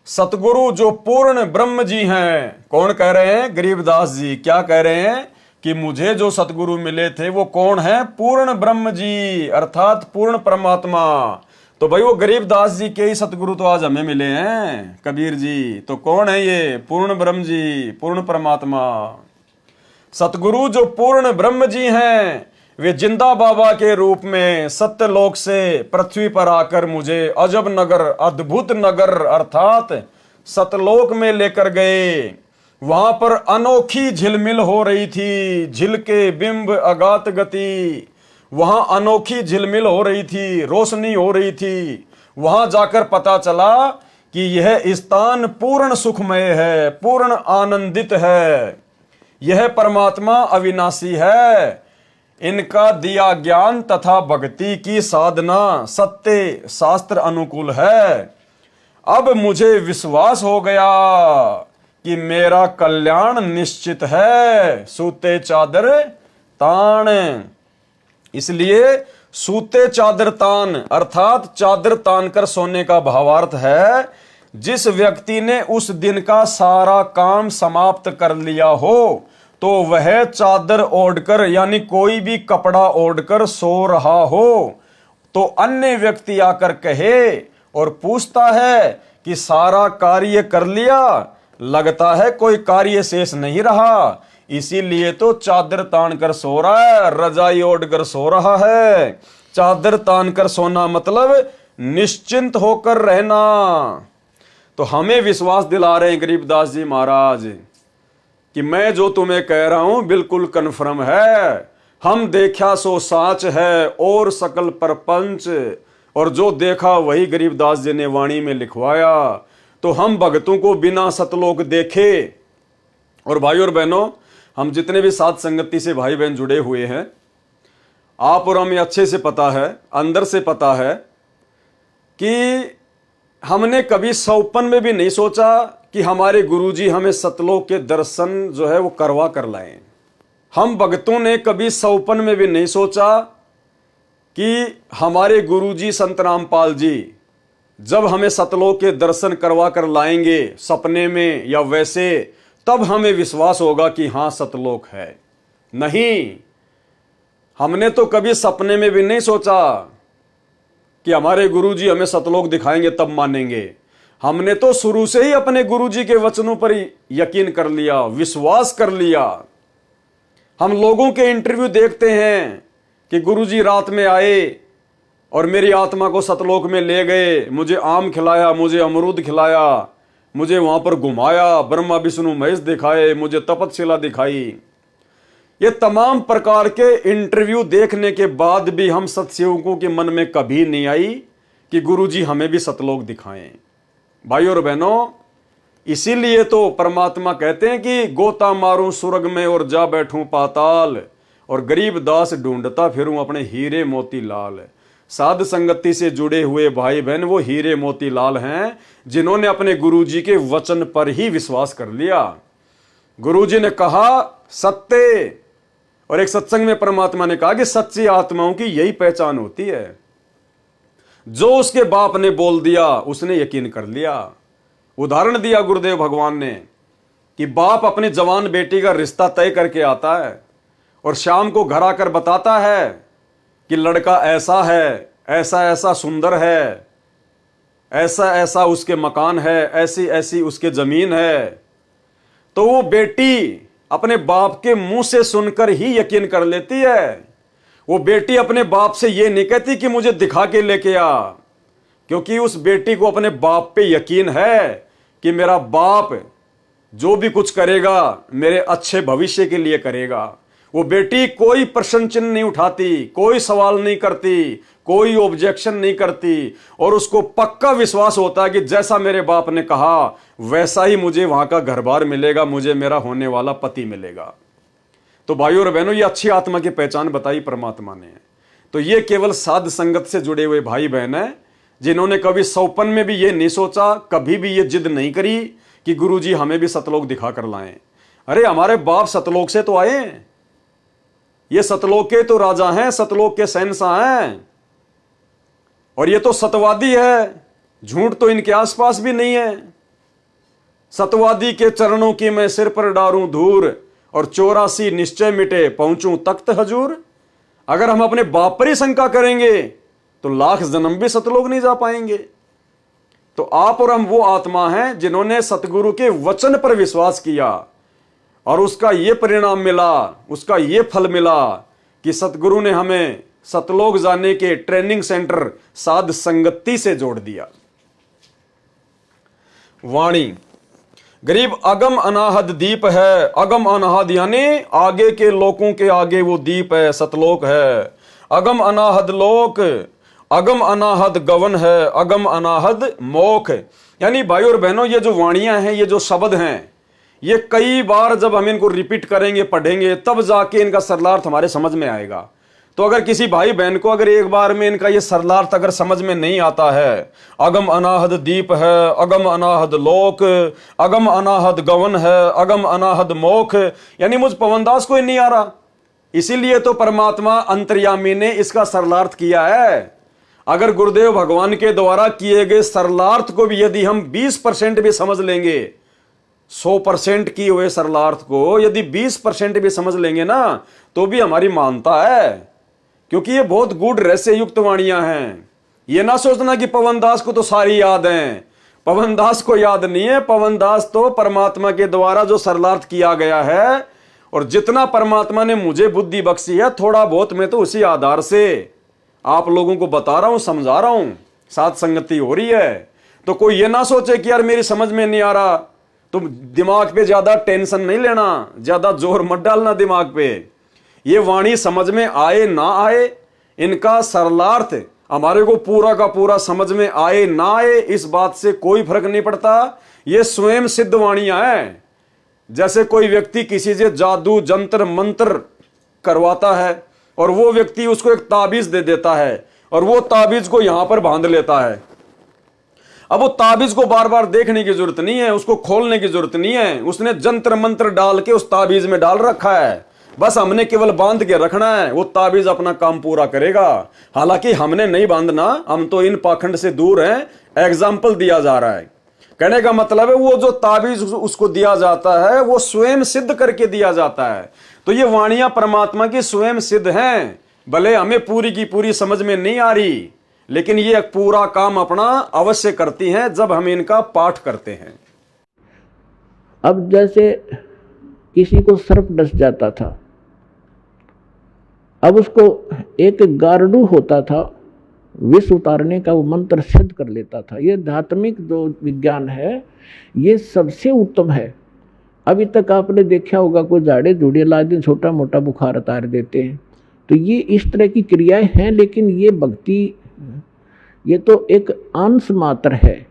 सतगुरु जो पूर्ण ब्रह्म जी हैं। कौन कह रहे हैं? गरीबदास जी। क्या कह रहे हैं? कि मुझे जो सतगुरु मिले थे वो कौन है? पूर्ण ब्रह्म जी, अर्थात पूर्ण परमात्मा। तो भाई वो गरीबदास जी के ही सतगुरु तो आज हमें मिले हैं, कबीर जी। तो कौन है ये? पूर्ण ब्रह्म जी, पूर्ण परमात्मा। सतगुरु जो पूर्ण ब्रह्म जी हैं, वे जिंदा बाबा के रूप में सत्यलोक से पृथ्वी पर आकर मुझे अजब नगर, अद्भुत नगर अर्थात सतलोक में लेकर गए। वहां पर अनोखी झिलमिल हो रही थी, झिलके बिंब अगात गति। वहां अनोखी झिलमिल हो रही थी, रोशनी हो रही थी। वहां जाकर पता चला कि यह स्थान पूर्ण सुखमय है, पूर्ण आनंदित है। यह परमात्मा अविनाशी है। इनका दिया ज्ञान तथा भक्ति की साधना सत्य शास्त्र अनुकूल है। अब मुझे विश्वास हो गया कि मेरा कल्याण निश्चित है। सूते चादर तान, इसलिए सूते चादर तान अर्थात चादर तान कर सोने का भावार्थ है जिस व्यक्ति ने उस दिन का सारा काम समाप्त कर लिया हो, तो वह चादर ओढ़कर यानी कोई भी कपड़ा ओढ़कर सो रहा हो, तो अन्य व्यक्ति आकर कहे और पूछता है कि सारा कार्य कर लिया? लगता है कोई कार्य शेष नहीं रहा, इसीलिए तो चादर तान कर सो रहा है, रजाई ओढ़ कर सो रहा है। चादर तान कर सोना मतलब निश्चिंत होकर रहना। तो हमें विश्वास दिला रहे हैं गरीबदास जी महाराज कि मैं जो तुम्हें कह रहा हूं बिल्कुल कन्फर्म है। हम देखा सो साच है और सकल परपंच, और जो देखा वही गरीबदास जी ने वाणी में लिखवाया। तो हम भक्तों को बिना सतलोक देखे, और भाई और बहनों, हम जितने भी साथ संगति से भाई बहन जुड़े हुए हैं, आप और हमें अच्छे से पता है, अंदर से पता है कि हमने कभी सौपन में भी नहीं सोचा कि हमारे गुरुजी हमें सतलोक के दर्शन जो है वो करवा कर लाएं। हम भक्तों ने कभी सौपन में भी नहीं सोचा कि हमारे गुरुजी संत रामपाल जी जब हमें सतलोक के दर्शन करवा कर लाएंगे सपने में या वैसे, तब हमें विश्वास होगा कि हाँ सतलोक है। नहीं, हमने तो कभी सपने में भी नहीं सोचा कि हमारे गुरुजी हमें सतलोक दिखाएंगे तब मानेंगे। हमने तो शुरू से ही अपने गुरुजी के वचनों पर यकीन कर लिया, विश्वास कर लिया। हम लोगों के इंटरव्यू देखते हैं कि गुरुजी रात में आए और मेरी आत्मा को सतलोक में ले गए, मुझे आम खिलाया, मुझे अमरूद खिलाया, मुझे वहां पर घुमाया, ब्रह्मा विष्णु महेश दिखाए, मुझे तपतशिला दिखाई। ये तमाम प्रकार के इंटरव्यू देखने के बाद भी हम सत्सेवकों के मन में कभी नहीं आई कि गुरुजी हमें भी सतलोक दिखाएं। भाई और बहनों, इसीलिए तो परमात्मा कहते हैं कि गोता मारूं स्वर्ग में और जा बैठूं पाताल, और गरीब दास ढूंढता फिरूं अपने हीरे मोती लाल। साध संगति से जुड़े हुए भाई बहन वो हीरे मोती लाल हैं जिन्होंने अपने गुरुजी के वचन पर ही विश्वास कर लिया। गुरुजी ने कहा सत्य, और एक सत्संग में परमात्मा ने कहा कि सच्ची आत्माओं की यही पहचान होती है। जो उसके बाप ने बोल दिया उसने यकीन कर लिया। उदाहरण दिया गुरुदेव भगवान ने कि बाप अपनी जवान बेटी का रिश्ता तय करके आता है और शाम को घर आकर बताता है कि लड़का ऐसा है, ऐसा ऐसा सुंदर है, ऐसा ऐसा उसके मकान है, ऐसी ऐसी उसके जमीन है, तो वो बेटी अपने बाप के मुंह से सुनकर ही यकीन कर लेती है। वो बेटी अपने बाप से ये नहीं कहती कि मुझे दिखा के लेके आ, क्योंकि उस बेटी को अपने बाप पे यकीन है कि मेरा बाप जो भी कुछ करेगा मेरे अच्छे भविष्य के लिए करेगा। वो बेटी कोई प्रश्न चिन्ह नहीं उठाती, कोई सवाल नहीं करती, कोई ऑब्जेक्शन नहीं करती, और उसको पक्का विश्वास होता है कि जैसा मेरे बाप ने कहा वैसा ही मुझे वहां का घर बार मिलेगा, मुझे मेरा होने वाला पति मिलेगा। तो भाइयों और बहनों, ये अच्छी आत्मा की पहचान बताई परमात्मा ने। तो ये केवल साध संगत से जुड़े हुए भाई बहन हैं, जिन्होंने कभी सौपन में भी ये नहीं सोचा, कभी भी ये जिद नहीं करी कि गुरुजी हमें भी सतलोक दिखा कर लाएं। अरे हमारे बाप सतलोक से तो आए, ये सतलोक के तो राजा हैं, सतलोक के शहंशाह हैं, और ये तो सतवादी है, झूठ तो इनके आसपास भी नहीं है। सतवादी के चरणों की मैं सिर पर डारूं धूर, और 84 निश्चय मिटे पहुंचूं तख्त हजूर। अगर हम अपने बाप पर ही शंका करेंगे तो लाख जन्म भी सतलोक नहीं जा पाएंगे। तो आप और हम वो आत्मा हैं जिन्होंने सतगुरु के वचन पर विश्वास किया, और उसका ये परिणाम मिला, उसका ये फल मिला कि सतगुरु ने हमें सतलोक जाने के ट्रेनिंग सेंटर साध संगति से जोड़ दिया। वाणी गरीब अगम अनाहद दीप है। अगम अनाहद यानी आगे के लोगों के आगे वो दीप है, सतलोक है। अगम अनाहद लोक, अगम अनाहद गवन है, अगम अनाहद मोख। यानी भाई और बहनों, ये जो वाणियां हैं, ये जो शब्द हैं, ये कई बार जब हम इनको रिपीट करेंगे, पढ़ेंगे, तब जाके इनका सरलार्थ हमारे समझ में आएगा। तो अगर किसी भाई बहन को अगर एक बार में इनका ये सरलार्थ अगर समझ में नहीं आता है, अगम अनाहद दीप है, अगम अनाहद लोक, अगम अनाहद गवन है, अगम अनाहद मोख, यानी मुझ पवनदास को ही नहीं आ रहा। इसीलिए तो परमात्मा अंतर्यामी ने इसका सरलार्थ किया है। अगर गुरुदेव भगवान के द्वारा किए गए सरलार्थ को भी यदि हम 20% भी समझ लेंगे, 100% किए हुए सरलार्थ को यदि 20% भी समझ लेंगे ना, तो भी हमारी मानता है, क्योंकि ये बहुत गूढ़ रहस्य युक्त वाणियां हैं। ये ना सोचना कि पवनदास को तो सारी याद हैं। पवनदास को याद नहीं है। पवनदास तो परमात्मा के द्वारा जो सरलार्थ किया गया है, और जितना परमात्मा ने मुझे बुद्धि बख्शी है, थोड़ा बहुत मैं तो उसी आधार से आप लोगों को बता रहा हूं, समझा रहा हूं, साथ संगति हो रही है। तो कोई ये ना सोचे कि यार मेरी समझ में नहीं आ रहा, तुम दिमाग पे ज्यादा टेंशन नहीं लेना, ज्यादा जोर मत डालना दिमाग पे। ये वाणी समझ में आए ना आए, इनका सरलार्थ हमारे को पूरा का पूरा समझ में आए ना आए, इस बात से कोई फर्क नहीं पड़ता। ये स्वयं सिद्ध वाणियां हैं। जैसे कोई व्यक्ति किसी से जादू जंत्र मंत्र करवाता है, और वो व्यक्ति उसको एक ताबीज दे देता है, और वो ताबीज को यहां पर बांध लेता है। अब वो ताबीज को बार बार देखने की जरूरत नहीं है, उसको खोलने की जरूरत नहीं है। उसने जंत्र मंत्र डाल के उस ताबीज में डाल रखा है, बस हमने केवल बांध के रखना है, वो ताबीज अपना काम पूरा करेगा। हालांकि हमने नहीं बांधना, हम तो इन पाखंड से दूर हैं। एग्जाम्पल दिया जा रहा है। कहने का मतलब है वो जो ताबीज उसको दिया जाता है वो स्वयं सिद्ध करके दिया जाता है। तो ये वाणियां परमात्मा की स्वयं सिद्ध हैं। भले हमें पूरी की पूरी समझ में नहीं आ रही, लेकिन ये पूरा काम अपना अवश्य करती हैं जब हम इनका पाठ करते हैं। अब जैसे किसी को सर्प डस जाता था, अब उसको एक गारडू होता था, विष उतारने का वो मंत्र सिद्ध कर लेता था। ये धात्मिक जो विज्ञान है ये सबसे उत्तम है। अभी तक आपने देखा होगा कोई झाड़े झूड़े ला दिन छोटा मोटा बुखार उतार देते हैं, तो ये इस तरह की क्रियाएं हैं। लेकिन ये भक्ति, ये तो एक अंश मात्र है।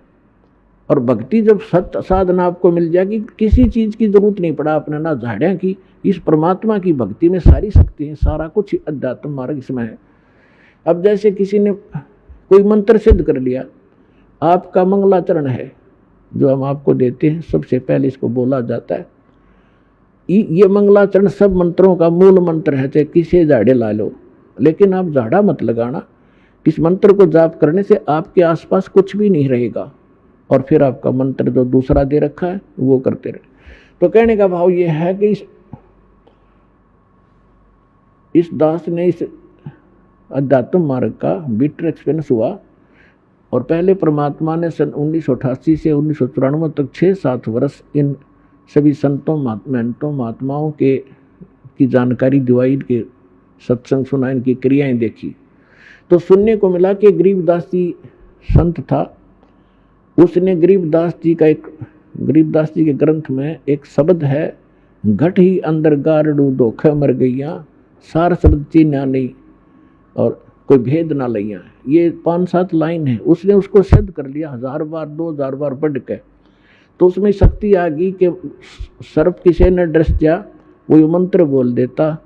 और भक्ति जब सत्य साधना आपको मिल जाएगी, किसी चीज की जरूरत नहीं पड़ा अपने, ना झाड़ियाँ की। इस परमात्मा की भक्ति में सारी शक्ति है, सारा कुछ अध्यात्म मार्ग इसमें है। अब जैसे किसी ने कोई मंत्र सिद्ध कर लिया, आपका मंगलाचरण है जो हम आपको देते हैं, सबसे पहले इसको बोला जाता है। ये मंगलाचरण सब मंत्रों का मूल मंत्र है, चाहे किसी झाड़े ला लो, लेकिन आप झाड़ा मत लगाना। इस मंत्र को जाप करने से आपके आसपास कुछ भी नहीं रहेगा, और फिर आपका मंत्र जो दूसरा दे रखा है वो करते रहे। तो कहने का भाव ये है कि इस दास ने इस अध्यात्म मार्ग का बिटर एक्सपीरियंस हुआ। और पहले परमात्मा ने सन 1988 से 1994 तक 6-7 वर्ष इन सभी संतों महंतों महात्माओं की जानकारी दिवाई, के सत्संग सुना, इनकी क्रियाएं देखी, तो सुनने को मिला कि गरीबदास जी संत था। उसने गरीबदास जी के ग्रंथ में एक शब्द है, घट ही अंदर गारडू धोखे मर गईया, सार शब्द चीन्या नहीं और कोई भेद ना लैया। ये 5-7 लाइन है, उसने उसको सिद्ध कर लिया 1000 बार 2000 बार पढ़ के। तो उसमें शक्ति आ गई कि सर्प किसी ने ड्रेस दिया, वो मंत्र बोल देता,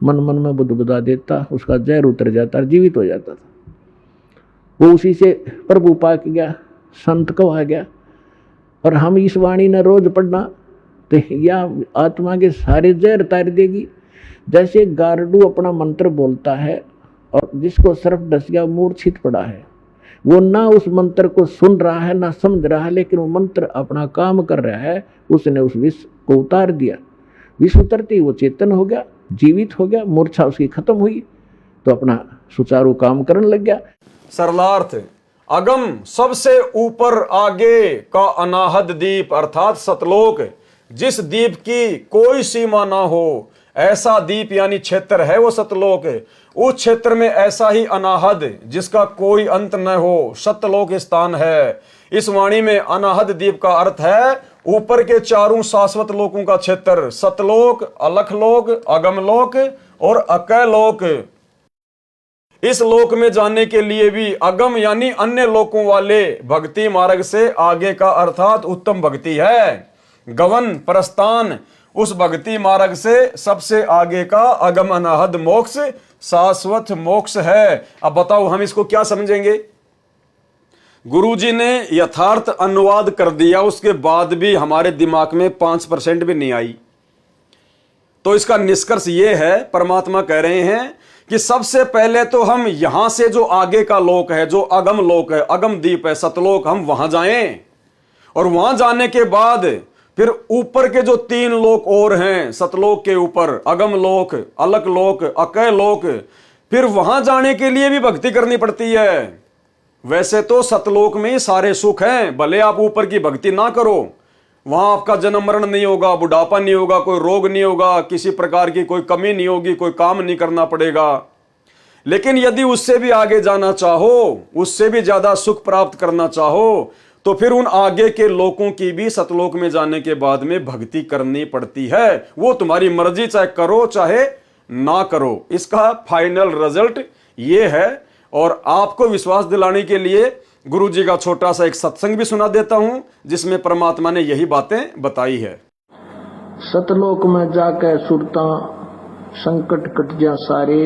मन मन में बुदबुदा देता, उसका जहर उतर जाता और जीवित हो जाता था। वो उसी से प्रभु पाक गया, संत कहा गया। और हम इस वाणी ने रोज पढ़ना तो यह आत्मा के सारे जहर तार देगी। जैसे गारडू अपना मंत्र बोलता है और जिसको सर्प डस गया मूर्छित पड़ा है, वो ना उस मंत्र को सुन रहा है ना समझ रहा है, लेकिन वो मंत्र अपना काम कर रहा है। उसने उस विष को उतार दिया, विष उतरते ही वो चेतन हो गया, जीवित हो गया, मूर्छा उसकी खत्म हुई, तो अपना सुचारू काम करने लग गया। सरलार्थ, अगम सबसे ऊपर आगे का अनाहद दीप अर्थात सतलोक, जिस दीप की कोई सीमा ना हो, ऐसा दीप यानी क्षेत्र है वो सतलोक। उस क्षेत्र में ऐसा ही अनाहद जिसका कोई अंत न हो, सतलोक स्थान है। इस वाणी में अनाहद दीप का अर्थ है ऊपर के चारों शाश्वत लोकों का क्षेत्र, सतलोक, अलखलोक, अगमलोक और अकैलोक। इस लोक में जाने के लिए भी अगम यानी अन्य लोकों वाले भक्ति मार्ग से आगे का अर्थात उत्तम भक्ति है। गवन प्रस्थान उस भक्ति मार्ग से सबसे आगे का अगम अनाहद मोक्ष शाश्वत मोक्ष है। अब बताओ हम इसको क्या समझेंगे? गुरुजी ने यथार्थ अनुवाद कर दिया, उसके बाद भी हमारे दिमाग में 5% भी नहीं आई। तो इसका निष्कर्ष ये है, परमात्मा कह रहे हैं कि सबसे पहले तो हम यहां से जो आगे का लोक है, जो अगम लोक है, अगम दीप है, सतलोक, हम वहां जाएं। और वहां जाने के बाद फिर ऊपर के जो 3 लोक और हैं, सतलोक के ऊपर अगम लोक, अलक लोक, अकय लोक, फिर वहां जाने के लिए भी भक्ति करनी पड़ती है। वैसे तो सतलोक में ही सारे सुख हैं, भले आप ऊपर की भक्ति ना करो, वहां आपका जन्म मरण नहीं होगा, बुढ़ापा नहीं होगा, कोई रोग नहीं होगा, किसी प्रकार की कोई कमी नहीं होगी, कोई काम नहीं करना पड़ेगा। लेकिन यदि उससे भी आगे जाना चाहो, उससे भी ज्यादा सुख प्राप्त करना चाहो, तो फिर उन आगे के लोकों की भी सतलोक में जाने के बाद में भक्ति करनी पड़ती है। वो तुम्हारी मर्जी, चाहे करो चाहे ना करो, इसका फाइनल रिजल्ट ये है। और आपको विश्वास दिलाने के लिए गुरुजी का छोटा सा एक सत्संग भी सुना देता हूं, जिसमें परमात्मा ने यही बातें बताई है। सतलोक में जाके सुरता संकट कट जा सारे,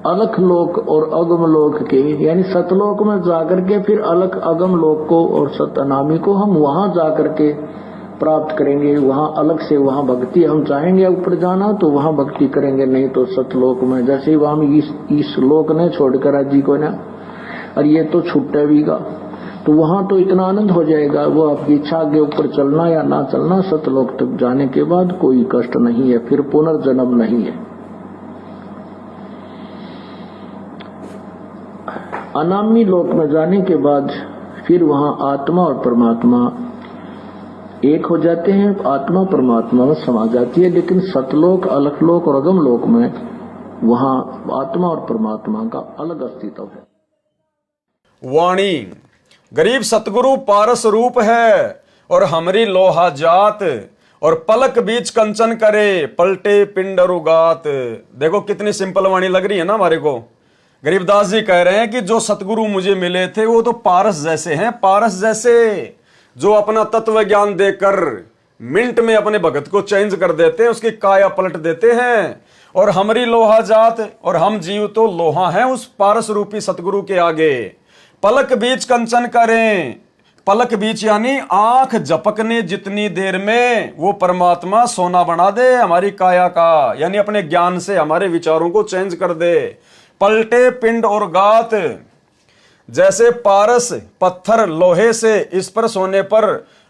अलख लोक और अगम लोक के, यानी सतलोक में जाकर के फिर अलख अगम लोक को और सतनामी को हम वहां जाकर के प्राप्त करेंगे। वहां अलग से वहां भक्ति, हम चाहेंगे ऊपर जाना तो वहां भक्ति करेंगे, नहीं तो सतलोक में। जैसे वहां इस लोक ने छोड़कर राजी को ना, और ये तो छुट्टे भी गा, तो वहां तो इतना आनंद हो जाएगा, वो आपकी इच्छा आगे ऊपर चलना या ना चलना, सतलोक तक जाने के बाद कोई कष्ट नहीं है, फिर पुनर्जन्म नहीं है। अनामी लोक में जाने के बाद फिर वहां आत्मा और परमात्मा एक हो जाते हैं, आत्मा परमात्मा में समा जाती है। लेकिन सतलोक, अलखलोक और अगम लोक में वहां आत्मा और परमात्मा का अलग अस्तित्व है। वाणी गरीब सतगुरु पारस रूप है और हमरी लोहा जात, और पलक बीच कंचन करे पलटे पिंड रुगात। देखो कितनी सिंपल वाणी लग रही है ना हमारे को। गरीबदास जी कह रहे हैं कि जो सतगुरु मुझे मिले थे वो तो पारस जैसे हैं, पारस जैसे, जो अपना तत्व ज्ञान देकर मिनट में अपने भगत को चेंज कर देते हैं, उसकी काया पलट देते हैं। और हमारी लोहा जात, और हम जीव तो लोहा हैं उस पारस रूपी सतगुरु के आगे। पलक बीच कंचन करें, पलक बीच यानी आंख झपकने जितनी देर में वो परमात्मा सोना बना दे हमारी काया का, यानी अपने ज्ञान से हमारे विचारों को चेंज कर दे। पलटे पिंड और गात, जैसे पारस पत्थर लोहे से इस पर सोने पर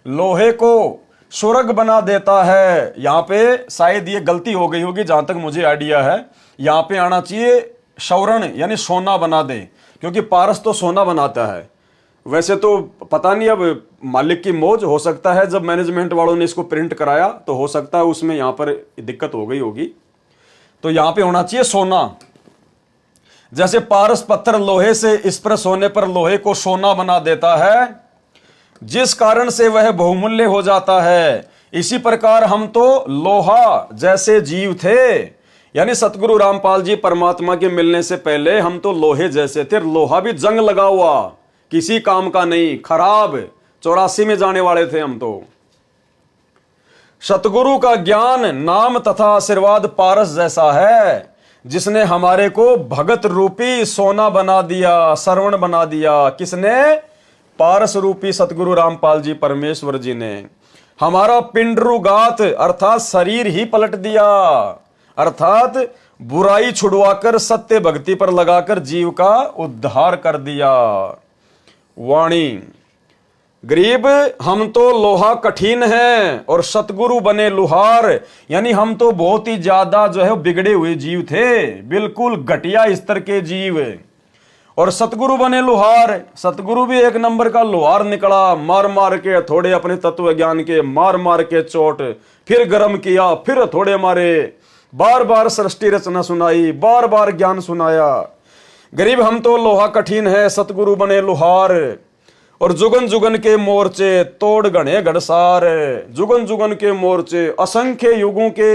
लोहे को सुरग बना देता है। यहां पे शायद ये गलती हो गई होगी, जहां तक मुझे आइडिया है, यहां पे आना चाहिए स्वर्ण यानी सोना बना दे, क्योंकि पारस तो सोना बनाता है। वैसे तो पता नहीं, अब मालिक की मौज, हो सकता है जब मैनेजमेंट वालों ने इसको प्रिंट कराया तो हो सकता है उसमें यहाँ पर दिक्कत हो गई होगी, तो यहाँ पे होना चाहिए सोना। जैसे पारस पत्थर लोहे से स्पर्श होने पर लोहे को सोना बना देता है, जिस कारण से वह बहुमूल्य हो जाता है, इसी प्रकार हम तो लोहा जैसे जीव थे। यानी सतगुरु रामपाल जी परमात्मा के मिलने से पहले हम तो लोहे जैसे थे, लोहा भी जंग लगा हुआ, किसी काम का नहीं, खराब, 84 में जाने वाले थे हम तो। सतगुरु का ज्ञान, नाम तथा आशीर्वाद पारस जैसा है, जिसने हमारे को भगत रूपी सोना बना दिया, श्रवण बना दिया। किसने? पारस रूपी सतगुरु रामपाल जी परमेश्वर जी ने हमारा पिंडरुगात अर्थात शरीर ही पलट दिया, अर्थात बुराई छुड़वाकर सत्य भक्ति पर लगाकर जीव का उद्धार कर दिया। वाणी, गरीब हम तो लोहा कठिन है और सतगुरु बने लुहार। यानी हम तो बहुत ही ज्यादा जो है बिगड़े हुए जीव थे, बिल्कुल घटिया स्तर के जीव, और सतगुरु बने लुहार। सतगुरु भी एक नंबर का लुहार निकला, मार मार के थोड़े अपने तत्व ज्ञान के, मार मार के चोट, फिर गर्म किया, फिर थोड़े मारे, बार बार सृष्टि रचना सुनाई, बार बार ज्ञान सुनाया। गरीब हम तो लोहा कठिन है, सतगुरु बने लुहार, और जुगन जुगन के मोर्चे तोड़ गणे गड़सार। जुगन जुगन के मोर्चे, असंख्य युगों के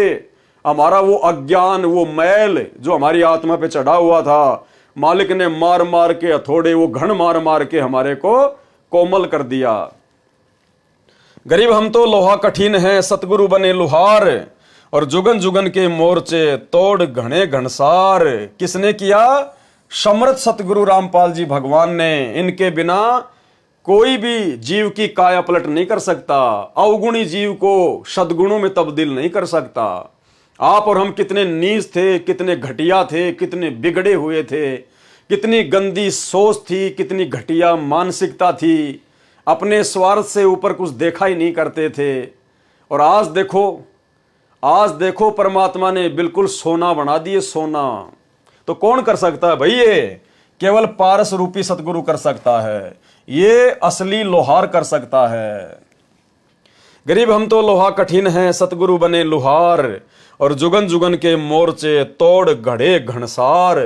हमारा वो अज्ञान, वो मैल जो हमारी आत्मा पे चढ़ा हुआ था, मालिक ने मार मार के हथौड़े, वो घण मार मार के हमारे को कोमल कर दिया। गरीब हम तो लोहा कठिन है, सतगुरु बने लुहार, और जुगन जुगन के मोर्चे तोड़ घणे घनसार। किसने किया? समर्थ सतगुरु रामपाल जी भगवान ने। इनके बिना कोई भी जीव की काया पलट नहीं कर सकता, अवगुणी जीव को सद्गुणों में तब्दील नहीं कर सकता। आप और हम कितने नीच थे, कितने घटिया थे, कितने बिगड़े हुए थे, कितनी गंदी सोच थी, कितनी घटिया मानसिकता थी, अपने स्वार्थ से ऊपर कुछ देखा ही नहीं करते थे। और आज देखो परमात्मा ने बिल्कुल सोना बना दिए, सोना। तो कौन कर सकता है भाई? ये केवल पारस रूपी सतगुरु कर सकता है, ये असली लोहार कर सकता है। गरीब हम तो लोहा कठिन है, सतगुरु बने लुहार, और जुगन जुगन के मोर्चे तोड़ घड़े घनसार।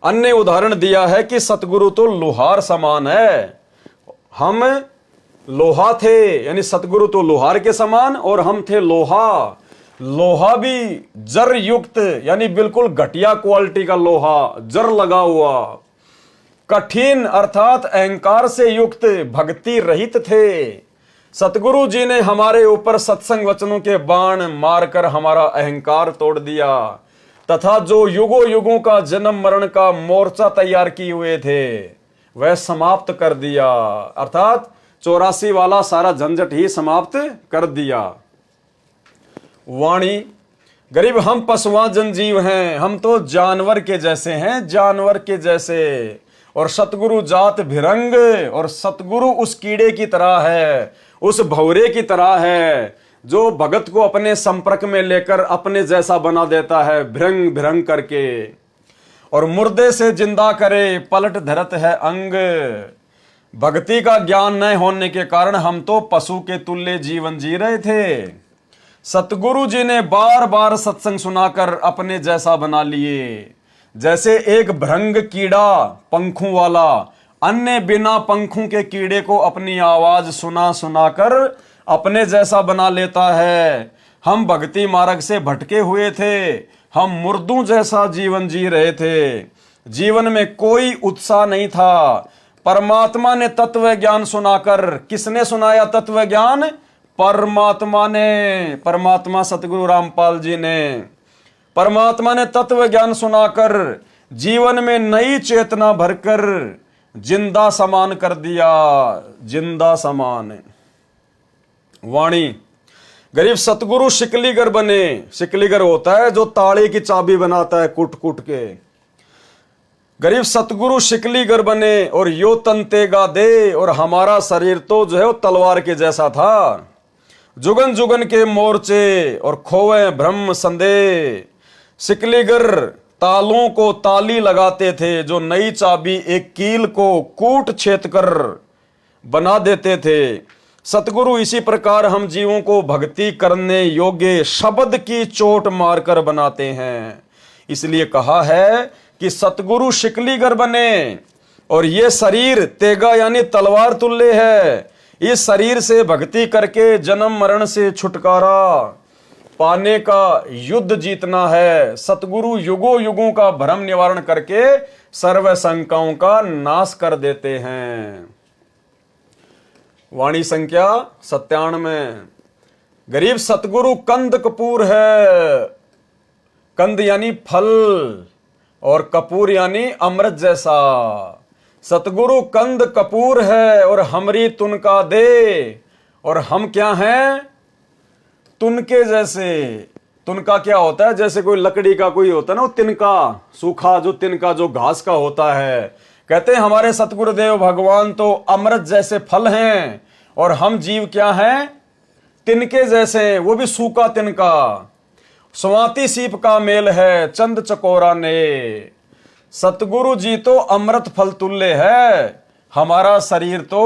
अन्य उदाहरण दिया है कि सतगुरु तो लुहार समान है, हम लोहा थे, यानी सतगुरु तो लुहार के समान और हम थे लोहा। लोहा भी जर युक्त, यानी बिल्कुल घटिया क्वालिटी का लोहा, जर लगा हुआ। कठिन अर्थात अहंकार से युक्त, भक्ति रहित थे। सतगुरु जी ने हमारे ऊपर सत्संग वचनों के बाण मारकर हमारा अहंकार तोड़ दिया, तथा जो युगों युगों का जन्म मरण का मोर्चा तैयार किए हुए थे वह समाप्त कर दिया, अर्थात 84 वाला सारा झंझट ही समाप्त कर दिया। वाणी, गरीब हम पशुआ जनजीव हैं, हम तो जानवर के जैसे हैं, जानवर के जैसे। और सतगुरु जात भिरंग, और सतगुरु उस कीड़े की तरह है, उस भौरे की तरह है, जो भगत को अपने संपर्क में लेकर अपने जैसा बना देता है, भिरंग भिरंग करके, और मुर्दे से जिंदा करे, पलट धरत है अंग। भक्ति का ज्ञान न होने के कारण हम तो पशु के तुल्य जीवन जी रहे थे। सतगुरु जी ने बार बार सत्संग सुनाकर अपने जैसा बना लिए। जैसे एक भृंग कीड़ा पंखों वाला अन्य बिना पंखों के कीड़े को अपनी आवाज सुना सुनाकर अपने जैसा बना लेता है। हम भक्ति मार्ग से भटके हुए थे, हम मुर्दों जैसा जीवन जी रहे थे, जीवन में कोई उत्साह नहीं था। परमात्मा ने तत्व ज्ञान सुनाकर, किसने सुनाया तत्व ज्ञान? परमात्मा ने, परमात्मा सतगुरु रामपाल जी ने। परमात्मा ने तत्व ज्ञान सुनाकर जीवन में नई चेतना भरकर जिंदा समान कर दिया, जिंदा समान। वाणी, गरीब सतगुरु शिकलीगर बने। शिकलीगर होता है जो ताले की चाबी बनाता है कूट कूट के। गरीब सतगुरु शिकलीगर बने और यो तंतेगा दे, और हमारा शरीर तो जो है वो तलवार के जैसा था। जुगन जुगन के मोर्चे और खोवे ब्रह्म संदेह, शिकलीगर तालों को ताली लगाते थे, जो नई चाबी एक कील को कूट छेद कर बना देते थे। सतगुरु इसी प्रकार हम जीवों को भक्ति करने योग्य शब्द की चोट मारकर बनाते हैं। इसलिए कहा है कि सतगुरु शिकलीगर बने और ये शरीर तेगा यानी तलवार तुल्य है। इस शरीर से भक्ति करके जन्म मरण से छुटकारा पाने का युद्ध जीतना है। सतगुरु युगों युगों का भ्रम निवारण करके सर्व शंकाओं का नाश कर देते हैं। वाणी संख्या 97। गरीब सतगुरु कंद कपूर है। कंद यानी फल और कपूर यानी अमृत जैसा। सतगुरु कंद कपूर है और हमरी तुनका दे, और हम क्या हैं? तुनके जैसे। तुनका क्या होता है? जैसे कोई लकड़ी का कोई होता है ना, वो तिनका, सूखा जो तिनका जो घास का होता है। कहते हैं हमारे सतगुरुदेव भगवान तो अमृत जैसे फल हैं और हम जीव क्या हैं? तिनके जैसे, वो भी सूखा तिनका। स्वाति सीप का मेल है चंद चकोरा ने। सतगुरु जी तो अमृत फल तुल्य है, हमारा शरीर तो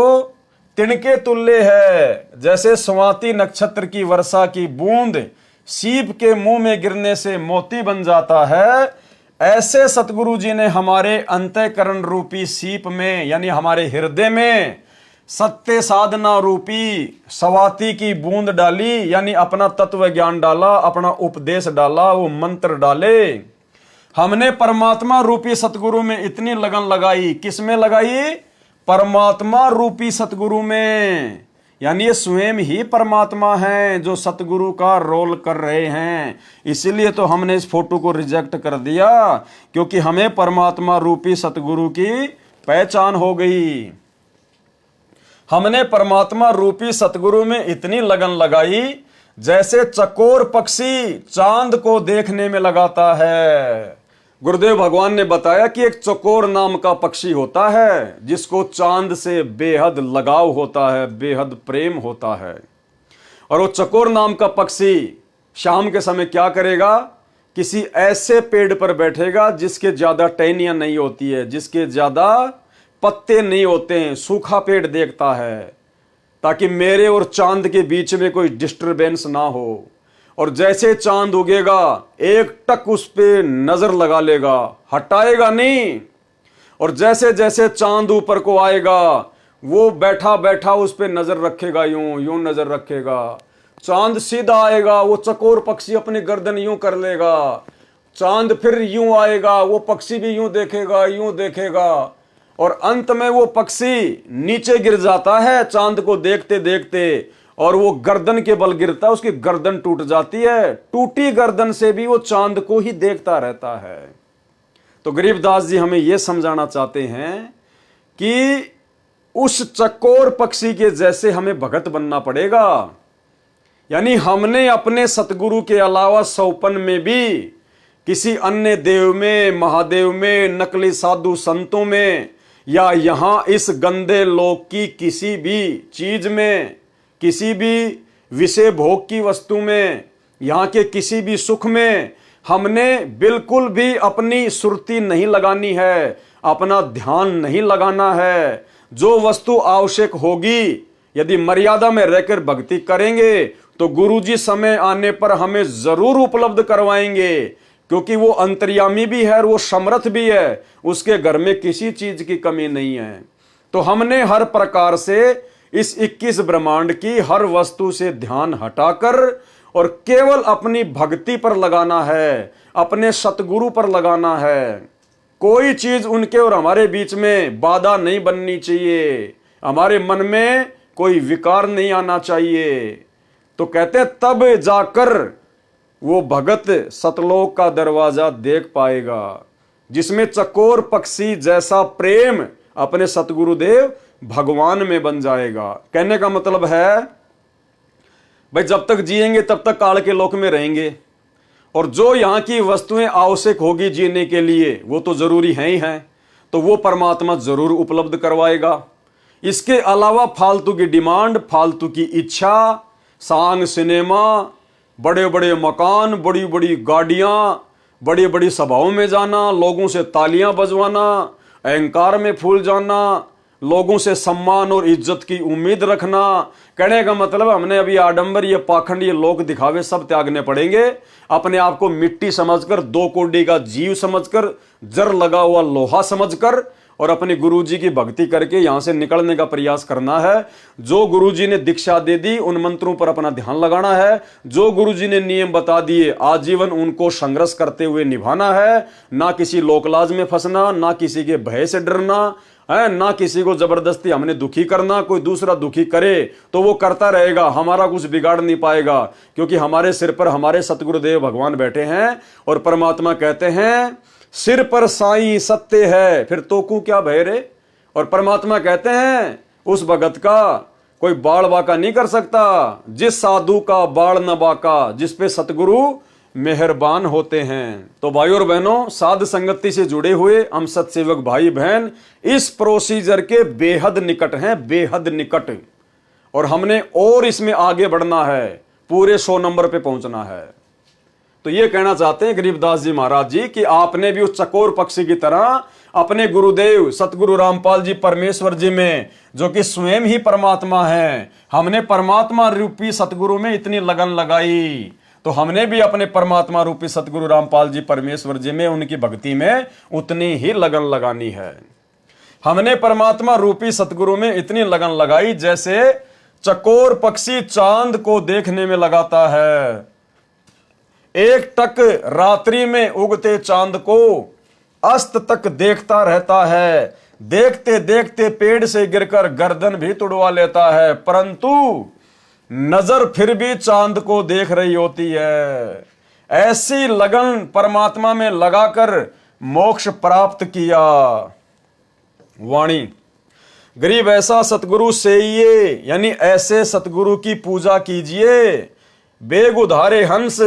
तिनके तुल्य है। जैसे स्वाति नक्षत्र की वर्षा की बूंद सीप के मुंह में गिरने से मोती बन जाता है, ऐसे सतगुरु जी ने हमारे अंतःकरण रूपी सीप में यानी हमारे हृदय में सत्य साधना रूपी स्वाति की बूंद डाली, यानी अपना तत्व ज्ञान डाला, अपना उपदेश डाला, वो मंत्र डाले। हमने परमात्मा रूपी सतगुरु में इतनी लगन लगाई। किस में लगाई? परमात्मा रूपी सतगुरु में। यानी ये स्वयं ही परमात्मा है जो सतगुरु का रोल कर रहे हैं। इसीलिए तो हमने इस फोटो को रिजेक्ट कर दिया, क्योंकि हमें परमात्मा रूपी सतगुरु की पहचान हो गई। हमने परमात्मा रूपी सतगुरु में इतनी लगन लगाई जैसे चकोर पक्षी चांद को देखने में लगाता है। गुरुदेव भगवान ने बताया कि एक चकोर नाम का पक्षी होता है जिसको चांद से बेहद लगाव होता है, बेहद प्रेम होता है। और वो चकोर नाम का पक्षी शाम के समय क्या करेगा? किसी ऐसे पेड़ पर बैठेगा जिसके ज्यादा टहनियां नहीं होती है, जिसके ज्यादा पत्ते नहीं होते हैं, सूखा पेड़ देखता है, ताकि मेरे और चांद के बीच में कोई डिस्टरबेंस ना हो। और जैसे चांद उगेगा एक टक उस पे नजर लगा लेगा, हटाएगा नहीं। और जैसे जैसे चांद ऊपर को आएगा वो बैठा बैठा उस पे नजर रखेगा, यूं यूं नजर रखेगा। चांद सीधा आएगा, वो चकोर पक्षी अपनी गर्दन यूं कर लेगा। चांद फिर यूं आएगा, वो पक्षी भी यूं देखेगा, यूं देखेगा। और अंत में वो पक्षी नीचे गिर जाता है चांद को देखते देखते, और वो गर्दन के बल गिरता है, उसकी गर्दन टूट जाती है। टूटी गर्दन से भी वो चांद को ही देखता रहता है। तो गरीबदास जी हमें यह समझाना चाहते हैं कि उस चकोर पक्षी के जैसे हमें भगत बनना पड़ेगा। यानी हमने अपने सतगुरु के अलावा सौपन में भी किसी अन्य देव में, महादेव में, नकली साधु संतों में, या यहां इस गंदे लोक की किसी भी चीज में, किसी भी विषय भोग की वस्तु में, यहां के किसी भी सुख में हमने बिल्कुल भी अपनी सुरती नहीं लगानी है, अपना ध्यान नहीं लगाना है। जो वस्तु आवश्यक होगी, यदि मर्यादा में रहकर भक्ति करेंगे तो गुरुजी समय आने पर हमें जरूर उपलब्ध करवाएंगे, क्योंकि वो अंतर्यामी भी है और वो समर्थ भी है, उसके घर में किसी चीज की कमी नहीं है। तो हमने हर प्रकार से इस 21 ब्रह्मांड की हर वस्तु से ध्यान हटाकर और केवल अपनी भक्ति पर लगाना है, अपने सतगुरु पर लगाना है। कोई चीज उनके और हमारे बीच में बाधा नहीं बननी चाहिए, हमारे मन में कोई विकार नहीं आना चाहिए। तो कहते तब जाकर वो भगत सतलोक का दरवाजा देख पाएगा, जिसमें चकोर पक्षी जैसा प्रेम अपने सतगुरुदेव भगवान में बन जाएगा। कहने का मतलब है भाई जब तक जिएंगे तब तक काल के लोक में रहेंगे, और जो यहां की वस्तुएं आवश्यक होगी जीने के लिए वो तो जरूरी है ही हैं, तो वो परमात्मा जरूर उपलब्ध करवाएगा। इसके अलावा फालतू की डिमांड, फालतू की इच्छा, सांग सिनेमा, बड़े बड़े मकान, बड़ी बड़ी गाड़ियां, बड़ी बड़ी सभाओं में जाना, लोगों से तालियां बजवाना, अहंकार में फूल जाना, लोगों से सम्मान और इज्जत की उम्मीद रखना। कहने का मतलब हमने अभी आडंबर, ये पाखंड, ये लोक दिखावे सब त्यागने पड़ेंगे। अपने आप को मिट्टी समझकर, 2 कोड़ी का जीव समझकर, जर लगा हुआ लोहा समझकर और अपने गुरुजी की भक्ति करके यहां से निकलने का प्रयास करना है। जो गुरुजी ने दीक्षा दे दी उन मंत्रों पर अपना ध्यान लगाना है। जो गुरुजी ने नियम बता दिए आजीवन उनको संघर्ष करते हुए निभाना है। ना किसी लोकलाज में फंसना, ना किसी के भय से डरना है, ना किसी को जबरदस्ती हमने दुखी करना। कोई दूसरा दुखी करे तो वो करता रहेगा, हमारा कुछ बिगाड़ नहीं पाएगा, क्योंकि हमारे सिर पर हमारे सतगुरुदेव भगवान बैठे हैं। और परमात्मा कहते हैं सिर पर साईं सत्य है, फिर तो को क्या भय रे। और परमात्मा कहते हैं उस भगत का कोई बाल बाका नहीं कर सकता, जिस साधु का बाल न बाका, जिस पे सतगुरु मेहरबान होते हैं। तो भाई और बहनों, साध संगति से जुड़े हुए हम सत्सेवक भाई बहन इस प्रोसीजर के बेहद निकट हैं, बेहद निकट। और हमने और इसमें आगे बढ़ना है, पूरे 100 नंबर पे पहुंचना है। तो ये कहना चाहते हैं गरीबदास जी महाराज जी कि आपने भी उस चकोर पक्षी की तरह अपने गुरुदेव सतगुरु रामपाल जी परमेश्वर जी में, जो कि स्वयं ही परमात्मा है, हमने परमात्मा रूपी सतगुरु में इतनी लगन लगाई, तो हमने भी अपने परमात्मा रूपी सतगुरु रामपाल जी परमेश्वर जी में, उनकी भक्ति में उतनी ही लगन लगानी है। हमने परमात्मा रूपी सतगुरु में इतनी लगन लगाई जैसे चकोर पक्षी चांद को देखने में लगाता है। एक टक रात्रि में उगते चांद को अस्त तक देखता रहता है, देखते देखते पेड़ से गिरकर गर्दन भी तुड़वा लेता है, परंतु नजर फिर भी चांद को देख रही होती है। ऐसी लगन परमात्मा में लगाकर मोक्ष प्राप्त किया। वाणी गरीब ऐसा सतगुरु सेइये, यानी ऐसे सतगुरु की पूजा कीजिए। बेग उधारे हंस,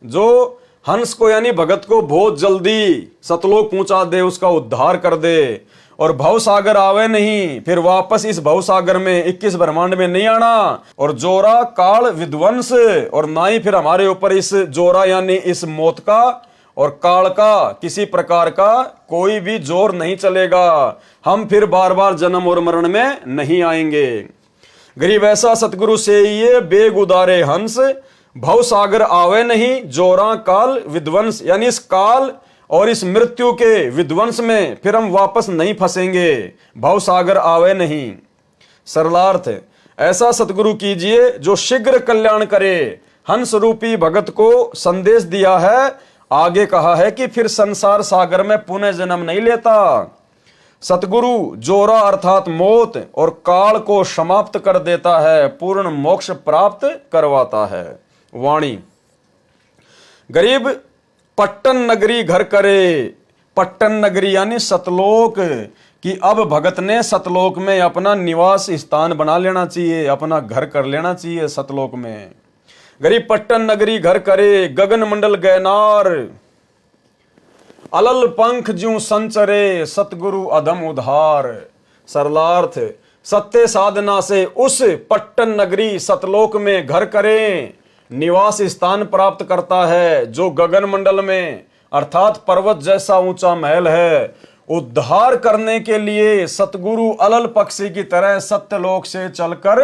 जो हंस को यानी भगत को बहुत जल्दी सतलोक पहुंचा दे, उसका उद्धार कर दे। और भव सागर आवे नहीं, फिर वापस इस भव सागर में 21 ब्रह्मांड में नहीं आना। और जोरा काल विध्वंस, और ना ही फिर हमारे ऊपर इस जोरा यानी इस मौत का और काल का किसी प्रकार का कोई भी जोर नहीं चलेगा। हम फिर बार बार जन्म और मरण में नहीं आएंगे। गरीब ऐसा सतगुरु से ये बेग उदारे हंस, भव सागर आवे नहीं, जोरा काल विध्वंस, यानी इस काल और इस मृत्यु के विध्वंस में फिर हम वापस नहीं फंसेंगे। भव सागर आवे नहीं। सरलार्थ ऐसा सतगुरु कीजिए जो शीघ्र कल्याण करे। हंस रूपी भगत को संदेश दिया है, आगे कहा है कि फिर संसार सागर में पुनः जन्म नहीं लेता। सतगुरु जोरा अर्थात मौत और काल को समाप्त कर देता है, पूर्ण मोक्ष प्राप्त करवाता है। वाणी गरीब पट्टन नगरी घर करे। पट्टन नगरी यानी सतलोक, कि अब भगत ने सतलोक में अपना निवास स्थान बना लेना चाहिए, अपना घर कर लेना चाहिए सतलोक में। गरीब पट्टन नगरी घर करे, गगन मंडल गैनार, अलल पंख ज्यों संचरे, सतगुरु अधम उधार। सरलार्थ सत्य साधना से उस पट्टन नगरी सतलोक में घर करें, निवास स्थान प्राप्त करता है, जो गगन मंडल में अर्थात पर्वत जैसा ऊंचा महल है। उद्धार करने के लिए सतगुरु अलल पक्षी की तरह सत्यलोक से चलकर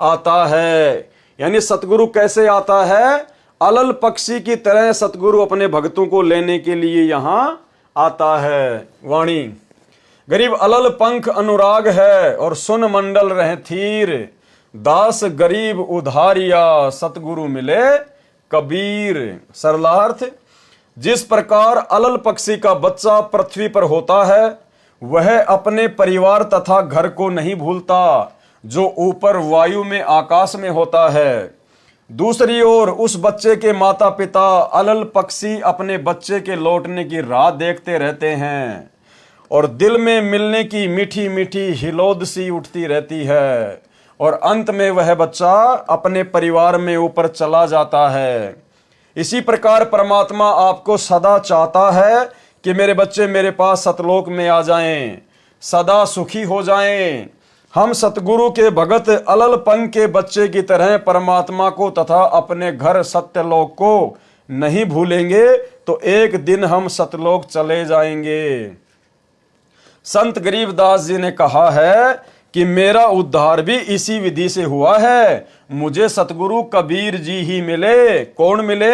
आता है। यानी सतगुरु कैसे आता है? अलल पक्षी की तरह सतगुरु अपने भक्तों को लेने के लिए यहां आता है। वाणी गरीब अलल पंख अनुराग है और सुन मंडल रहे थीर, दास गरीब उधारिया, सतगुरु मिले कबीर। सरलार्थ जिस प्रकार अलल पक्षी का बच्चा पृथ्वी पर होता है, वह अपने परिवार तथा घर को नहीं भूलता, जो ऊपर वायु में आकाश में होता है। दूसरी ओर उस बच्चे के माता पिता अलल पक्षी अपने बच्चे के लौटने की राह देखते रहते हैं और दिल में मिलने की मीठी मीठी हिलोद सी उठती रहती है, और अंत में वह बच्चा अपने परिवार में ऊपर चला जाता है। इसी प्रकार परमात्मा आपको सदा चाहता है कि मेरे बच्चे मेरे पास सतलोक में आ जाएं, सदा सुखी हो जाएं। हम सतगुरु के भगत अलल पंख के बच्चे की तरह परमात्मा को तथा अपने घर सत्यलोक को नहीं भूलेंगे तो एक दिन हम सतलोक चले जाएंगे। संत गरीबदास जी ने कहा है कि मेरा उद्धार भी इसी विधि से हुआ है। मुझे सतगुरु कबीर जी ही मिले। कौन मिले?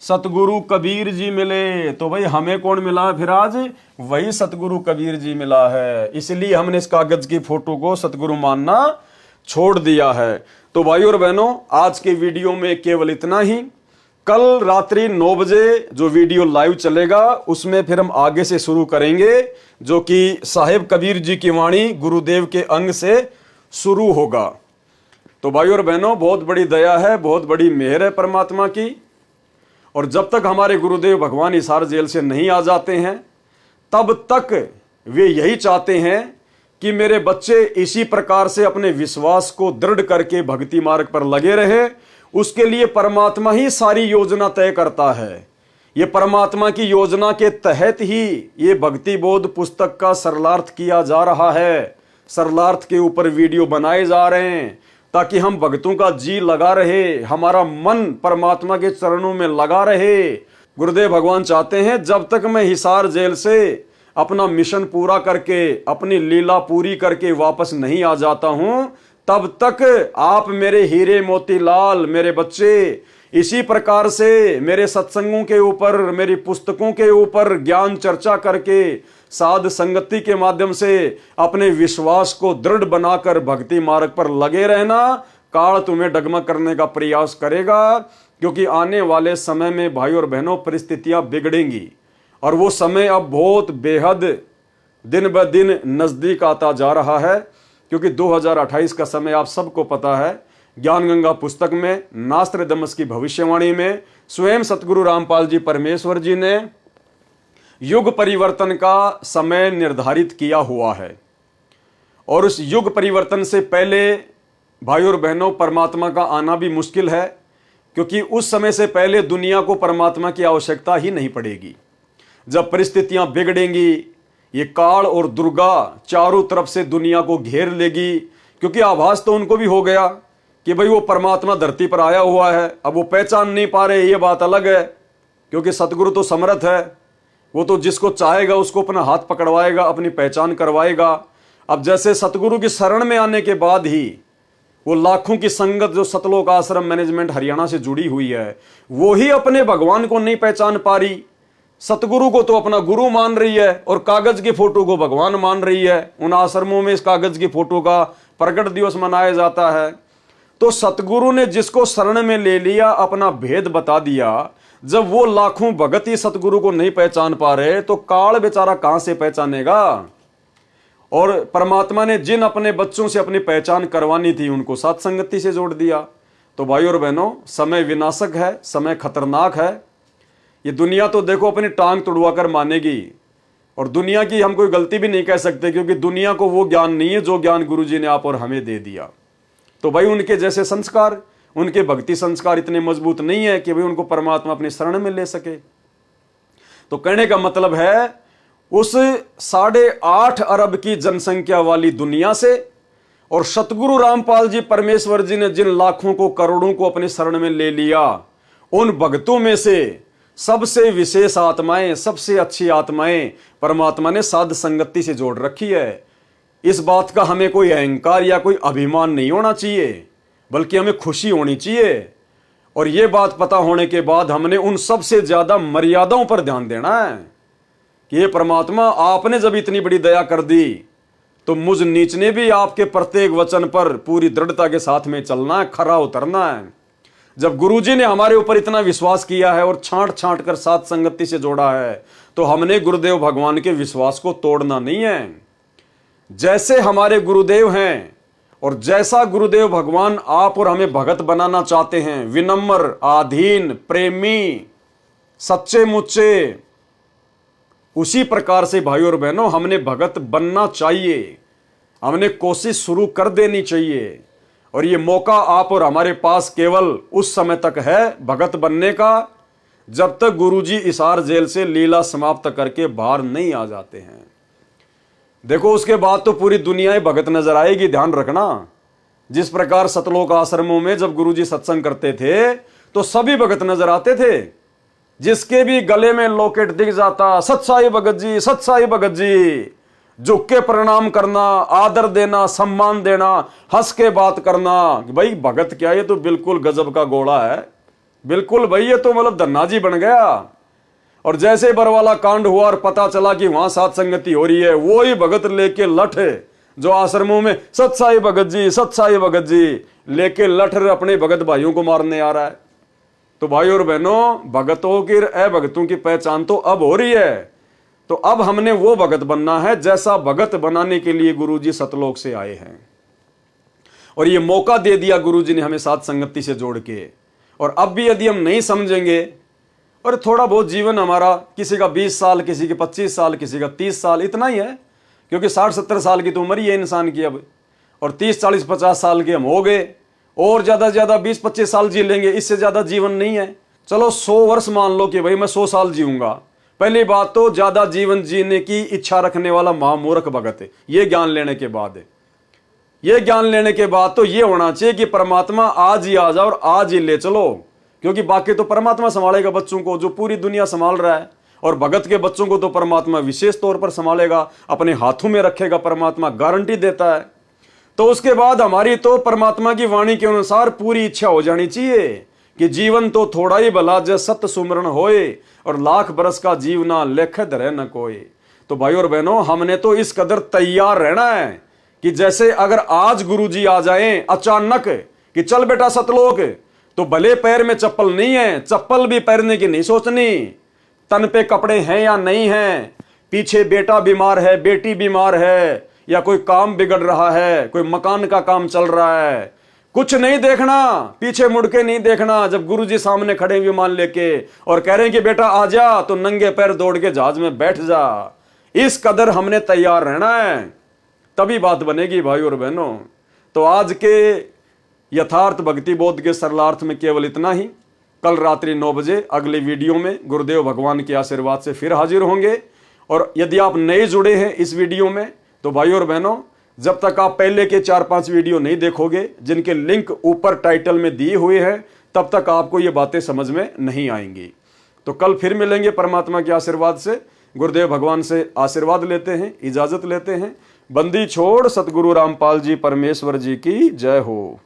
सतगुरु कबीर जी मिले। तो भाई हमें कौन मिला फिर आज? वही सतगुरु कबीर जी मिला है। इसलिए हमने इस कागज की फोटो को सतगुरु मानना छोड़ दिया है। तो भाई और बहनों, आज के वीडियो में केवल इतना ही। कल रात्रि 9 बजे जो वीडियो लाइव चलेगा उसमें फिर हम आगे से शुरू करेंगे, जो कि साहिब कबीर जी की वाणी गुरुदेव के अंग से शुरू होगा। तो भाई और बहनों, बहुत बड़ी दया है, बहुत बड़ी मेहर है परमात्मा की। और जब तक हमारे गुरुदेव भगवान हिसार जेल से नहीं आ जाते हैं तब तक वे यही चाहते हैं कि मेरे बच्चे इसी प्रकार से अपने विश्वास को दृढ़ करके भक्ति मार्ग पर लगे रहे। उसके लिए परमात्मा ही सारी योजना तय करता है। ये परमात्मा की योजना के तहत ही ये भक्ति बोध पुस्तक का सरलार्थ किया जा रहा है। सरलार्थ के ऊपर वीडियो बनाए जा रहे हैं ताकि हम भक्तों का जी लगा रहे, हमारा मन परमात्मा के चरणों में लगा रहे। गुरुदेव भगवान चाहते हैं जब तक मैं हिसार जेल से अपना मिशन पूरा करके, अपनी लीला पूरी करके वापस नहीं आ जाता हूं, तब तक आप मेरे हीरे मोतीलाल, मेरे बच्चे इसी प्रकार से मेरे सत्संगों के ऊपर, मेरी पुस्तकों के ऊपर ज्ञान चर्चा करके, साध संगति के माध्यम से अपने विश्वास को दृढ़ बनाकर भक्ति मार्ग पर लगे रहना। काल तुम्हें डगमग करने का प्रयास करेगा, क्योंकि आने वाले समय में भाई और बहनों परिस्थितियां बिगड़ेंगी और वो समय अब बहुत बेहद दिन ब दिन नजदीक आता जा रहा है। क्योंकि 2028 का समय आप सबको पता है, ज्ञान गंगा पुस्तक में नास्त्रदमस की भविष्यवाणी में स्वयं सतगुरु रामपाल जी परमेश्वर जी ने युग परिवर्तन का समय निर्धारित किया हुआ है। और उस युग परिवर्तन से पहले भाई और बहनों परमात्मा का आना भी मुश्किल है, क्योंकि उस समय से पहले दुनिया को परमात्मा की आवश्यकता ही नहीं पड़ेगी। जब परिस्थितियां बिगड़ेंगी, ये काल और दुर्गा चारों तरफ से दुनिया को घेर लेगी। क्योंकि आभास तो उनको भी हो गया कि भाई वो परमात्मा धरती पर आया हुआ है। अब वो पहचान नहीं पा रहे, ये बात अलग है, क्योंकि सतगुरु तो समर्थ है। वो तो जिसको चाहेगा उसको अपना हाथ पकड़वाएगा, अपनी पहचान करवाएगा। अब जैसे सतगुरु की शरण में आने के बाद ही वो लाखों की संगत जो सतलोक आश्रम मैनेजमेंट हरियाणा से जुड़ी हुई है, वो ही अपने भगवान को नहीं पहचान पा रही। सतगुरु को तो अपना गुरु मान रही है और कागज की फोटो को भगवान मान रही है। उन आश्रमों में इस कागज की फोटो का प्रकट दिवस मनाया जाता है। तो सतगुरु ने जिसको शरण में ले लिया, अपना भेद बता दिया। जब वो लाखों भगत ही सतगुरु को नहीं पहचान पा रहे तो काल बेचारा कहां से पहचानेगा। और परमात्मा ने जिन अपने बच्चों से अपनी पहचान करवानी थी उनको साथ संगति से जोड़ दिया। तो भाई और बहनों, समय विनाशक है, समय खतरनाक है। ये दुनिया तो देखो अपनी टांग तुड़वा कर मानेगी, और दुनिया की हम कोई गलती भी नहीं कह सकते, क्योंकि दुनिया को वो ज्ञान नहीं है जो ज्ञान गुरुजी ने आप और हमें दे दिया। तो भाई उनके जैसे संस्कार, उनके भक्ति संस्कार इतने मजबूत नहीं है कि भाई उनको परमात्मा अपनी शरण में ले सके। तो कहने का मतलब है उस 8.5 अरब की जनसंख्या वाली दुनिया से और सतगुरु रामपाल जी परमेश्वर जी ने जिन लाखों को, करोड़ों को अपनी शरण में ले लिया, उन भक्तों में से सबसे विशेष आत्माएं, सबसे अच्छी आत्माएं परमात्मा ने साध संगति से जोड़ रखी है। इस बात का हमें कोई अहंकार या कोई अभिमान नहीं होना चाहिए, बल्कि हमें खुशी होनी चाहिए। और यह बात पता होने के बाद हमने उन सबसे ज्यादा मर्यादाओं पर ध्यान देना है कि ये परमात्मा, आपने जब इतनी बड़ी दया कर दी तो मुझ नीच ने भी आपके प्रत्येक वचन पर पूरी दृढ़ता के साथ में चलना है, खरा उतरना है। जब गुरुजी ने हमारे ऊपर इतना विश्वास किया है और छांट छांट कर साथ संगति से जोड़ा है, तो हमने गुरुदेव भगवान के विश्वास को तोड़ना नहीं है। जैसे हमारे गुरुदेव हैं और जैसा गुरुदेव भगवान आप और हमें भगत बनाना चाहते हैं, विनम्र, आधीन, प्रेमी, सच्चे मुच्चे, उसी प्रकार से भाई और बहनों हमने भगत बनना चाहिए। हमने कोशिश शुरू कर देनी चाहिए। और ये मौका आप और हमारे पास केवल उस समय तक है भगत बनने का, जब तक गुरुजी हिसार जेल से लीला समाप्त करके बाहर नहीं आ जाते हैं। देखो उसके बाद तो पूरी दुनिया ही भगत नजर आएगी, ध्यान रखना। जिस प्रकार सतलोक आश्रमों में जब गुरुजी सत्संग करते थे तो सभी भगत नजर आते थे। जिसके भी गले में लॉकेट दिख जाता, सत साई भगत जी, सत साई भगत जी, झुक के प्रणाम करना, आदर देना, सम्मान देना, हंस के बात करना। भाई भगत क्या, ये तो बिल्कुल गजब का घोड़ा है, बिल्कुल भाई ये तो मतलब धन्ना जी बन गया। और जैसे बरवाला कांड हुआ और पता चला कि वहां साथ संगति हो रही है, वो ही भगत लेके लठ जो आश्रमों में सत साई भगत जी, सत साई भगत जी लेके लठ अपने भगत भाइयों को मारने आ रहा है। तो भाई और बहनों, भगतों की अभगतों की पहचान तो अब हो रही है। तो अब हमने वो भगत बनना है जैसा भगत बनाने के लिए गुरुजी सतलोक से आए हैं। और ये मौका दे दिया गुरुजी ने हमें साथ संगति से जोड़ के। और अब भी यदि हम नहीं समझेंगे, और थोड़ा बहुत जीवन हमारा, किसी का 20 साल, किसी के 25 साल, किसी का 30 साल, इतना ही है, क्योंकि 60-70 साल की तो उम्र ही है इंसान की अब। और 30-40-50 साल के हम हो गए, और ज्यादा से ज्यादा 20-25 साल जी लेंगे, इससे ज्यादा जीवन नहीं है। चलो 100 वर्ष मान लो कि भाई मैं 100 साल जीऊंगा। पहली बात तो ज्यादा जीवन जीने की इच्छा रखने वाला महामूर्ख भगत है। ये ज्ञान लेने के बाद तो ये होना चाहिए कि परमात्मा आज ही आ जाओ और आज ही ले चलो, क्योंकि बाकी तो परमात्मा संभालेगा बच्चों को, जो पूरी दुनिया संभाल रहा है। और भगत के बच्चों को तो परमात्मा विशेष तौर पर संभालेगा, अपने हाथों में रखेगा, परमात्मा गारंटी देता है। तो उसके बाद हमारी तो परमात्मा की वाणी के अनुसार पूरी इच्छा हो जानी चाहिए कि जीवन तो थोड़ा ही भला, जय सत्य सुमरण होए, और लाख बरस का जीवना लेख धरे न कोई। तो भाई और बहनों, हमने तो इस कदर तैयार रहना है कि जैसे अगर आज गुरुजी आ जाएं अचानक कि चल बेटा सतलोक, तो भले पैर में चप्पल नहीं है, चप्पल भी पहनने की नहीं सोचनी, तन पे कपड़े हैं या नहीं हैं, पीछे बेटा बीमार है, बेटी बीमार है, या कोई काम बिगड़ रहा है, कोई मकान का काम चल रहा है, कुछ नहीं देखना, पीछे मुड़ के नहीं देखना। जब गुरुजी सामने खड़े विमान लेके और कह रहे हैं कि बेटा आ जा, तो नंगे पैर दौड़ के जहाज में बैठ जा। इस कदर हमने तैयार रहना है, तभी बात बनेगी भाई और बहनों। तो आज के यथार्थ भक्ति बोध के सरलार्थ में केवल इतना ही। कल रात्रि 9 बजे अगले वीडियो में गुरुदेव भगवान के आशीर्वाद से फिर हाजिर होंगे। और यदि आप नए जुड़े हैं इस वीडियो में, तो भाई और बहनों, जब तक आप पहले के 4-5 वीडियो नहीं देखोगे, जिनके लिंक ऊपर टाइटल में दिए हुए हैं, तब तक आपको ये बातें समझ में नहीं आएंगी। तो कल फिर मिलेंगे परमात्मा के आशीर्वाद से। गुरुदेव भगवान से आशीर्वाद लेते हैं, इजाजत लेते हैं। बंदी छोड़ सतगुरु रामपाल जी परमेश्वर जी की जय हो।